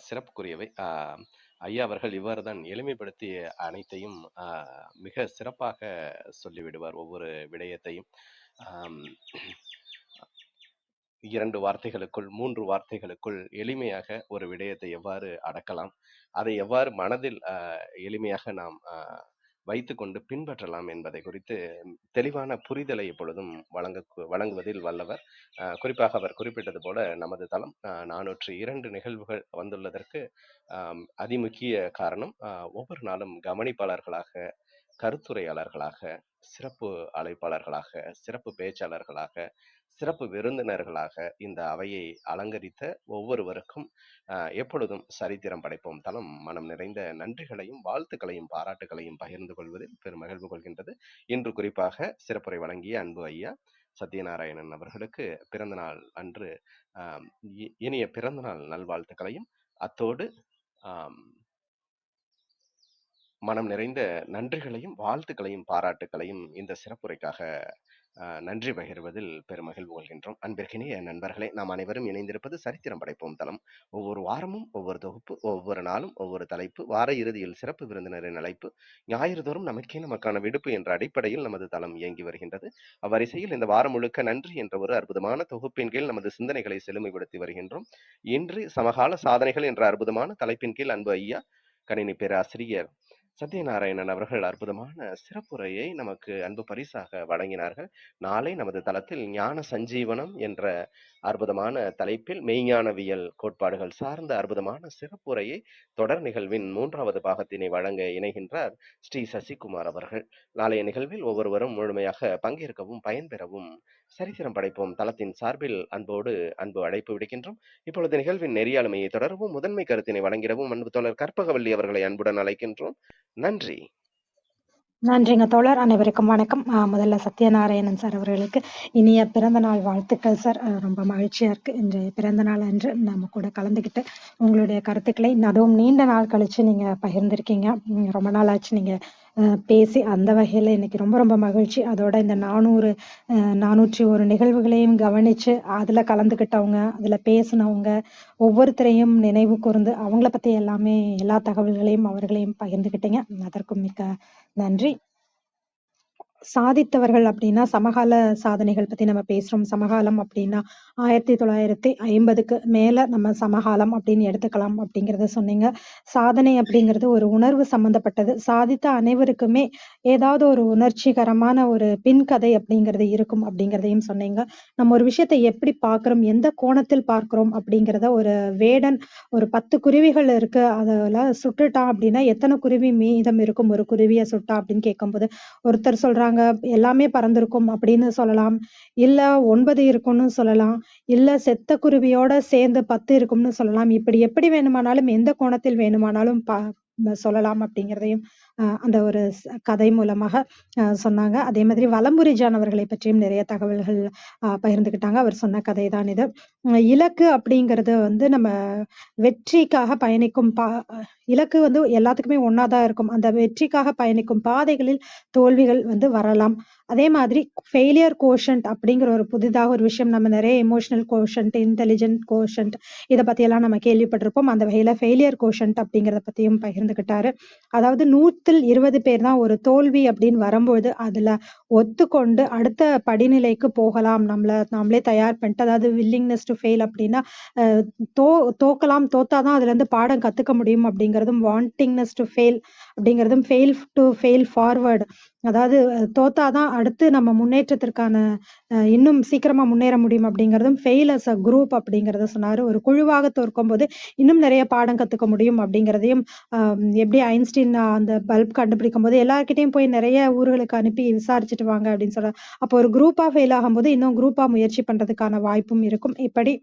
Speaker 1: சிறப்புக்குரியவை. ஐயா அவர்கள் இவ்வாறு தான் எளிமைப்படுத்தி அனைத்தையும் மிக சிறப்பாக சொல்லிவிடுவார். ஒவ்வொரு விடயத்தையும் 2 வார்த்தைகளுக்குள், 3 வார்த்தைகளுக்குள் எளிமையாக ஒரு விடயத்தை எவ்வாறு அடக்கலாம், அதை எவ்வாறு மனதில் எளிமையாக நாம் வைத்துக்கொண்டு பின்பற்றலாம் என்பதை குறித்து தெளிவான புரிதலை எப்பொழுதும் வழங்குவதில் வல்லவர். குறிப்பாக அவர் குறிப்பிட்டது போல நமது தளம் 402 நிகழ்வுகள் வந்துள்ளதற்கு அதிமுக்கிய காரணம் ஒவ்வொரு நாளும் கவனிப்பாளர்களாக, கருத்துரையாளர்களாக, சிறப்பு அழைப்பாளர்களாக, சிறப்பு பேச்சாளர்களாக, சிறப்பு விருந்தினர்களாக இந்த அவையை அலங்கரித்த ஒவ்வொருவருக்கும் எப்பொழுதும் சரித்திரம் படைப்போம் தளம் மனம் நிறைந்த நன்றிகளையும் வாழ்த்துக்களையும் பாராட்டுகளையும் பகிர்ந்து கொள்வதில் பெருமகிழ்வு கொள்கின்றது. இன்று குறிப்பாக சிறப்புரை வழங்கிய அன்பு ஐயா சத்யநாராயணன் அவர்களுக்கு பிறந்தநாள் அன்று இனிய பிறந்தநாள் நல்வாழ்த்துக்களையும், அத்தோடு மனம் நிறைந்த நன்றிகளையும் வாழ்த்துக்களையும் பாராட்டுக்களையும் இந்த சிறப்புரைக்காக நன்றி பகிர்வதில் பெருமகிழ்வு கொள்கின்றோம். அன்பிற்கினிய நண்பர்களே, நாம் அனைவரும் இணைந்திருப்பது சரித்திரம் படைப்போம் தளம். ஒவ்வொரு வாரமும் ஒவ்வொரு தொகுப்பு, ஒவ்வொரு நாளும் ஒவ்வொரு தலைப்பு, வார இறுதியில் சிறப்பு விருந்தினரின் அழைப்பு, ஞாயிறு தோறும் நமக்கான விடுப்பு என்ற அடிப்படையில் நமது தளம் இயங்கி வருகின்றது. அவ்வரிசையில் இந்த வாரம் முழுக்க நன்றி என்ற ஒரு அற்புதமான தொகுப்பின் கீழ் நமது சிந்தனைகளை செழுமைப்படுத்தி வருகின்றோம். இன்று சமகால சாதனைகள் என்ற அற்புதமான தலைப்பின் கீழ் அன்பு ஐயா கணினி பேராசிரியர் சத்யநாராயணன் அவர்கள் அற்புதமான சிறப்புரையை நமக்கு அன்பு பரிசாக வழங்கினார்கள். நாளை நமது தளத்தில் ஞான சஞ்சீவனம் என்ற அற்புதமான தலைப்பில் மெய்ஞானவியல் கோட்பாடுகள் சார்ந்த அற்புதமான சிறப்புரையை தொடர் நிகழ்வின் 3வது பாகத்தினை வழங்க இணைகின்றார் ஸ்ரீ சசிகுமார் அவர்கள். நாளைய நிகழ்வில் ஒவ்வொருவரும் முழுமையாக பங்கேற்கவும் பயன்பெறவும் சரித்திரம் படைப்போம் தளத்தின் சார்பில் அன்பு அழைப்பு விடுக்கின்றோம். இப்பொழுது நிகழ்வின் நெறியாளுமையை தொடரவும் முதன்மை கருத்தினை வழங்கிடவும் அன்பு தோழர் கற்பகவல்லி அவர்களை அன்புடன் அழைக்கின்றோம். நன்றி.
Speaker 2: நன்றிங்க தோழர். அனைவருக்கும் வணக்கம். முதல்ல சத்யநாராயணன் சார் அவர்களுக்கு இனிய பிறந்த நாள் வாழ்த்துக்கள் சார். ரொம்ப மகிழ்ச்சியா இருக்கு இன்றைய பிறந்த நாள் அன்று நம்ம கூட கலந்துக்கிட்டு உங்களுடைய கருத்துக்களை அதுவும் நீண்ட நாள் கழிச்சு நீங்க பகிர்ந்திருக்கீங்க. ரொம்ப நாள் ஆச்சு நீங்க பேசி. அந்த வகையில இன்னைக்கு ரொம்ப ரொம்ப மகிழ்ச்சி. அதோட இந்த 401 நிகழ்வுகளையும் கவனிச்சு அதுல கலந்துக்கிட்டவங்க, அதுல பேசினவங்க ஒவ்வொருத்தரையும் நினைவு கூர்ந்து அவங்கள பத்தி எல்லாமே எல்லா தகவல்களையும் அவர்களையும் பகிர்ந்துக்கிட்டீங்க. அதற்கும் மிக்க நன்றி. சாதித்தவர்கள் அப்படின்னா சமகால சாதனைகள் பத்தி நம்ம பேசுறோம். சமகாலம் அப்படின்னா 1950க்கு மேல நம்ம சமகாலம் அப்படின்னு எடுத்துக்கலாம் அப்படிங்கறத சொன்னீங்க. சாதனை அப்படிங்கிறது ஒரு உணர்வு சம்பந்தப்பட்டது. சாதித்த அனைவருக்குமே ஏதாவது ஒரு உணர்ச்சிகரமான ஒரு பின்கதை அப்படிங்கிறது இருக்கும் அப்படிங்கிறதையும் சொன்னீங்க. நம்ம ஒரு விஷயத்தை எப்படி பார்க்கிறோம், எந்த கோணத்தில் பார்க்கிறோம் அப்படிங்கிறத ஒரு வேடன் ஒரு 10 குருவிகள் இருக்கு, அதுல சுட்டுட்டான் அப்படின்னா எத்தனை குருவி மீதம் இருக்கும் ஒரு குருவியை சுட்டா அப்படின்னு கேட்கும்போது ஒருத்தர் சொல்றாங்க எல்லாமே பறந்திருக்கும் அப்படின்னு சொல்லலாம், இல்ல 9 இருக்கும்னு சொல்லலாம், இல்ல செத்த குருவியோட சேர்ந்து 10 இருக்கும்னு சொல்லலாம். இப்படி எப்படி வேணுமானாலும் எந்த கோணத்தில் வேணுமானாலும் சொல்லலாம் அப்படிங்கிறதையும் அந்த ஒரு கதை மூலமாக சொன்னாங்க. அதே மாதிரி வலம்புரி ஜான் அவர்களை பற்றியும் நிறைய தகவல்கள் பகிர்ந்துக்கிட்டாங்க. அவர் சொன்ன கதை தான் இது. இலக்கு அப்படிங்கிறது வந்து நம்ம வெற்றிக்காக பயணிக்கும் இலக்கு வந்து எல்லாத்துக்குமே ஒன்னாதான் இருக்கும். அந்த வெற்றிக்காக பயணிக்கும் பாதைகளில் தோல்விகள் வந்து வரலாம். அதே மாதிரி ஃபெயிலியர் கோஷன்ட் அப்படிங்கிற ஒரு புதிதாக ஒரு விஷயம் நம்ம நிறைய எமோஷனல் கோஷன்ட், இன்டெலிஜென்ட் கோஷன்ட் இதை பத்தி எல்லாம் நம்ம கேள்விப்பட்டிருப்போம். அந்த வகையில ஃபெயிலியர் கோஷன்ட் அப்படிங்கிறத பத்தியும் பகிர்ந்துகிட்டாரு. அதாவது 100ல் 20 பேர் தான் ஒரு தோல்வி அப்படின்னு வரும்போது அதுல ஒத்துக்கொண்டு அடுத்த படிநிலைக்கு போகலாம். நாமளே தயார் பண்ணிட்டு, அதாவது வில்லிங்னஸ் டு ஃபெயில் அப்படின்னா தோக்கலாம், தோத்தாதான் அதுல இருந்து பாடம் கத்துக்க முடியும் அப்படிங்கிறதும், வாண்டிங்னஸ் டு ஃபெயில் அப்படிங்கிறதும், ஃபெயில் ஃபார்வர்டு அதாவது தோத்தாதான் அடுத்து நம்ம முன்னேற்றத்திற்கான இன்னும் சீக்கிரமா முன்னேற முடியும் அப்படிங்கிறதும், ஃபெயில் அஸ் அ குரூப் அப்படிங்கறத சொன்னாரு. ஒரு குழுவாக தோற்கும் போது இன்னும் நிறைய பாடம் கத்துக்க முடியும் அப்படிங்கிறதையும், எப்படி ஐன்ஸ்டீன் அந்த பல்ப் கண்டுபிடிக்கும் போது எல்லார்கிட்டையும் போய் நிறைய ஊர்களுக்கு அனுப்பி விசாரிச்சுட்டு வாங்க அப்படின்னு சொல்ற, அப்போ ஒரு குரூப்பா ஃபெயில் ஆகும்போது இன்னும் குரூப்பா முயற்சி பண்றதுக்கான வாய்ப்பும் இருக்கும். இப்படி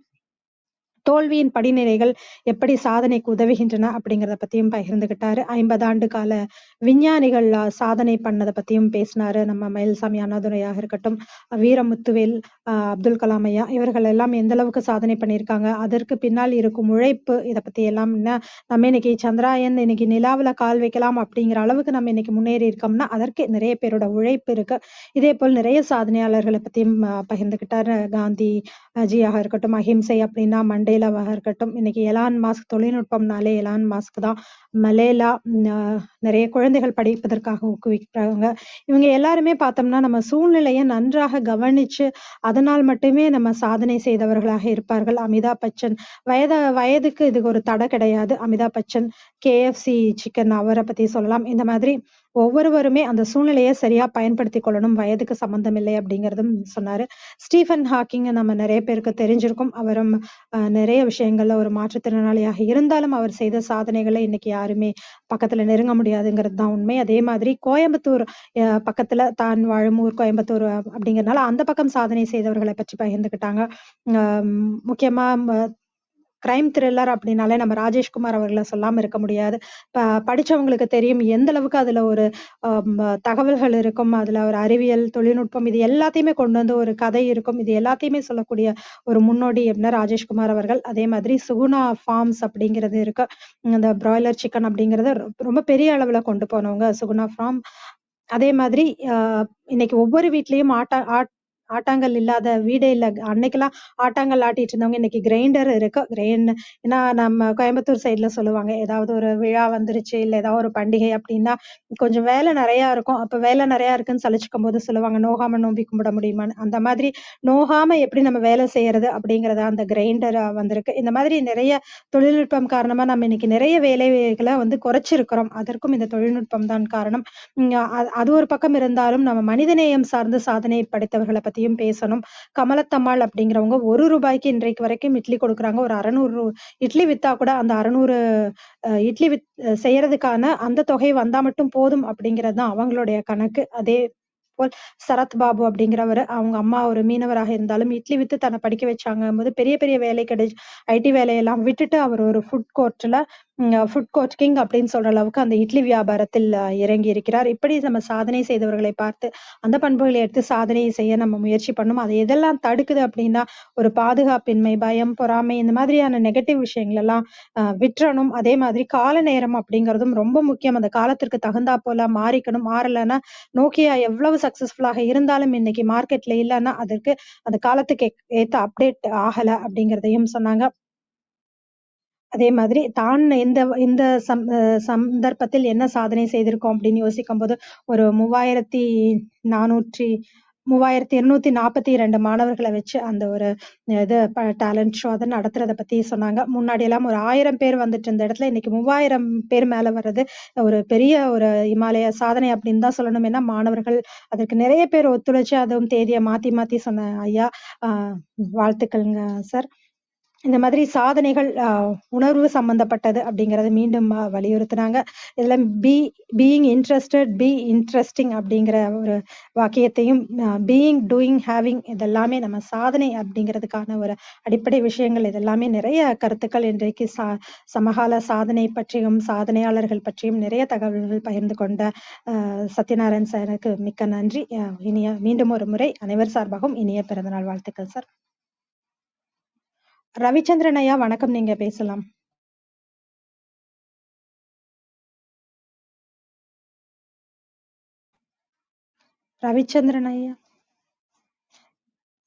Speaker 2: தோல்வியின் படிநிலைகள் எப்படி சாதனைக்கு உதவுகின்றன அப்படிங்கிறத பத்தியும் பகிர்ந்துகிட்டாரு. 50 ஆண்டு கால விஞ்ஞானிகள் சாதனை பண்ணதை பத்தியும் பேசினாரு. நம்ம மயில்சாமி அண்ணாதுரையாக இருக்கட்டும், வீரமுத்துவேல், அப்துல் கலாம் ஐயா, இவர்கள் எல்லாம் எந்த அளவுக்கு சாதனை பண்ணியிருக்காங்க, அதற்கு பின்னால் இருக்கும் உழைப்பு, இதை பத்தி எல்லாம் நம்ம இன்னைக்கு சந்திராயன், இன்னைக்கு நிலாவுல கால் வைக்கலாம் அப்படிங்கிற அளவுக்கு நம்ம இன்னைக்கு முன்னேறி இருக்கோம்னா அதற்கு நிறைய பேரோட உழைப்பு இருக்கு. இதே போல் நிறைய சாதனையாளர்களை பத்தியும் பகிர்ந்துகிட்டாரு. காந்தி ஜியாக இருக்கட்டும், அஹிம்சை அப்படின்னா மண்டேலாவாக இருக்கட்டும், இன்னைக்கு எலான் மாஸ்க், தொழில்நுட்பம்னாலே எலான் மாஸ்க் தான். மலேலா, நிறைய குழந்தைகள் படிப்பதற்காக ஊக்குவிக்கிறாங்க. இவங்க எல்லாருமே பார்த்தோம்னா நம்ம சூழ்நிலையை நன்றாக கவனிச்சு அதனால் மட்டுமே நம்ம சாதனை செய்தவர்களாக இருப்பார்கள். அமிதாப் பச்சன் வயதுக்கு இதுக்கு ஒரு தடை கிடையாது. அமிதாப் பச்சன், KFC சிக்கன் அவரை பத்தி சொல்லலாம். இந்த மாதிரி ஒவ்வொருவருமே அந்த சூழ்நிலையை சரியா பயன்படுத்தி கொள்ளணும், வயதுக்கு சம்பந்தம் இல்லை அப்படிங்கிறதும் சொன்னாரு. ஸ்டீஃபன் ஹாக்கிங் நம்ம நிறைய பேருக்கு தெரிஞ்சிருக்கும். அவரும் நிறைய விஷயங்கள்ல ஒரு மாற்றுத்திறனாளியாக இருந்தாலும் அவர் செய்த சாதனைகளை இன்னைக்கு யாருமே பக்கத்துல நெருங்க முடியாதுங்கிறது தான் உண்மை. அதே மாதிரி கோயம்புத்தூர் பக்கத்துல தான் வாழும் ஊர் கோயம்புத்தூர் அப்படிங்கறதுனால அந்த பக்கம் சாதனை செய்தவர்களை பற்றி பகிர்ந்துக்கிட்டாங்க. முக்கியமா கிரைம் த்ரில்லர் அப்படின்னாலே நம்ம ராஜேஷ்குமார் அவர்களை சொல்லாம இருக்க முடியாது. படிச்சவங்களுக்கு தெரியும் எந்த அளவுக்கு அதுல ஒரு தகவல்கள் இருக்கும், அதுல ஒரு அறிவியல், தொழில்நுட்பம் இது எல்லாத்தையுமே கொண்டு வந்து ஒரு கதை இருக்கும். இது எல்லாத்தையுமே சொல்லக்கூடிய ஒரு முன்னோடி அப்படின்னா ராஜேஷ்குமார் அவர்கள். அதே மாதிரி சுகுணா ஃபார்ம்ஸ் அப்படிங்கிறது இருக்கு. அந்த பிராய்லர் சிக்கன் அப்படிங்கறத ரொம்ப பெரிய அளவுல கொண்டு போனவங்க சுகுணா ஃபார்ம். அதே மாதிரி இன்னைக்கு ஒவ்வொரு வீட்லயும் ஆட்டாங்கல் இல்லாத வீடே இல்ல. அன்னைக்கெல்லாம் ஆட்டாங்கல் ஆட்டிட்டு இருந்தவங்க இன்னைக்கு கிரைண்டர் இருக்கு. ஏன்னா நம்ம கோயம்புத்தூர் சைடுல சொல்லுவாங்க, ஏதாவது ஒரு விழா வந்துருச்சு, இல்ல ஏதாவது ஒரு பண்டிகை அப்படின்னா, கொஞ்சம் வேலை நெறையா இருக்கும். அப்ப வேலை நெறையா இருக்குன்னு சலிச்சுக்கும்போது சொல்லுவாங்க, நோகாம நோம்பி கும்பிட முடியுமான்னு. அந்த மாதிரி நோகாம எப்படி நம்ம வேலை செய்யறது அப்படிங்கிறத அந்த கிரைண்டர் வந்திருக்கு. இந்த மாதிரி நிறைய தொழில்நுட்பம் காரணமா நம்ம இன்னைக்கு நிறைய வேலைகள வந்து குறைச்சிருக்கிறோம். அதற்கும் இந்த தொழில்நுட்பம் தான் காரணம். அது ஒரு பக்கம் இருந்தாலும் நம்ம மனிதநேயம் சார்ந்த சாதனை படைத்தவர்கள பத்தியும் பேசணும். கமலத்தம்மாள் அப்படிங்கிறவங்க ரூ. 1க்கு இன்றைக்கு வரைக்கும் இட்லி குடுக்குறாங்க. ஒரு 600 இட்லி வித்தா கூட அந்த 600 இட்லி செய்யறதுக்கான அந்த தொகை வந்தா மட்டும் போதும் அப்படிங்கிறது தான் அவங்களுடைய கணக்கு. அதேபோல் சரத் பாபு அப்படிங்கிறவரு, அவங்க அம்மா ஒரு மீனவராக இருந்தாலும் இட்லி வித்து தன்னை படிக்க வச்சாங்கம்போது பெரிய பெரிய வேலை ஐடி வேலையெல்லாம் விட்டுட்டு அவர் ஒரு ஃபுட் கோர்ட் கிங் அப்படின்னு சொல்ற அளவுக்கு அந்த இட்லி வியாபாரத்தில் இறங்கி இருக்கிறார். இப்படி நம்ம சாதனை செய்தவர்களை பார்த்து அந்த பண்புகளை எடுத்து சாதனை செய்ய நம்ம முயற்சி பண்ணணும். அதை எதெல்லாம் தடுக்குது அப்படின்னா, ஒரு பாதுகாப்பின்மை, பயம், பொறாமை இந்த மாதிரியான நெகட்டிவ் விஷயங்கள் எல்லாம் விட்டுறணும். அதே மாதிரி கால நேரம் அப்படிங்கிறதும் ரொம்ப முக்கியம். அந்த காலத்திற்கு தகுந்தா போல மாறிக்கணும். மாறலன்னா Nokia எவ்வளவு சக்சஸ்ஃபுல்லாக இருந்தாலும் இன்னைக்கு மார்க்கெட்ல இல்லன்னா, அதற்கு அந்த காலத்துக்கு ஏத்த அப்டேட் ஆகல அப்படிங்கிறதையும் சொன்னாங்க. அதே மாதிரி தான் இந்த இந்த சந்தர்ப்பத்தில் என்ன சாதனை செய்திருக்கோம் அப்படின்னு யோசிக்கும்போது, ஒரு 3242 மாணவர்கள வச்சு அந்த ஒரு இது டேலண்ட் ஷோ அத நடத்துறத பத்தி சொன்னாங்க. முன்னாடியெல்லாம் ஒரு 1000 பேர் வந்துட்டு இருந்த இடத்துல இன்னைக்கு 3000 பேர் மேல வர்றது ஒரு பெரிய ஒரு இமாலய சாதனை அப்படின்னு தான் சொல்லணும். ஏன்னா மாணவர்கள் அதற்கு நிறைய பேர் ஒத்துழைச்சு அதுவும் தேதிய மாத்தி மாத்தி சொன்ன ஐயா, அ வாழ்த்துக்கள்ங்க சார். இந்த மாதிரி சாதனைகள் உணர்வு சம்பந்தப்பட்டது அப்படிங்கிறத மீண்டும் வலியுறுத்துனாங்க. இதுல பீயிங் இன்ட்ரஸ்டட், இன்ட்ரஸ்டிங் அப்படிங்கிற ஒரு வாக்கியத்தையும் பீயிங், டூயிங், ஹேவிங் இதெல்லாமே நம்ம சாதனை அப்படிங்கிறதுக்கான ஒரு அடிப்படை விஷயங்கள். இதெல்லாமே நிறைய கருத்துக்கள் இன்றைக்கு சமகால சாதனை பற்றியும், சாதனையாளர்கள் பற்றியும் நிறைய தகவல்கள் பகிர்ந்து கொண்ட சத்யநாராயண் சாருக்கு மிக்க நன்றி. மீண்டும் ஒரு முறை அனைவர் சார்பாகவும் இனிய பிறந்தநாள் வாழ்த்துக்கள் சார். ரவிச்சந்திரன் ஐயா வணக்கம், நீங்க பேசலாம். ரவிச்சந்திரன் ஐயா.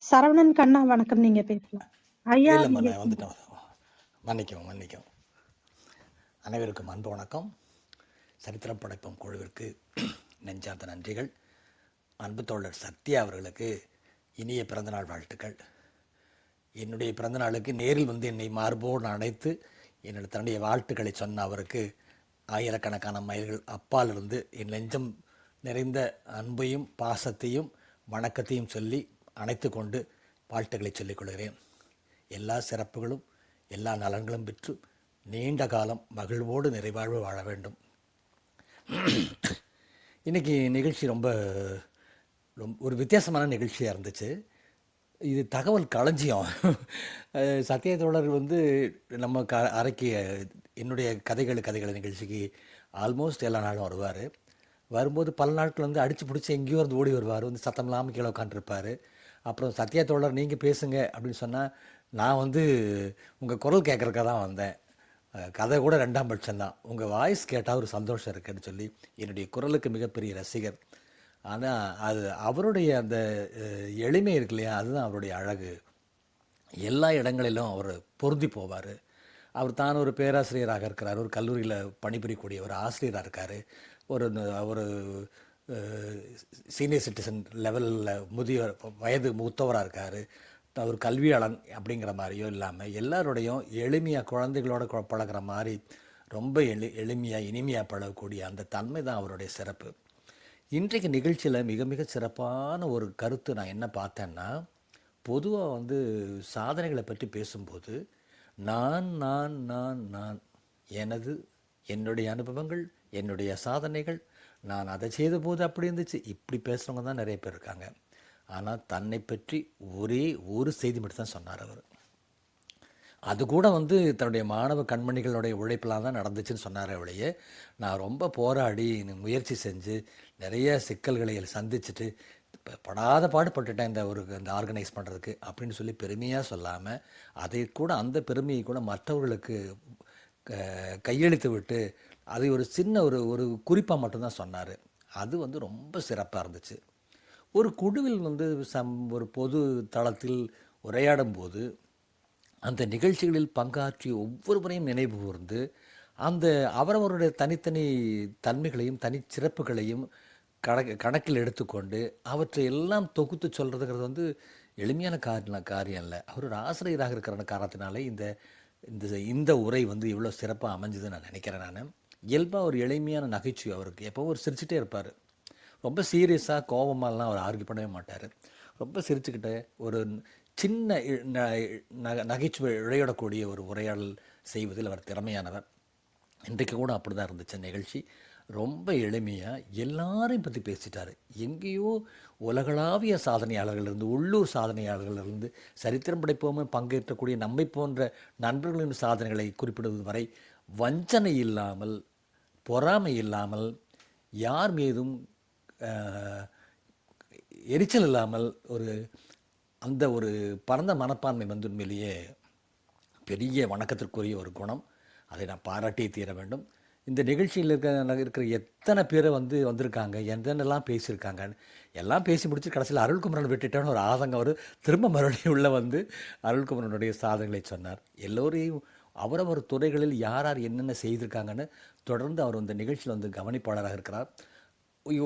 Speaker 2: சரவணன் கண்ணா வணக்கம், நீங்க பேசலாம். ஐயா
Speaker 4: இல்லைம்மா,
Speaker 2: நீங்க
Speaker 4: நான் வந்துட்டேன். மன்னிக்கவும். அனைவருக்கும் அன்பு வணக்கம். சரித்திரம் படைப்பும் குழுவிற்கு நெஞ்சார்ந்த நன்றிகள். அன்பு தோழர் சத்யா அவர்களுக்கு இனிய பிறந்தநாள் வாழ்த்துக்கள். என்னுடைய பிறந்தநாளுக்கு நேரில் வந்து என்னை மார்போடு அணைத்து தன்னுடைய வாழ்த்துக்களை சொன்ன அவருக்கு ஆயிரக்கணக்கான மைல்கள் அப்பாலிருந்து என் நெஞ்சம் நிறைந்த அன்பையும் பாசத்தையும் வணக்கத்தையும் சொல்லி அணைத்து கொண்டு வாழ்த்துக்களை சொல்லிக் கொள்கிறேன். எல்லா சிறப்புகளும் எல்லா நலன்களும் பெற்று நீண்ட காலம் மகிழ்வோடு நிறைவாழ்வு வாழ வேண்டும். இன்றைக்கி நிகழ்ச்சி ரொம்ப ஒரு வித்தியாசமான நிகழ்ச்சியாக இருந்துச்சு. இது தகவல் களஞ்சியம். சத்ய தோழர் வந்து நம்ம அறைக்கு என்னுடைய கதைகள் நிகழ்ச்சிக்கு ஆல்மோஸ்ட் எல்லா நாளும் வருவார். வரும்போது பல நாட்கள் வந்து அடித்து பிடிச்சி எங்கேயோ இருந்து ஓடி வருவார். வந்து சத்தம் இல்லாமல் கீழே உட்காந்துருப்பார். அப்புறம் சத்யா தோழர் நீங்கள் பேசுங்க அப்படின்னு சொன்னால், நான் வந்து உங்கள் குரல் கேட்குறக்காக தான் வந்தேன், கதை கூட 2ஆம் பட்சம்தான், உங்கள் வாய்ஸ் கேட்டால் ஒரு சந்தோஷம் இருக்குன்னு சொல்லி என்னுடைய குரலுக்கு மிகப்பெரிய ரசிகர். ஆனால் அது அவருடைய அந்த எளிமை இருக்கு இல்லையா, அதுதான் அவருடைய அழகு. எல்லா இடங்களிலும் அவர் பொருந்தி போவார். அவர் தான் ஒரு பேராசிரியராக இருக்கிறார், ஒரு கல்லூரியில் பணிபுரியக்கூடிய ஒரு ஆசிரியராக இருக்கார், ஒரு சீனியர் சிட்டிசன் லெவலில் முதியோர் வயது மூத்தவராக இருக்கார், ஒரு கல்வியாளன் அப்படிங்கிற மாதிரியோ இல்லாமல் எல்லாரோடையும் எளிமையாக குழந்தைகளோட பழகிற மாதிரி ரொம்ப எளிமையாக இனிமையாக பழகக்கூடிய அந்த தன்மை தான் அவருடைய சிறப்பு. இன்றைக்கு நிகழ்ச்சியில் மிக மிக சிறப்பான ஒரு கருத்து நான் என்ன பார்த்தேன்னா, பொதுவாக வந்து சாதனைகளை பற்றி பேசும்போது நான் நான் நான் நான் எனது என்னுடைய அனுபவங்கள், என்னுடைய சாதனைகள், நான் அதை செய்த போது அப்படி இருந்துச்சு, இப்படி பேசுகிறவங்க தான் நிறைய பேர் இருக்காங்க. ஆனால் தன்னை பற்றி ஒரே ஒரு செய்தி மட்டும் தான் சொன்னார் அவர். அது கூட வந்து தன்னுடைய மாணவ கண்மணிகளுடைய உழைப்பெல்லாம் தான் நடந்துச்சுன்னு சொன்னார். அவளையே நான் ரொம்ப போராடி முயற்சி செஞ்சு நிறைய சிக்கல்களை சந்திச்சுட்டு படாத பாடுபட்டுட்டேன் இந்த ஆர்கனைஸ் பண்ணுறதுக்கு அப்படின்னு சொல்லி பெருமையாக சொல்லாமல், அதை கூட அந்த பெருமையை கூட மற்றவர்களுக்கு கையெழுத்து விட்டு அதை ஒரு சின்ன ஒரு குறிப்பாக மட்டும்தான் சொன்னார். அது வந்து ரொம்ப சிறப்பாக இருந்துச்சு. ஒரு குழுவில் வந்து ஒரு பொது தளத்தில் உரையாடும் போது அந்த நிகழ்ச்சிகளில் பங்காற்றிய ஒவ்வொருவரையும் நினைவு கூர்ந்து அந்த அவரவருடைய தனித்தனி தன்மைகளையும் தனிச்சிறப்புகளையும் கணக்கில் எடுத்துக்கொண்டு அவற்றை எல்லாம் தொகுத்து சொல்கிறதுங்கிறது வந்து எளிமையான காரியம் இல்லை. அவர் ஒரு ஆசிரியராக இருக்கிற காரணத்தினாலே இந்த இந்த இந்த உரை வந்து இவ்வளோ சிறப்பாக அமைஞ்சதுன்னு நான் நினைக்கிறேன். நான் இயல்பாக ஒரு எளிமையான நகைச்சுவை அவருக்கு, எப்போவும் ஒரு சிரிச்சுட்டே இருப்பார். ரொம்ப சீரியஸாக கோபமாலாம் அவர் ஆர்கியூ பண்ணவே மாட்டார். ரொம்ப சிரிச்சுக்கிட்டு ஒரு சின்ன நகைச்சுவை இழையிடக்கூடிய ஒரு உரையாடல் செய்வதில் அவர் திறமையானவர். இன்றைக்கு கூட அப்படி தான் இருந்துச்சு நிகழ்ச்சி. ரொம்ப எளிமையாக எல்லாரையும் பற்றி பேசிட்டார். எங்கேயோ உலகளாவிய சாதனையாளர்களிருந்து, உள்ளூர் சாதனையாளர்களிருந்து, சரித்திரம் படைப்போமே பங்கேற்றக்கூடிய நம்மை போன்ற நண்பர்களின் சாதனைகளை குறிப்பிடுவது வரை வஞ்சனை இல்லாமல், பொறாமை இல்லாமல், யார் மீதும் எரிச்சல் இல்லாமல் அந்த ஒரு பரந்த மனப்பான்மை வந்து உண்மையிலேயே பெரிய வணக்கத்திற்குரிய ஒரு குணம். அதை நான் பாராட்டியே தீர வேண்டும். இந்த நிகழ்ச்சியில் இருக்கிற எத்தனை பேரை வந்திருக்காங்க, என்னென்னலாம் பேசியிருக்காங்க, எல்லாம் பேசி முடிச்சு கடைசியில் அருள்குமரன் விட்டுட்டான்னு ஒரு ஆதங்கம். அவர் திரும்ப மறுபடியும் உள்ளே வந்து அருள்குமரனுடைய சாதனைகளை சொன்னார். எல்லோரையும் அவரவர் துறைகளில் யார் யார் என்னென்ன செய்திருக்காங்கன்னு தொடர்ந்து அவர் இந்த நிகழ்ச்சியில் கவனிப்பாளராக இருக்கிறார்.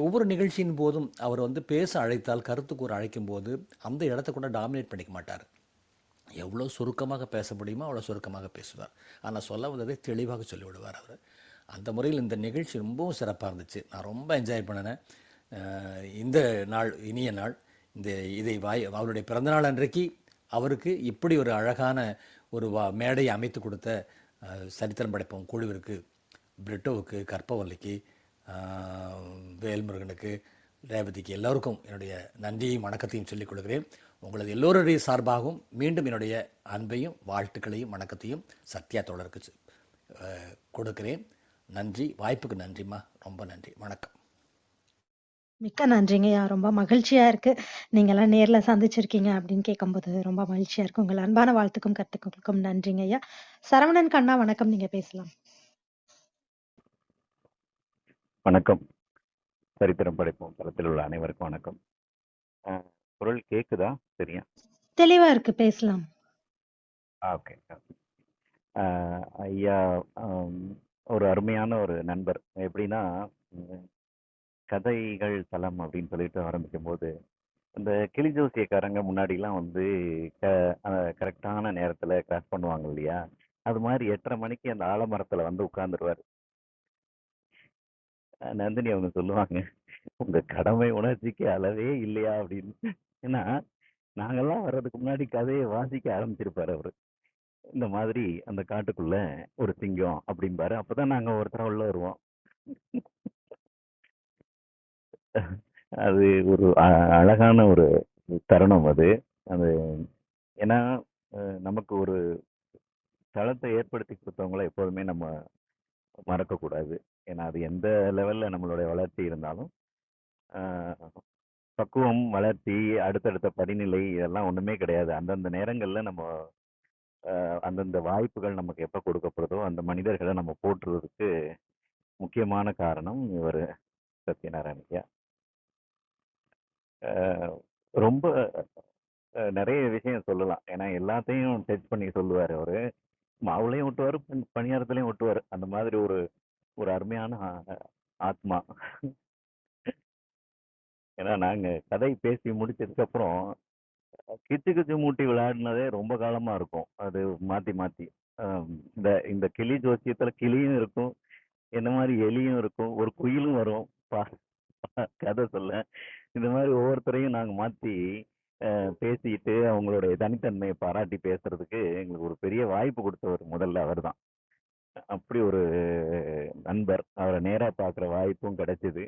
Speaker 4: ஒவ்வொரு நிகழ்ச்சியின் போதும் அவர் பேச அழைத்தால், கருத்து கூற அழைக்கும் போது அந்த இடத்த கூட டாமினேட் பண்ணிக்க மாட்டார். எவ்வளோ சுருக்கமாக பேச முடியுமோ அவ்வளோ சுருக்கமாக பேசுவார். ஆனால் சொல்ல வந்ததை தெளிவாக சொல்லிவிடுவார் அவர். அந்த முறையில் இந்த நிகழ்ச்சி ரொம்பவும் சிறப்பாக இருந்துச்சு. நான் ரொம்ப என்ஜாய் பண்ணினேன். இந்த நாள் இனிய நாள். இதை அவருடைய பிறந்தநாள் அன்றைக்கு அவருக்கு இப்படி ஒரு அழகான ஒரு மேடையை அமைத்து கொடுத்த சரித்திரம் படைப்போம் குழுவிற்கு, பிரிட்டோவுக்கு, கற்பவல்லிக்கு, வேல்முருகனுக்கு, ரேவதிக்கு, எல்லோருக்கும் என்னுடைய நன்றியையும் வணக்கத்தையும் சொல்லிக் கொடுக்கிறேன். உங்களது எல்லோருடைய சார்பாகவும் மீண்டும் என்னுடைய அன்பையும் வாழ்த்துக்களையும் வணக்கத்தையும் சத்யா தோழருக்கு கொடுக்கிறேன். நன்றி. வாய்ப்புக்கு நன்றிம்மா. ரொம்ப நன்றி. வணக்கம்.
Speaker 2: மிக்க நன்றிங்கய்யா. ரொம்ப மகிழ்ச்சியா இருக்கு. நீங்கெல்லாம் நேர்ல சந்திச்சிருக்கீங்க அப்படின்னு கேட்கும்போது ரொம்ப மகிழ்ச்சியா இருக்கு. உங்கள் அன்பான வாழ்த்துக்கும் கருத்துக்களுக்கும் நன்றிங்கய்யா. சரவணன் கண்ணா, வணக்கம். நீங்க பேசலாம்.
Speaker 5: வணக்கம். சரித்திரம் படைப்போம் தளத்தில் உள்ள அனைவருக்கும் வணக்கம். குரல் கேக்குதா? சரியா
Speaker 2: தெளிவா இருக்கு, பேசலாம்.
Speaker 5: ஓகே. ஐயா ஒரு அருமையான ஒரு நண்பர். எப்படின்னா, கதைகள் தளம் அப்படின்னு சொல்லிட்டு ஆரம்பிக்கும் போது, இந்த கிளி ஜோசியக்காரங்க முன்னாடிலாம் கரெக்டான நேரத்துல கிராஸ் பண்ணுவாங்க இல்லையா? அது மாதிரி 8:30 மணிக்கு அந்த ஆலமரத்துல உட்கார்ந்துருவாரு. நந்தினி அவங்க சொல்லுவாங்க, உங்க கடமை உணர்ச்சிக்கு அளவே இல்லையா அப்படின்னு. ஏன்னா நாங்கெல்லாம் வர்றதுக்கு முன்னாடி கதையை வாசிக்க ஆரம்பிச்சிருப்பாரு அவரு. இந்த மாதிரி அந்த காட்டுக்குள்ள ஒரு சிங்கம் அப்படிம்பாரு. அப்பதான் நாங்க ஒருத்தர உள்ள வருவோம். அது ஒரு அழகான ஒரு தருணம் அது. அது ஏன்னா நமக்கு ஒரு தளத்தை ஏற்படுத்தி கொடுத்தவங்கள எப்போதுமே நம்ம மறக்க கூடாது. ஏன்னா அது எந்த லெவல்ல நம்மளுடைய வளர்ச்சி இருந்தாலும் பக்குவம், வளர்ச்சி, அடுத்தடுத்த படிநிலை இதெல்லாம் ஒண்ணுமே கிடையாது. அந்தந்த நேரங்கள்ல நம்ம அந்தந்த வாய்ப்புகள் நமக்கு எப்ப கொடுக்கப்படுதோ அந்த மனிதர்களை நம்ம போற்றுவதற்கு முக்கியமான காரணம் இவர் சத்யநாராயண ஐயா. ரொம்ப நிறைய விஷயம் சொல்லலாம். ஏன்னா எல்லாத்தையும் டச் பண்ணி சொல்லுவார் அவரு. மாவுலையும் ஒட்டுவாரு, பணியாரத்திலையும் ஒட்டுவாரு. அந்த மாதிரி ஒரு ஒரு அருமையான ஆத்மா. ஏன்னா நாங்க கதை பேசி முடிச்சதுக்கு அப்புறம் கிச்சு கிச்சு மூட்டி விளையாடினதே ரொம்ப காலமா இருக்கும். அது மாத்தி மாத்தி இந்த இந்த கிளி ஜோசியத்துல கிளியும் இருக்கும், என்ன மாதிரி எலியும் இருக்கும், ஒரு குயிலும் வரும் கதை சொல்ல. இந்த மாதிரி ஒவ்வொருத்தரையும் நாங்க மாத்தி பேசிட்டு அவங்களுடைய தனித்தன்மையை பாராட்டி பேசுறதுக்கு எங்களுக்கு ஒரு பெரிய வாய்ப்பு கொடுத்தவர் முதல்ல அவர் தான். அப்படி ஒரு நண்பர். அவரை நேரா பார்க்குற வாய்ப்பும் கிடைச்சிது.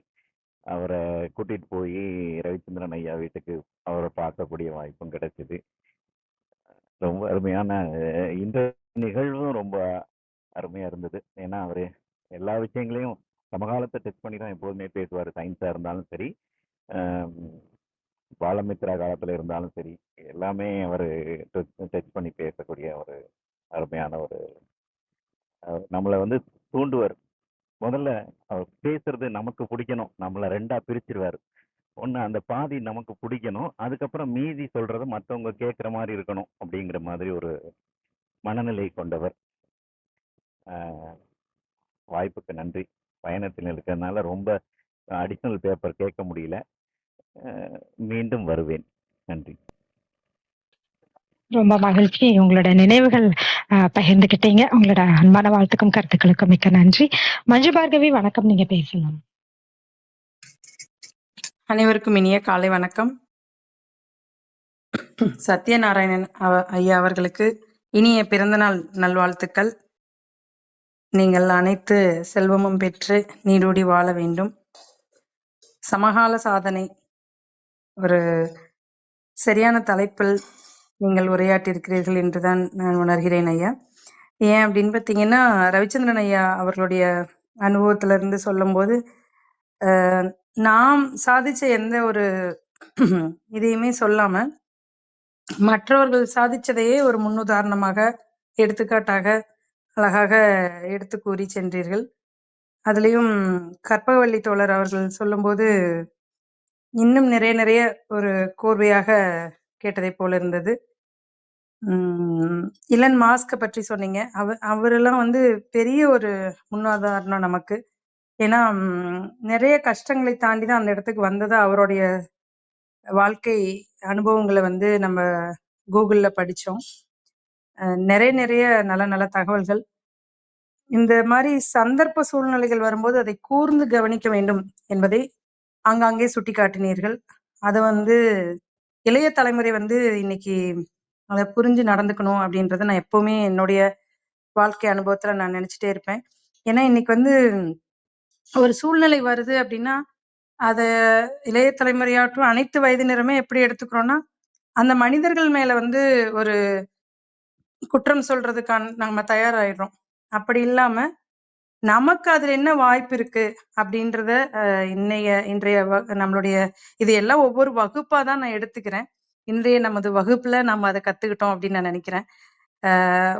Speaker 5: அவரை கூட்டிட்டு போய் ரவிச்சந்திரன் ஐயா வீட்டுக்கு அவரை பார்க்கக்கூடிய வாய்ப்பும் கிடைச்சிது. ரொம்ப அருமையான இந்த நிகழ்வும் ரொம்ப அருமையா இருந்தது. ஏன்னா அவரு எல்லா விஷயங்களையும் சமகாலத்தை டச் பண்ணி தான் எப்போதுமே பேசுவார். சயின்ஸா இருந்தாலும் சரி, பாலமித்ரா காலத்துல இருந்தாலும் சரி, எல்லாமே அவர் டச் பண்ணி பேசக்கூடிய ஒரு அருமையான ஒரு நம்மளை தூண்டுவார். முதல்ல அவர் பேசுறது நமக்கு பிடிக்கணும். நம்மளை ரெண்டா பிரிச்சிருவாரு. ஒண்ணு அந்த பாதி நமக்கு பிடிக்கணும். அதுக்கப்புறம் மீதி சொல்றத மத்தவங்க கேட்கிற மாரி இருக்கணும். அப்படிங்கிற மாதிரி ஒரு மனநிலை கொண்டவர். அ வாய்ப்புக்கு நன்றி. பயணத்தில் இருக்கிறதுனால ரொம்ப அடிஷனல் பேப்பர் கேட்க முடியல. அ மீண்டும் வருவேன். நன்றி.
Speaker 2: ரொம்ப மகிழ்ச்சி. உங்களோட நினைவுகள் பகிர்ந்துக்கிட்டீங்க. உங்களோட அன்பான வாழ்த்துக்கும் கருத்துக்களுக்கும் மிக்க நன்றி. மஞ்சு பார்கவி வணக்கம். நீங்க பேசலாம்.
Speaker 6: அனைவருக்கும் இனிய காலை வணக்கம். சத்யநாராயணன் ஐயா அவர்களுக்கு இனிய பிறந்தநாள் நல்வாழ்த்துக்கள். நீங்கள் அனைத்து செல்வமும் பெற்று நீடூடி வாழ வேண்டும். சமகால சாதனை ஒரு சரியான தலைப்பில் நீங்கள் உரையாற்றியிருக்கிறீர்கள் என்றுதான் நான் உணர்கிறேன் ஐயா. ஏன் அப்படின்னு பார்த்தீங்கன்னா, ரவிச்சந்திரன் ஐயா அவர்களுடைய அனுபவத்திலிருந்து சொல்லும்போது நாம் சாதிச்ச எந்த ஒரு இதையுமே சொல்லாம மற்றவர்கள் சாதிச்சதையே ஒரு முன்னுதாரணமாக எடுத்துக்காட்டாக அழகாக எடுத்து கூறி சென்றீர்கள். அதுலேயும் கற்பகவள்ளி தோழர் அவர்கள் சொல்லும்போது இன்னும் நிறைய நிறைய ஒரு கோர்வையாக கேட்டதை போல இருந்தது. இலன் மாஸ்க பற்றி சொன்னீங்க. அவரெல்லாம் வந்து பெரிய ஒரு முன்னுதாரணம் நமக்கு. ஏன்னா நிறைய கஷ்டங்களை தாண்டி தான் அந்த இடத்துக்கு வந்ததா அவருடைய வாழ்க்கை அனுபவங்களை வந்து நம்ம கூகுள்ல படிச்சோம். நிறைய நிறைய நல்ல நல்ல தகவல்கள். இந்த மாதிரி சந்தர்ப்ப சூழ்நிலைகள் வரும்போது அதை கூர்ந்து கவனிக்க வேண்டும் என்பதை ஆங்காங்கே சுட்டி காட்டினீர்கள். அதை வந்து இளைய தலைமுறை வந்து இன்னைக்கு அதை புரிஞ்சு நடந்துக்கணும் அப்படின்றத நான் எப்பவுமே என்னுடைய வாழ்க்கை அனுபவத்துல நான் நினைச்சிட்டே இருப்பேன். ஏன்னா இன்னைக்கு வந்து ஒரு சூழ்நிலை வருது அப்படின்னா அத இளைய தலைமுறையாற்றும் அனைத்து வயதினருமே எப்படி எடுத்துக்கிறோம்னா அந்த மனிதர்கள் மேல வந்து ஒரு குற்றம் சொல்றதுக்கான நம்ம தயாராயிடுறோம். அப்படி இல்லாம நமக்கு அதுல என்ன வாய்ப்பு இருக்கு அப்படின்றத இன்றைய நம்மளுடைய இது எல்லாம் ஒவ்வொரு வகுப்பா தான் நான் எடுத்துக்கிறேன். இன்றைய நமது வகுப்புல நம்ம அதை கத்துக்கிட்டோம் அப்படின்னு நான் நினைக்கிறேன்.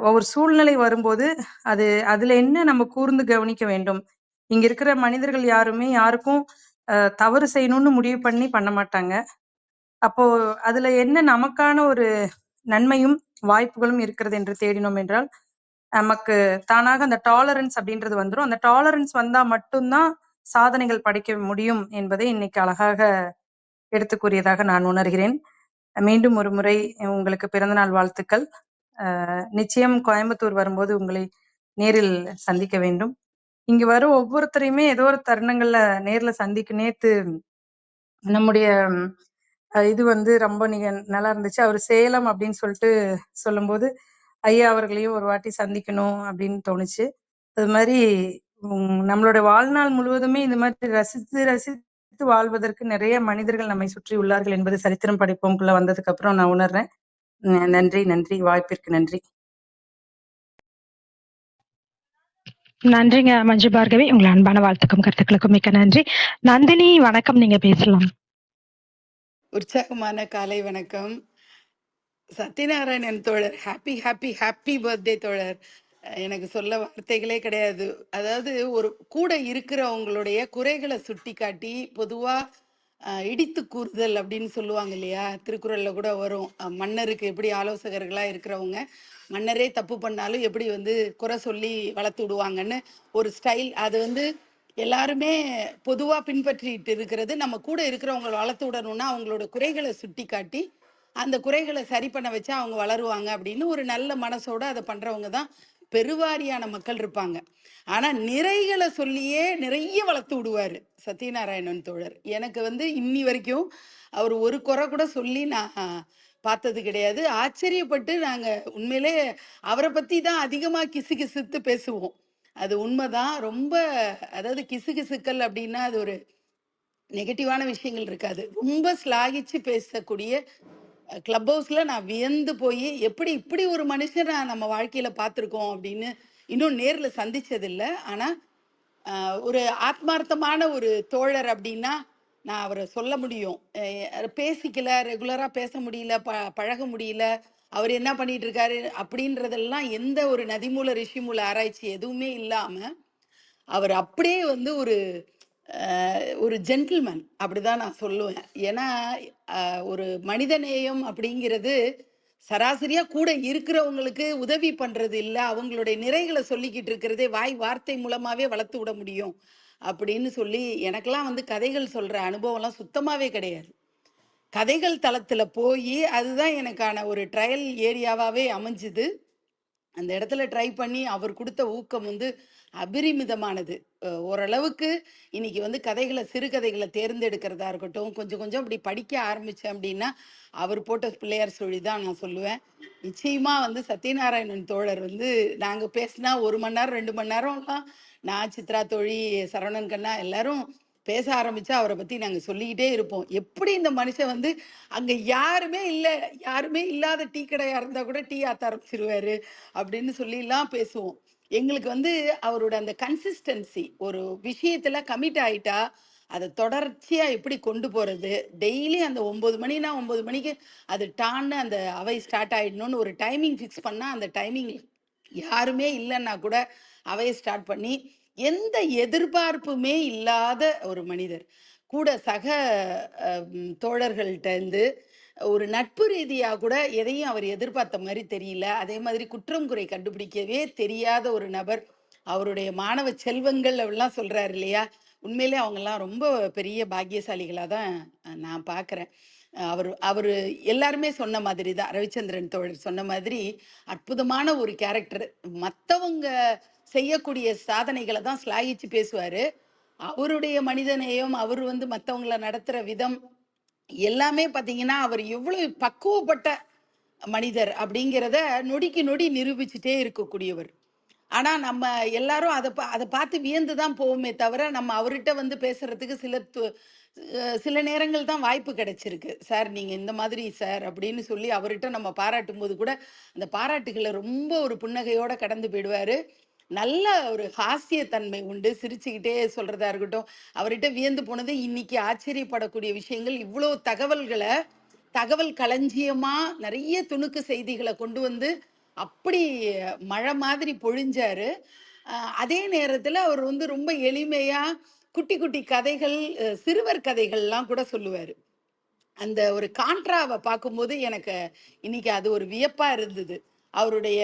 Speaker 6: ஒவ்வொரு சூழ்நிலை வரும்போது அதுல என்ன நம்ம கூர்ந்து கவனிக்க வேண்டும். இங்க இருக்கிற மனிதர்கள் யாருமே யாருக்கும் தவறு செய்யணும்னு முடிவு பண்ண மாட்டாங்க. அப்போ அதுல என்ன நமக்கான ஒரு நன்மையும் வாய்ப்புகளும் இருக்கிறது என்று தேடினோம் என்றால் நமக்கு தானாக அந்த டாலரன்ஸ் அப்படின்றது வந்துடும். அந்த டாலரன்ஸ் வந்தா மட்டும்தான் சாதனைகள் படைக்க முடியும் என்பதை இன்னைக்கு அழகாக எடுத்து கூறியதாக நான் உணர்கிறேன். மீண்டும் ஒரு முறை உங்களுக்கு பிறந்தநாள் வாழ்த்துக்கள். நிச்சயம் கோயம்புத்தூர் வரும்போது உங்களை நேரில் சந்திக்க வேண்டும். இங்க வரும் ஒவ்வொருத்தரையுமே ஏதோ ஒரு தருணங்கள்ல நேர்ல நேத்து நம்முடைய இது வந்து ரொம்ப நீங்க நல்லா இருந்துச்சு. அவர் சேலம் அப்படின்னு சொல்லிட்டு சொல்லும்போது ஐயா அவர்களையும் ஒரு வாட்டி சந்திக்கணும் அப்படின்னு தோணுச்சு. அது மாதிரி நம்மளோட வாழ்நாள் முழுவதுமே இந்த மாதிரி ரசித்து ரசித்து வாழ்வதற்கு நிறைய மனிதர்கள் நம்மை சுற்றி உள்ளார்கள் என்பது சரித்திரம் படிப்போம்குள்ள வந்ததுக்கு அப்புறம் நான் உணர்றேன். நன்றி நன்றி, வாய்ப்பிற்கு நன்றி.
Speaker 2: நன்றிங்க மஞ்சு பார்கவி. உங்களை அன்பான வாழ்த்துக்கும் கருத்துக்களுக்கும் மிக்க நன்றி. நந்தினி வணக்கம். நீங்க பேசலாம்.
Speaker 7: உற்சாகமான காலை வணக்கம். சத்யநாராயணன் தோழர், ஹாப்பி ஹாப்பி ஹாப்பி பர்த்டே தோழர். எனக்கு சொல்ல வார்த்தைகளே கிடையாது. அதாவது ஒரு கூட இருக்கிறவங்களுடைய குறைகளை சுட்டி காட்டி பொதுவாக இடித்து கூறுதல் அப்படின்னு சொல்லுவாங்க இல்லையா, திருக்குறள்ல கூட வரும். மன்னருக்கு எப்படி ஆலோசகர்களாக இருக்கிறவங்க மன்னரே தப்பு பண்ணாலும் எப்படி வந்து குறை சொல்லி வளர்த்து விடுவாங்கன்னு ஒரு ஸ்டைல், அது வந்து எல்லாருமே பொதுவாக பின்பற்றிட்டு இருக்கிறது. நம்ம கூட இருக்கிறவங்க வளர்த்து விடணும்னா அவங்களோட குறைகளை சுட்டி காட்டி அந்த குறைகளை சரி பண்ண வச்சா அவங்க வளருவாங்க அப்படின்னு ஒரு நல்ல மனசோட அதை பண்றவங்க தான் பெருவாரியான மக்கள் இருப்பாங்க. ஆனா நிறைகளை சொல்லியே நிறைய வளர்த்து விடுவாரு சத்யநாராயணன் தோழர். எனக்கு வந்து இன்னி வரைக்கும் அவர் ஒரு குறை கூட சொல்லி நான் பார்த்தது கிடையாது. ஆச்சரியப்பட்டு நாங்க உண்மையிலே அவரை பத்தி தான் அதிகமா கிசு கிசுத்து பேசுவோம். அது உண்மைதான். ரொம்ப அதாவது கிசுகிசுக்கள் அப்படின்னா அது ஒரு நெகட்டிவான விஷயங்கள் இருக்காது. ரொம்ப ஸ்லாகிச்சு பேசக்கூடிய கிளப் ஹவுஸ்ல நான் வியந்து போய் எப்படி இப்படி ஒரு மனுஷனை நம்ம வாழ்க்கையில பார்த்துருக்கோம் அப்படின்னு இன்னும் நேர்ல சந்திச்சதில்லை. ஆனா ஒரு ஆத்மார்த்தமான ஒரு தோழர் அப்படின்னா நான் அவரை சொல்ல முடியும். பேசிக்கல, ரெகுலரா பேச முடியல, பழக முடியல, அவர் என்ன பண்ணிட்டு இருக்காரு அப்படின்றதெல்லாம் எந்த ஒரு நதிமூல ரிஷிமூல ஆராய்ச்சி எதுவுமே இல்லாம அவர் அப்படியே வந்து ஒரு ஒரு ஜென்டில்மேன் அப்படிதான் நான் சொல்லுவேன். ஏன்னா ஒரு மனிதநேயம் அப்படிங்கிறது சராசரியா கூட இருக்கிறவங்களுக்கு உதவி பண்றது இல்ல, அவங்களுடைய நிறைகளை சொல்லிக்கிட்டு இருக்கிறதே வாய் வார்த்தை மூலமாவே வளர்த்து விட முடியும் அப்படின்னு சொல்லி எனக்கெல்லாம் வந்து கதைகள் சொல்ற அனுபவம்லாம் சுத்தமாவே கிடையாது. கதைகள் தளத்துல போய் அதுதான் எனக்கான ஒரு ட்ரையல் ஏரியாவாவே அமைஞ்சுது. அந்த இடத்துல ட்ரை பண்ணி அவர் கொடுத்த ஊக்கம் வந்து அபரிமிதமானது. ஓரளவுக்கு இன்னைக்கு வந்து கதைகளை சிறுகதைகளை தேர்ந்தெடுக்கிறதா இருக்கட்டும், கொஞ்சம் கொஞ்சம் அப்படி படிக்க ஆரம்பிச்சேன் அப்படின்னா அவர் போட்ட பிள்ளையார் சொல்லி தான் நான் சொல்லுவேன். நிச்சயமா வந்து சத்யநாராயணன் தோழர் வந்து நாங்க பேசினா 1 மணி நேரம் 2 மணி நேரம்லாம் நான், சித்ரா தோழி, சரவணன் கண்ணா எல்லாரும் பேச ஆரம்பிச்சா அவரை பத்தி நாங்க சொல்லிக்கிட்டே இருப்போம். எப்படி இந்த மனுஷன் வந்து அங்க யாருமே இல்ல, யாருமே இல்லாத டீ கடையா இருந்தா கூட டீ ஆத்த ஆரம்பிச்சிருவாரு அப்படின்னு சொல்லிலாம் பேசுவோம். எங்களுக்கு வந்து அவரோட அந்த கன்சிஸ்டன்சி, ஒரு விஷயத்துல கமிட் ஆயிட்டா அதை தொடர்ச்சியா எப்படி கொண்டு போறது, டெய்லி அந்த 9 மணினா 9 மணிக்கு அது டான்னு அந்த அவை ஸ்டார்ட் ஆயிடணும்னு ஒரு டைமிங் ஃபிக்ஸ் பண்ணா அந்த டைமிங் யாருமே இல்லைன்னா கூட அவையை ஸ்டார்ட் பண்ணி எந்த எதிர்பார்ப்புமே இல்லாத ஒரு மனிதர். கூட சக தோழர்கள்ட்ட இருந்து ஒரு நட்பு ரீதியா கூட எதையும் அவர் எதிர்பார்த்த மாதிரி தெரியல. அதே மாதிரி குற்றம் குறை கண்டுபிடிக்கவே தெரியாத ஒரு நபர். அவருடைய மாணவ செல்வங்கள் அப்படிலாம் சொல்றாரு இல்லையா, உண்மையிலே அவங்கெல்லாம் ரொம்ப பெரிய பாக்கியசாலிகளா தான் நான் பார்க்குறேன். அவர் அவர் எல்லாருமே சொன்ன மாதிரி தான், ரவிச்சந்திரன் தோழர் சொன்ன மாதிரி அற்புதமான ஒரு கேரக்டர். மற்றவங்க செய்யக்கூடிய சாதனைகளை தான் ஸ்லாகிச்சு பேசுவாரு. அவருடைய மனிதநேயம், அவர் வந்து மற்றவங்களை நடத்துற விதம் எல்லாமே பார்த்தீங்கன்னா அவர் எவ்வளவு பக்குவப்பட்ட மனிதர் அப்படிங்கிறத நொடிக்கு நொடி நிரூபிச்சுட்டே இருக்கக்கூடியவர். ஆனா நம்ம எல்லாரும் அதை பார்த்து வியந்து தான் போவோமே தவிர நம்ம அவர்கிட்ட வந்து பேசுறதுக்கு சில நேரங்கள் தான் வாய்ப்பு கிடைச்சிருக்கு. சார் நீங்க இந்த மாதிரி சார் அப்படின்னு சொல்லி அவர்கிட்ட நம்ம பாராட்டும் போது கூட அந்த பாராட்டுகளை ரொம்ப ஒரு புன்னகையோட கடந்து போயிடுவாரு. நல்ல ஒரு ஹாஸ்யத்தன்மை உண்டு, சிரிச்சுக்கிட்டே சொல்றதா இருக்கட்டும். அவர்கிட்ட வியந்து போனது இன்னைக்கு ஆச்சரியப்படக்கூடிய விஷயங்கள், இவ்வளோ தகவல் களஞ்சியமா நிறைய துணுக்கு செய்திகளை கொண்டு வந்து அப்படி மழை மாதிரி பொழிஞ்சாரு. அதே நேரத்துல அவர் வந்து ரொம்ப எளிமையா குட்டி குட்டி கதைகள், சிறுவர் கதைகள்லாம் கூட சொல்லுவாரு. அந்த ஒரு கான்ட்ராவை பார்க்கும்போது எனக்கு இன்னைக்கு அது ஒரு வியப்பா இருந்தது. அவருடைய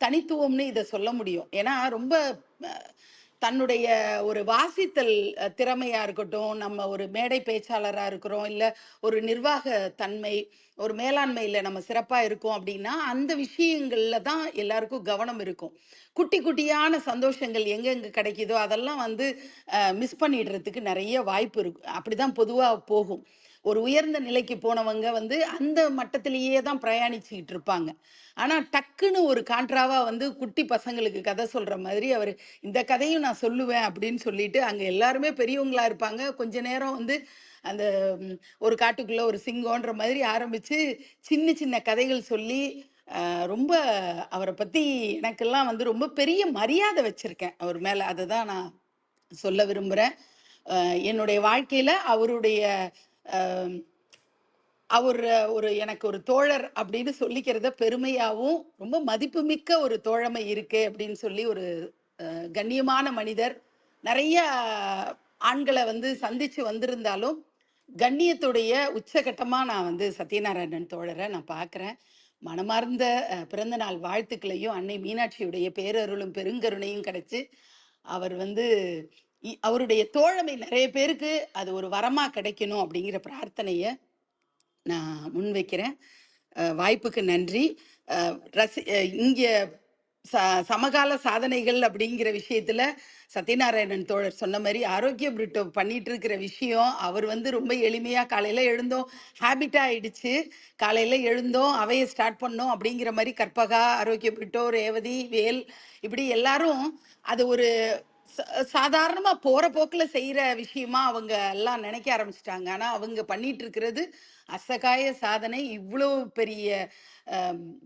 Speaker 7: தனித்துவம்னு இதை சொல்ல முடியும். ஏன்னா ரொம்ப தன்னுடைய ஒரு வாசித்தல் திறமையா இருக்கட்டும், நம்ம ஒரு மேடை பேச்சாளராக இருக்கிறோம், இல்லை ஒரு நிர்வாக தன்மை, ஒரு மேலாண்மையில் நம்ம சிறப்பாக இருக்கோம் அப்படின்னா அந்த விஷயங்கள்ல தான் எல்லாருக்கும் கவனம் இருக்கும். குட்டி குட்டியான சந்தோஷங்கள் எங்கெங்கே கிடைக்குதோ அதெல்லாம் வந்து மிஸ் பண்ணிடுறதுக்கு நிறைய வாய்ப்பு இருக்கும். அப்படிதான் பொதுவாக போகும். ஒரு உயர்ந்த நிலைக்கு போனவங்க வந்து அந்த மட்டத்திலேயே தான் பிரயாணிச்சுக்கிட்டு இருப்பாங்க. ஆனா டக்குன்னு ஒரு கான்ட்ராவா வந்து குட்டி பசங்களுக்கு கதை சொல்ற மாதிரி அவர் இந்த கதையும் நான் சொல்லுவேன் அப்படின்னு சொல்லிட்டு அங்க எல்லாருமே பெரியவங்களா இருப்பாங்க. கொஞ்ச நேரம் வந்து அந்த ஒரு காட்டுக்குள்ள ஒரு சிங்கம்ன்ற மாதிரி ஆரம்பிச்சு சின்ன சின்ன கதைகள் சொல்லி ரொம்ப அவரை பத்தி எனக்கெல்லாம் வந்து ரொம்ப பெரிய மரியாதை வச்சிருக்கேன் அவர் மேல. அதை தான் நான் சொல்ல விரும்புறேன். என்னுடைய வாழ்க்கையில அவருடைய அவர் ஒரு எனக்கு ஒரு தோழர் அப்படின்னு சொல்லிக்கிறத பெருமையாகவும் ரொம்ப மதிப்புமிக்க ஒரு தோழமை இருக்கு அப்படின்னு சொல்லி ஒரு கண்ணியமான மனிதர். நிறைய ஆண்களை வந்து சந்திச்சு வந்திருந்தாலும் கண்ணியத்துடைய உச்சகட்டமா நான் வந்து சத்யநாராயணன் தோழரை நான் பார்க்குறேன். மனமார்ந்த பிறந்த நாள் வாழ்த்துக்களையும் அன்னை மீனாட்சியுடைய பேரருளும் பெருங்கருணையும் கிடைச்சு அவர் வந்து அவருடைய தோழமை நிறைய பேருக்கு அது ஒரு வரமா கிடைக்கணும் அப்படிங்கிற பிரார்த்தனையை நான் முன்வைக்கிறேன். வாய்ப்புக்கு நன்றி. இங்கே சமகால சாதனைகள் அப்படிங்கிற விஷயத்துல சத்யநாராயணன் தோழர் சொன்ன மாதிரி ஆரோக்கிய பிரிட்டோ பண்ணிட்டு இருக்கிற விஷயம், அவர் வந்து ரொம்ப எளிமையா காலையில எழுந்தோம், ஹேபிட்டா ஆயிடுச்சு. காலையில எழுந்தோம், அவையை ஸ்டார்ட் பண்ணோம் அப்படிங்கிற மாதிரி கற்பகா, ஆரோக்கிய பிரிட்டோ, ரேவதி, வேல் இப்படி எல்லாரும் அது ஒரு சாதாரணமா போற போக்குல செய்யற விஷயமா அவங்க எல்லாம் நினைக்க ஆரம்பிச்சிட்டாங்க. ஆனா அவங்க பண்ணிட்டு இருக்கிறது அசகாய சாதனை. இவ்வளோ பெரிய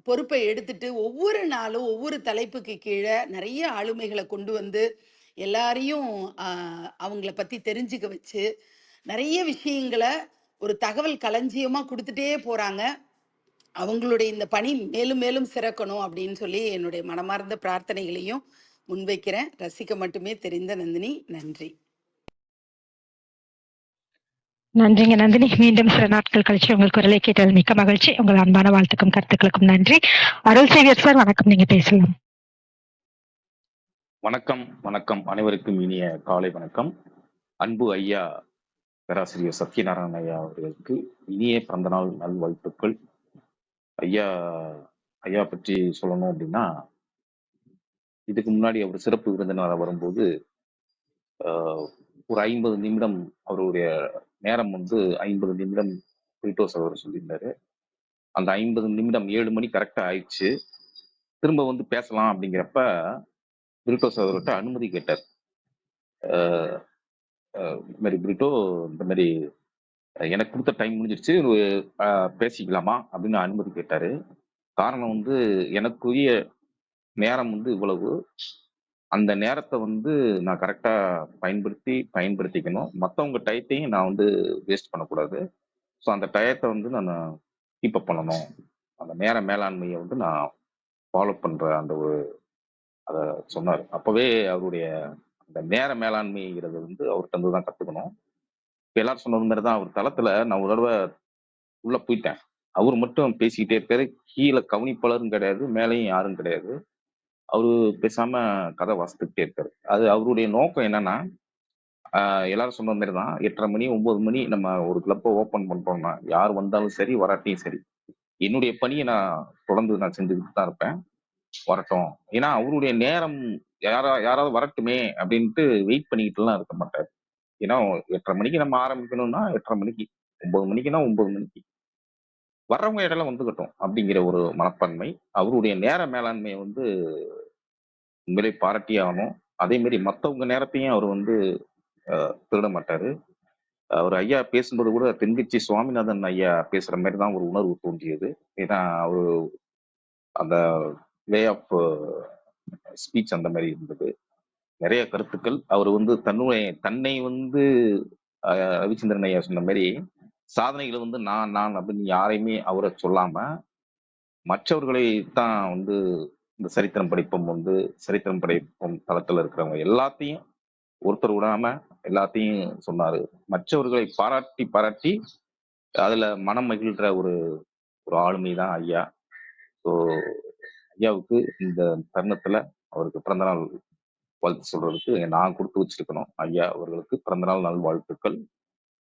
Speaker 7: பொறுப்பை எடுத்துட்டு ஒவ்வொரு நாளும் ஒவ்வொரு தலைப்புக்கு கீழே நிறைய ஆளுமைகளை கொண்டு வந்து எல்லாரையும் அவங்கள பத்தி தெரிஞ்சுக்க வச்சு நிறைய விஷயங்களை ஒரு தகவல் களஞ்சியமா கொடுத்துட்டே போறாங்க. அவங்களுடைய இந்த பணி மேலும் மேலும் சிறக்கணும் அப்படின்னு சொல்லி என்னுடைய மனமார்ந்த பிரார்த்தனைகளையும் முன்வைக்கிறேன். ரசிக்க மட்டுமே தெரிந்த நந்தினி. நன்றி.
Speaker 2: நன்றிங்க நந்தினி. மீண்டும் சில நாட்கள் கழிச்சு உங்கள் குரலை கேட்டது மிக்க மகிழ்ச்சி. உங்கள் அன்பான வாழ்த்துக்கும் கருத்துக்களுக்கும் நன்றி. அருள் சேவியர் சார், வணக்கம். நீங்க பேசலாம்.
Speaker 8: வணக்கம் வணக்கம் அனைவருக்கும் இனிய காலை வணக்கம். அன்பு ஐயா பேராசிரியர் சத்யநாராயண ஐயா அவர்களுக்கு இனிய பிறந்தநாள் நல்வாழ்த்துக்கள். ஐயா ஐயா பற்றி சொல்லணும் அப்படின்னா, இதுக்கு முன்னாடி அவர் சிறப்பு விருந்தினராக வரும்போது ஒரு 50 நிமிடம் அவருடைய நேரம் 50 நிமிடம் பிரிட்டோஸ் அவர் சொல்லியிருந்தாரு. அந்த 50 நிமிடம் 7 மணி கரெக்டா ஆயிடுச்சு. திரும்ப பேசலாம் அப்படிங்கிறப்ப பிரிட்டோஸ் அவர்கிட்ட அனுமதி கேட்டார். இந்த மாதிரி பிரிட்டோ, இந்த மாதிரி எனக்கு கொடுத்த டைம் முடிஞ்சிருச்சு, பேசிக்கலாமா அப்படின்னு அனுமதி கேட்டாரு. காரணம் எனக்குரிய நேரம் இவ்வளவு. அந்த நேரத்தை நான் கரெக்டா பயன்படுத்திக்கணும். மற்றவங்க டயத்தையும் நான் வேஸ்ட் பண்ணக்கூடாது. ஸோ அந்த டயத்தை நான் கீப் அப் பண்ணணும். அந்த நேர மேலாண்மையை நான் ஃபாலோ பண்ற அந்த ஒரு அதை சொன்னார். அப்பவே அவருடைய அந்த நேர மேலாண்மைங்கிறது அவர்கிட்ட தான் கத்துக்கணும். இப்ப எல்லாரும் சொன்னது மாதிரி தான் அவர் தளத்துல நான் ஒரு தடவை உள்ள போயிட்டேன். அவர் மட்டும் பேசிக்கிட்டே இருக்காரு. கீழே கவனிப்பாளரும் கிடையாது, மேலேயும் யாரும் கிடையாது. அவரு பேசாம கதை வாசித்துக்கிட்டே இருக்காரு. அது அவருடைய நோக்கம் என்னன்னா, எல்லாரும் சொன்ன மாதிரி தான் 8:30 மணி 9 மணி நம்ம ஒரு கிளப்பை ஓப்பன் பண்றோம்னா யார் வந்தாலும் சரி வராட்டியும் சரி, என்னுடைய பணியை நான் தொடர்ந்து நான் செஞ்சுக்கிட்டு தான் இருப்பேன். வரட்டும். ஏன்னா அவருடைய நேரம் யாராவது வரட்டுமே அப்படின்ட்டு வெயிட் பண்ணிக்கிட்டுலாம் இருக்க மாட்டார். ஏன்னா 8:30 மணிக்கு நம்ம ஆரம்பிக்கணும்னா 8:30 மணிக்கு, 9 மணிக்குன்னா 9 மணிக்கு, வர்றவங்க இடையில வந்துக்கட்டும் அப்படிங்கிற ஒரு மனப்பான்மை. அவருடைய நேர மேலாண்மையை உண்மையிலே பாராட்டியே ஆகணும். அதே மாதிரி மற்றவங்க நேரத்தையும் அவர் திருட மாட்டாரு. அவர் ஐயா பேசும்போது கூட தென்கட்சி சுவாமிநாதன் ஐயா பேசுற மாதிரி தான் ஒரு உணர்வு தோன்றியது. ஏன்னா அவரு அந்த வே ஆஃப் ஸ்பீச் அந்த மாதிரி இருந்தது. நிறைய கருத்துக்கள் அவர் தன்னை ரவிச்சந்திரன் ஐயா சொன்ன மாதிரி சாதனைகளை நான் நான் அப்படின்னு யாரையுமே அவரை சொல்லாம மற்றவர்களை தான் இந்த சரித்திரம் படைப்போம் தளத்துல இருக்கிறவங்க எல்லாத்தையும் ஒருத்தர் விடாம எல்லாத்தையும் சொன்னாரு. மற்றவர்களை பாராட்டி பாராட்டி அதுல மனம் மகிழ்ற ஒரு ஒரு ஆளுமை தான் ஐயா. ஸோ ஐயாவுக்கு இந்த தருணத்துல அவருக்கு பிறந்தநாள் வாழ்த்து சொல்றதுக்கு நான் கொடுத்து வச்சிருக்கணும். ஐயா அவர்களுக்கு பிறந்தநாள் நல் வாழ்த்துக்கள்.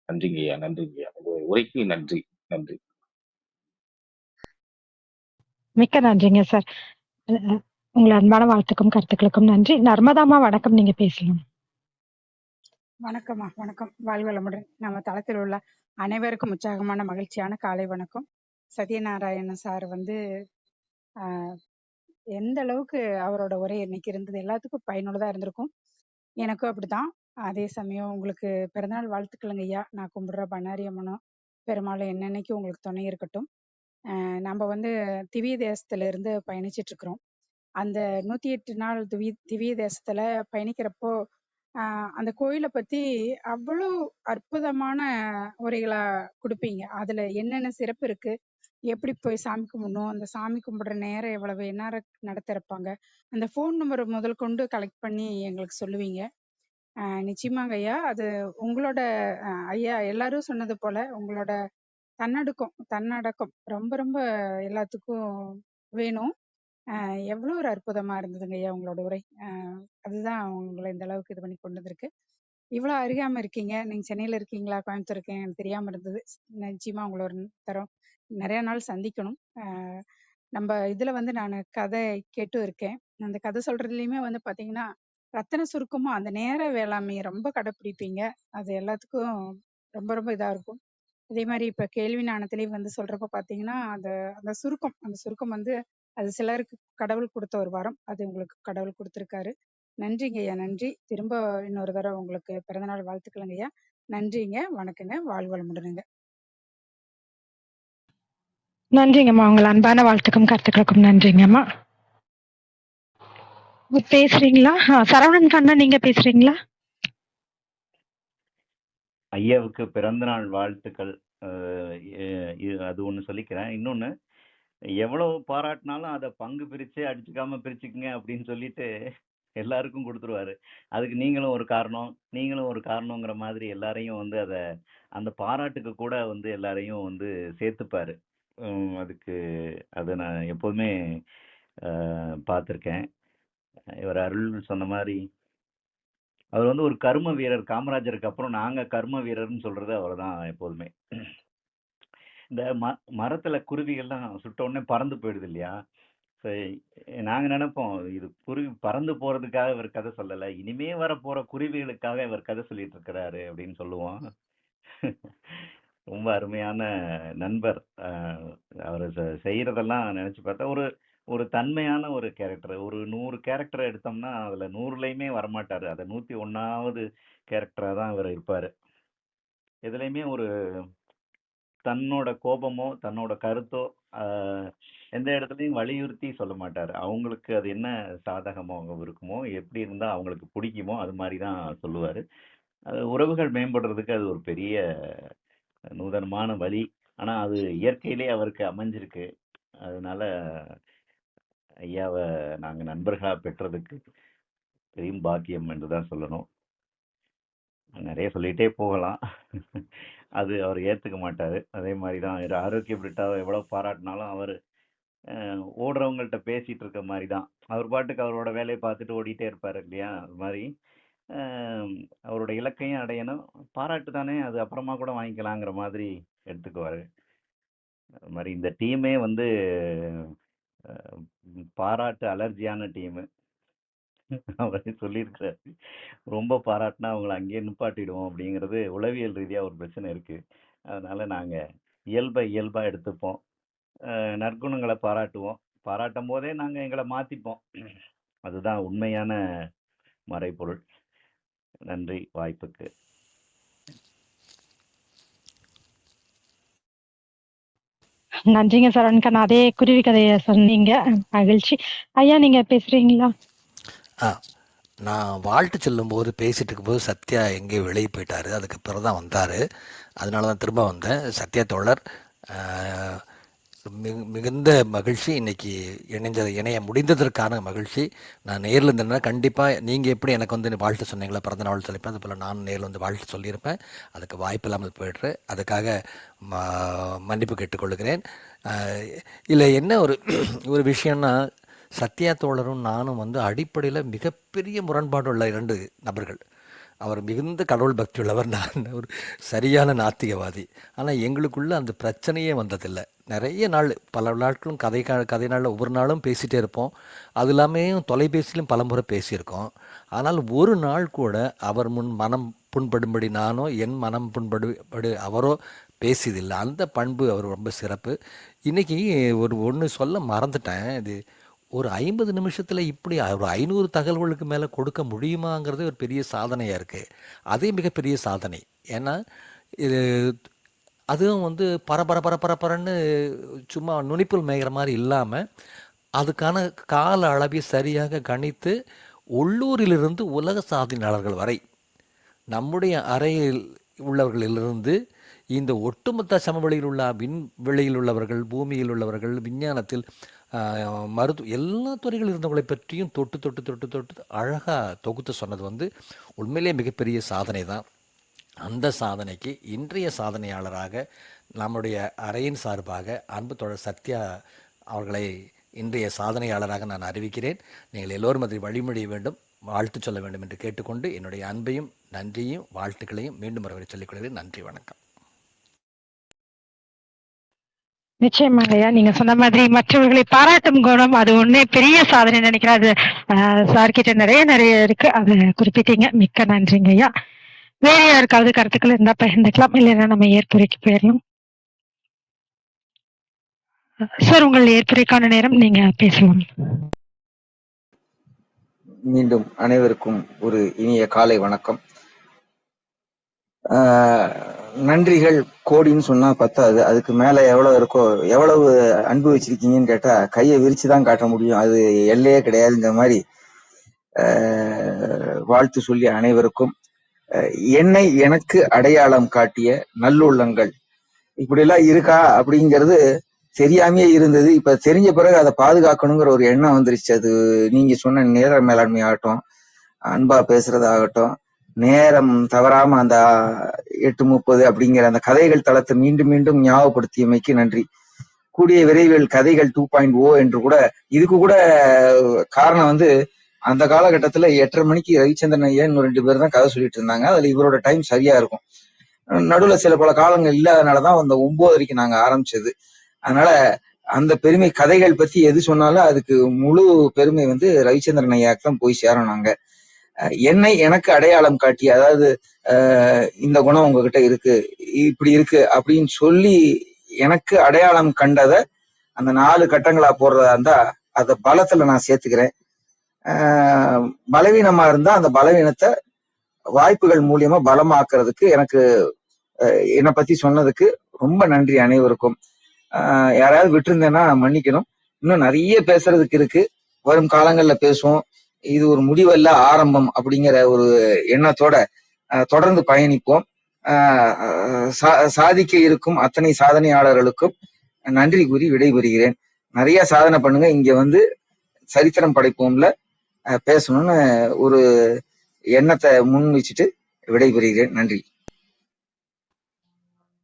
Speaker 8: நன்றிங்க ஐயா, நன்றிங்க ஐயா. உங்க உரைக்கு நன்றி. நன்றி.
Speaker 2: மிக்க நன்றிங்க சார். உங்கள் அன்பான வாழ்த்துக்கும் கருத்துக்களுக்கும் நன்றி. நர்மதாமா, வணக்கம். நீங்க பேசலாம்.
Speaker 9: வணக்கம்மா, வணக்கம். வாழ்வளமுடன். நம்ம தளத்தில் உள்ள அனைவருக்கும் உற்சாகமான மகிழ்ச்சியான காலை வணக்கம். சத்யநாராயண சார் எந்த அளவுக்கு அவரோட உரை இன்னைக்கு இருந்தது எல்லாத்துக்கும் பயனுள்ளதா இருந்திருக்கும். எனக்கும் அப்படிதான். அதே சமயம் உங்களுக்கு பிறந்தநாள் வாழ்த்துக்களுங்க ஐயா. நான் கும்பிடுற பண்ணாரி அம்மனும் பெருமாளும் என்னன்னைக்கு உங்களுக்கு துணை இருக்கட்டும். நம்ம திவ்ய தேசத்துல இருந்து பயணிச்சிட்டு இருக்கிறோம். அந்த 108 நாள் திவ்ய தேசத்துல பயணிக்கிறப்போ அந்த கோயிலை பத்தி அவ்வளோ அற்புதமான உரைகளா கொடுப்பீங்க. அதுல என்னென்ன சிறப்பு இருக்கு, எப்படி போய் சாமி கும்பிடணும், அந்த சாமி கும்பிடுற நேரம் எவ்வளவு, என்ன நடத்திருப்பாங்க, அந்த ஃபோன் நம்பர் முதல் கொண்டு கலெக்ட் பண்ணி எங்களுக்கு சொல்லுவீங்க. நிச்சயமாங்க ஐயா. அது உங்களோட ஐயா எல்லாரும் சொன்னது போல உங்களோட தன்னடக்கம் ரொம்ப ரொம்ப எல்லாத்துக்கும் வேணும். எவ்வளோ ஒரு அற்புதமா இருந்ததுங்க ஐயா உங்களோட உரை. அதுதான் உங்களை இந்த அளவுக்கு இது பண்ணி கொண்டு வந்திருக்கு. இவ்வளோ அறியாம இருக்கீங்க. நீங்க சென்னையில இருக்கீங்களா, கோயம்புத்தூர் இருக்கீங்க, எனக்கு தெரியாம இருந்தது. நிச்சயமா உங்களை ஒரு தரம் நிறைய நாள் சந்திக்கணும். நம்ம இதுல நான் கதை கேட்டும் இருக்கேன். அந்த கதை சொல்றதுலயுமே பாத்தீங்கன்னா ரத்தன சுருக்கமா அந்த நேர வேளாண்மையை ரொம்ப கடைப்பிடிப்பீங்க. அது எல்லாத்துக்கும் ரொம்ப ரொம்ப இதா இருக்கும். அதே மாதிரி இப்ப கேள்வி ஞானத்திலேயே சொல்றப்ப பாத்தீங்கன்னா அந்த அந்த சுருக்கம் அது சிலருக்கு கடவுள் கொடுத்த ஒரு வரம். அது உங்களுக்கு கடவுள் கொடுத்திருக்காரு. நன்றிங்க ஐயா, நன்றி. திரும்ப இன்னொரு தடவை உங்களுக்கு பிறந்தநாள் வாழ்த்துக்களுங்க ஐயா. நன்றிங்க, வணக்கங்க, வாழ்வளமுடனுங்க.
Speaker 2: நன்றிங்கம்மா. உங்கள் அன்பான வாழ்த்துக்கும் கருத்துக்களுக்கும் நன்றிங்கம்மா. பேசுறீங்களா? சரவணன் கண்ணா, நீங்க பேசுறீங்களா?
Speaker 5: ஐயாவுக்கு பிறந்தநாள் வாழ்த்துக்கள். அது ஒன்று சொல்லிக்கிறேன். இன்னொன்று, எவ்வளவு பாராட்டினாலும் அதை பங்கு பிரித்து அடிச்சுக்காம பிரிச்சுக்குங்க அப்படின்னு சொல்லிட்டு எல்லாருக்கும் கொடுத்துருவாரு. அதுக்கு நீங்களும் ஒரு காரணம், நீங்களும் ஒரு காரணங்கிற மாதிரி எல்லாரையும் வந்து அந்த பாராட்டுக்கு கூட வந்து எல்லாரையும் வந்து சேர்த்துப்பாரு. அதுக்கு அதை நான் எப்போதுமே பார்த்துருக்கேன். இவர் அருள் சொன்ன மாதிரி அவர் வந்து ஒரு கர்ம வீரர். காமராஜருக்கு அப்புறம் நாங்க கர்ம வீரர்னு சொல்றது அவர் தான் எப்போதுமே. இந்த மரத்துல குருவிகள்லாம் சுட்ட உடனே பறந்து போயிடுது இல்லையா? நாங்க நினைப்போம் இது குருவி பறந்து போறதுக்காக இவர் கதை சொல்லல, இனிமே வர போற குருவிகளுக்காக இவர் கதை சொல்லிட்டு இருக்கிறாரு அப்படின்னு சொல்லுவோம். ரொம்ப அருமையான நண்பர். அவர் செய்யறதெல்லாம் நினைச்சு பார்த்தா ஒரு ஒரு தன்மையான ஒரு கேரக்டர். ஒரு 100 கேரக்டர் எடுத்தோம்னா அதுல 100லயுமே வரமாட்டாரு. அதை 101வது கேரக்டரா தான் இவர் இருப்பாரு. எதுலையுமே ஒரு தன்னோட கோபமோ தன்னோட கருத்தோ எந்த இடத்துலையும் வலியுறுத்தி சொல்ல மாட்டார். அவங்களுக்கு அது என்ன சாதகமோ இருக்குமோ, எப்படி இருந்தால் அவங்களுக்கு பிடிக்குமோ அது மாதிரி தான் சொல்லுவார். அது உறவுகள் மேம்படுறதுக்கு அது ஒரு பெரிய நூதனமான வழி. ஆனால் அது இயற்கையிலே அவருக்கு அமைஞ்சிருக்கு. அதனால ஐயாவை நாங்கள் நண்பர்களாக பெற்றதுக்கு பெரிய பாக்கியம் என்று தான் சொல்லணும். நிறைய சொல்லிகிட்டே போகலாம். அது அவர் ஏற்றுக்க மாட்டார். அதே மாதிரி தான் ஆரோக்கிய பிரிட்டாவை எவ்வளோ பாராட்டினாலும் அவர் ஓடுறவங்கள்ட்ட பேசிகிட்டு இருக்க மாதிரி தான். அவர் பாட்டுக்கு அவரோட வேலையை பார்த்துட்டு ஓடிட்டே இருப்பார் இல்லையா? அது மாதிரி அவரோட இலக்கையும் அடையணும், பாராட்டு தானே அது அப்புறமா கூட வாங்கிக்கலாங்கிற மாதிரி எடுத்துக்குவார். அது மாதிரி இந்த டீமே வந்து பாராட்டு அலர்ஜியான டீமு. அவரே சொல்லியிருக்கிறாரு, ரொம்ப பாராட்டினா அவங்கள அங்கேயே நிப்பாட்டிடுவோம் அப்படிங்கிறது உளவியல் ரீதியாக ஒரு பிரச்சனை இருக்குது. அதனால் நாங்கள் இயல்பாக எடுத்துப்போம். நற்குணங்களை பாராட்டுவோம். பாராட்டும் போதே நாங்கள் எங்களை மாற்றிப்போம். அதுதான் உண்மையான மறைபொருள். நன்றி வாய்ப்புக்கு.
Speaker 2: நன்றிங்க சரவணன். அதே குருவி கதையை சொன்னீங்க, மகிழ்ச்சி. ஐயா நீங்க பேசுறீங்களா?
Speaker 4: நான் வாழ்த்து சொல்லும்போது பேசிகிட்டு இருக்கும்போது சத்யா எங்கேயோ வெளியே போயிட்டார். அதுக்கு பிறகு தான் வந்தார். அதனால தான் திரும்ப வந்தேன். சத்யா தோழர், மிகுந்த மகிழ்ச்சி. இன்றைக்கி இணைய முடிந்ததற்கான மகிழ்ச்சி. நான் நேரில் இருந்தேன்னா கண்டிப்பாக நீங்கள் எப்படி எனக்கு வந்து வாழ்த்து சொன்னீங்களா, பிறந்த நாள் சொல்லிப்பேன், அதுபோல் நான் நேரில் வந்து வாழ்த்து சொல்லியிருப்பேன். அதுக்கு வாய்ப்பு இல்லாமல் போய்ட்டு அதுக்காக மன்னிப்பு கேட்டுக்கொள்கிறேன். இல்லை என்ன ஒரு விஷயம்னா, சத்யா தோழரும் நானும் வந்து அடிப்படையில் மிகப்பெரிய முரண்பாடு உள்ள 2 நபர்கள். அவர் மிகுந்த கடவுள் பக்தி உள்ளவர், நான் ஒரு சரியான நாத்திகவாதி. ஆனால் எங்களுக்குள்ளே அந்த பிரச்சனையே வந்ததில்லை. நிறைய நாள், பல நாட்களும் கதை நாளில் ஒவ்வொரு நாளும் பேசிகிட்டே இருப்போம். அது இல்லாமல் தொலைபேசியிலும் பலமுறை பேசியிருக்கோம். ஆனால் ஒரு நாள் கூட அவர் மனம் புண்படும்படி நானோ, என் மனம் புண்படு அவரோ பேசியதில்லை. அந்த பண்பு அவர் ரொம்ப சிறப்பு. இன்றைக்கி ஒன்று சொல்ல மறந்துட்டேன். இது ஒரு 50 நிமிஷத்தில் இப்படி ஒரு 500 தகவல்களுக்கு மேலே கொடுக்க முடியுமாங்கிறது ஒரு பெரிய சாதனையாக இருக்குது. அதே மிகப்பெரிய சாதனை. ஏன்னா இது அதுவும் வந்து பரபரன்னு சும்மா நுனிப்புல் மேய்கிற மாதிரி இல்லாமல் அதுக்கான கால அளவை சரியாக கணித்து உள்ளூரிலிருந்து உலக சாதனையாளர்கள் வரை நம்முடைய அறையில் உள்ளவர்களிலிருந்து இந்த ஒட்டுமொத்த சமவெளியில் உள்ள விண்வெளியில் உள்ளவர்கள், பூமியில் உள்ளவர்கள், விஞ்ஞானத்தில் எல்லா துறைகள் இருந்தவங்களை பற்றியும் தொட்டு அழகாக தொகுத்து சொன்னது வந்து உண்மையிலே மிகப்பெரிய சாதனை தான். அந்த சாதனைக்கு இன்றைய சாதனையாளராக நம்முடைய அறையின் சார்பாக அன்பு தோழர் சத்யா அவர்களை இன்றைய சாதனையாளராக நான் அறிவிக்கிறேன். நீங்கள் எல்லோரும் அதை வழிமொழிய வேண்டும், வாழ்த்து சொல்ல வேண்டும் என்று கேட்டுக்கொண்டு என்னுடைய அன்பையும் நன்றியையும் வாழ்த்துக்களையும் மீண்டும் ஒருவரை சொல்லிக்கொள்கிறேன். நன்றி, வணக்கம்.
Speaker 2: நிச்சயமாங்க ஐயா, நீங்க சொன்ன மாதிரி மற்றவர்களை பாராட்டும் குணம் அது ஒன்னே பெரிய சாதனை நினைக்கிறேன். அது சார் கிட்ட நிறைய இருக்கு, அதை குறிப்பிட்டீங்க. மிக்க நன்றிங்க ஐயா. வேற யாருக்காவது கருத்துக்கள் இருந்தா பகிர்ந்துக்கலாம், இல்லைன்னா நம்ம ஏற்புரைக்கு போயிடலாம். சார் உங்கள் ஏற்புரைக்கான நேரம், நீங்க பேசலாம்.
Speaker 3: மீண்டும் அனைவருக்கும் ஒரு இனிய காலை வணக்கம். நன்றிகள் கோடின்னு சொன்னா பத்தாது, அதுக்கு மேல எவ்வளவு இருக்கோ, எவ்வளவு அன்பு வச்சிருக்கீங்கன்னு கேட்டா கையை விரிச்சுதான் காட்ட முடியும், அது எல்லையே கிடையாதுங்கிற மாதிரி வாழ்த்து சொல்லி அனைவருக்கும் என்னை எனக்கு அடையாளம் காட்டிய நல்லுள்ளங்கள் இப்படி எல்லாம் இருக்கா அப்படிங்கிறது தெரியாமையே இருந்தது. இப்ப தெரிஞ்ச பிறகு அதை பாதுகாக்கணுங்கிற ஒரு எண்ணம் வந்துருச்சு. அது நீங்க சொன்ன நேர மேலாண்மை ஆகட்டும், அன்பா பேசுறதாகட்டும், நேரம் தவறாம அந்த 8:30 அப்படிங்கிற அந்த கதைகள் தளத்தை மீண்டும் மீண்டும் ஞாபகப்படுத்தியமைக்கு நன்றி. கூடிய விரைவில் கதைகள் 2.0 என்று கூட இதுக்கு கூட காரணம் வந்து அந்த காலகட்டத்துல 8:30 மணிக்கு ரவிச்சந்திரன் ஐயா இன்னும் 2 பேர் தான் கதை சொல்லிட்டு இருந்தாங்க. அதுல இவரோட டைம் சரியா இருக்கும். நடுவுல சில பல காலங்கள் இல்லாதனாலதான் அந்த 9:30க்கு நாங்க ஆரம்பிச்சது. அதனால அந்த பெருமை கதைகள் பத்தி எது சொன்னாலும் அதுக்கு முழு பெருமை வந்து ரவிச்சந்திரன் ஐயாக்கு தான் போய் சேரும். நாங்க எனக்கு அடையாளம் காட்டி, அதாவது இந்த குணம் உங்ககிட்ட இருக்கு, இப்படி இருக்கு அப்படின்னு சொல்லி எனக்கு அடையாளம் கண்டத அந்த 4 கட்டங்களா போடுறதா இருந்தா அத பலத்துல நான் சேர்த்துக்கிறேன். பலவீனமா இருந்தா அந்த பலவீனத்தை வாய்ப்புகள் மூலியமா பலமாக்குறதுக்கு எனக்கு என்னை பத்தி சொன்னதுக்கு ரொம்ப நன்றி அனைவருக்கும். யாராவது விட்டுருந்தேன்னா மன்னிக்கணும். இன்னும் நிறைய பேசுறதுக்கு இருக்கு, வரும் காலங்கள்ல பேசுவோம். இது ஒரு முடிவல்ல, ஆரம்பம் அப்படிங்கிற ஒரு எண்ணத்தோட தொடர்ந்து பயணிப்போம். சாதிக்க இருக்கும் அத்தனை சாதனையாளர்களுக்கும் நன்றி கூறி விடைபெறுகிறேன். நிறைய சாதனை பண்ணுங்க. இங்க வந்து சரித்திரம் படைப்போம்ல பேசணும்னு ஒரு எண்ணத்தை முன் வச்சுட்டு விடைபெறுகிறேன். நன்றி.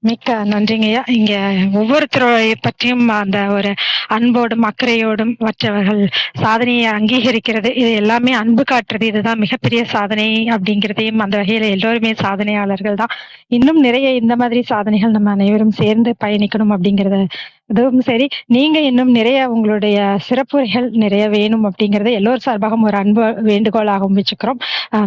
Speaker 2: மிக்க நன்றிங்கய்யா. இங்க ஒவ்வொருத்தரை பற்றியும் அந்த ஒரு அன்போடும் அக்கறையோடும் மற்றவர்கள் சாதனையை அங்கீகரிக்கிறது, இது எல்லாமே அன்பு காட்டுறது. இதுதான் மிகப்பெரிய சாதனை அப்படிங்கிறதையும் அந்த வகையில எல்லோருமே சாதனையாளர்கள் தான். இன்னும் நிறைய இந்த மாதிரி சாதனைகள் நம்ம அனைவரும் சேர்ந்து பயணிக்கணும் அப்படிங்கிறத இதுவும் சரி. நீங்க இன்னும் நிறைய உங்களுடைய சிறப்புரைகள் நிறைய வேணும் அப்படிங்கறத எல்லோர் சார்பாகவும் ஒரு அன்பு வேண்டுகோளாகவும் வச்சுக்கிறோம்.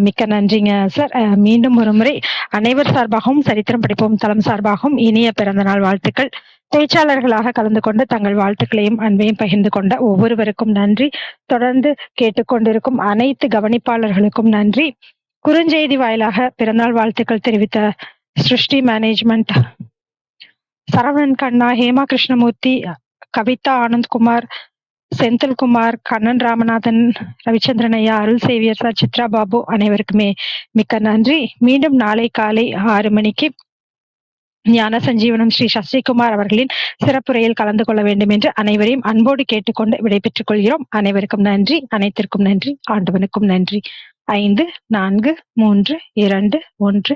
Speaker 2: மிக்க நன்றிங்க சார். மீண்டும் ஒரு முறை அனைவர் சார்பாகவும் சரித்திரம் படிப்போம் தளம் சார்பாகவும் இனிய பிறந்த நாள் வாழ்த்துக்கள். பேச்சாளர்களாக கலந்து கொண்டு தங்கள் வாழ்த்துக்களையும் அன்பையும் பகிர்ந்து கொண்ட ஒவ்வொருவருக்கும் நன்றி. தொடர்ந்து கேட்டுக்கொண்டிருக்கும் அனைத்து கவனிப்பாளர்களுக்கும் நன்றி. குறுஞ்செய்தி வாயிலாக பிறந்தநாள் வாழ்த்துக்கள் தெரிவித்த சிருஷ்டி மேனேஜ்மெண்ட், சரவணன் கண்ணா, ஹேமா கிருஷ்ணமூர்த்தி, கவிதா ஆனந்த்குமார், செந்தில்குமார், கண்ணன் ராமநாதன், ரவிச்சந்திரன் ஐயா, அருள் சேவியர் சார், சித்ரா பாபு அனைவருக்குமே மிக்க நன்றி. மீண்டும் நாளை காலை 6 மணிக்கு ஞான சஞ்சீவனம் ஸ்ரீ சசிகுமார் அவர்களின் சிறப்புரையில் கலந்து கொள்ள வேண்டும் என்று அனைவரையும் அன்போடு கேட்டுக்கொண்டு விடைபெற்றுக் கொள்கிறோம். அனைவருக்கும் நன்றி, அனைத்திற்கும் நன்றி, ஆண்டவனுக்கும் நன்றி. 5, 4, 3, 2, 1 நன்றி.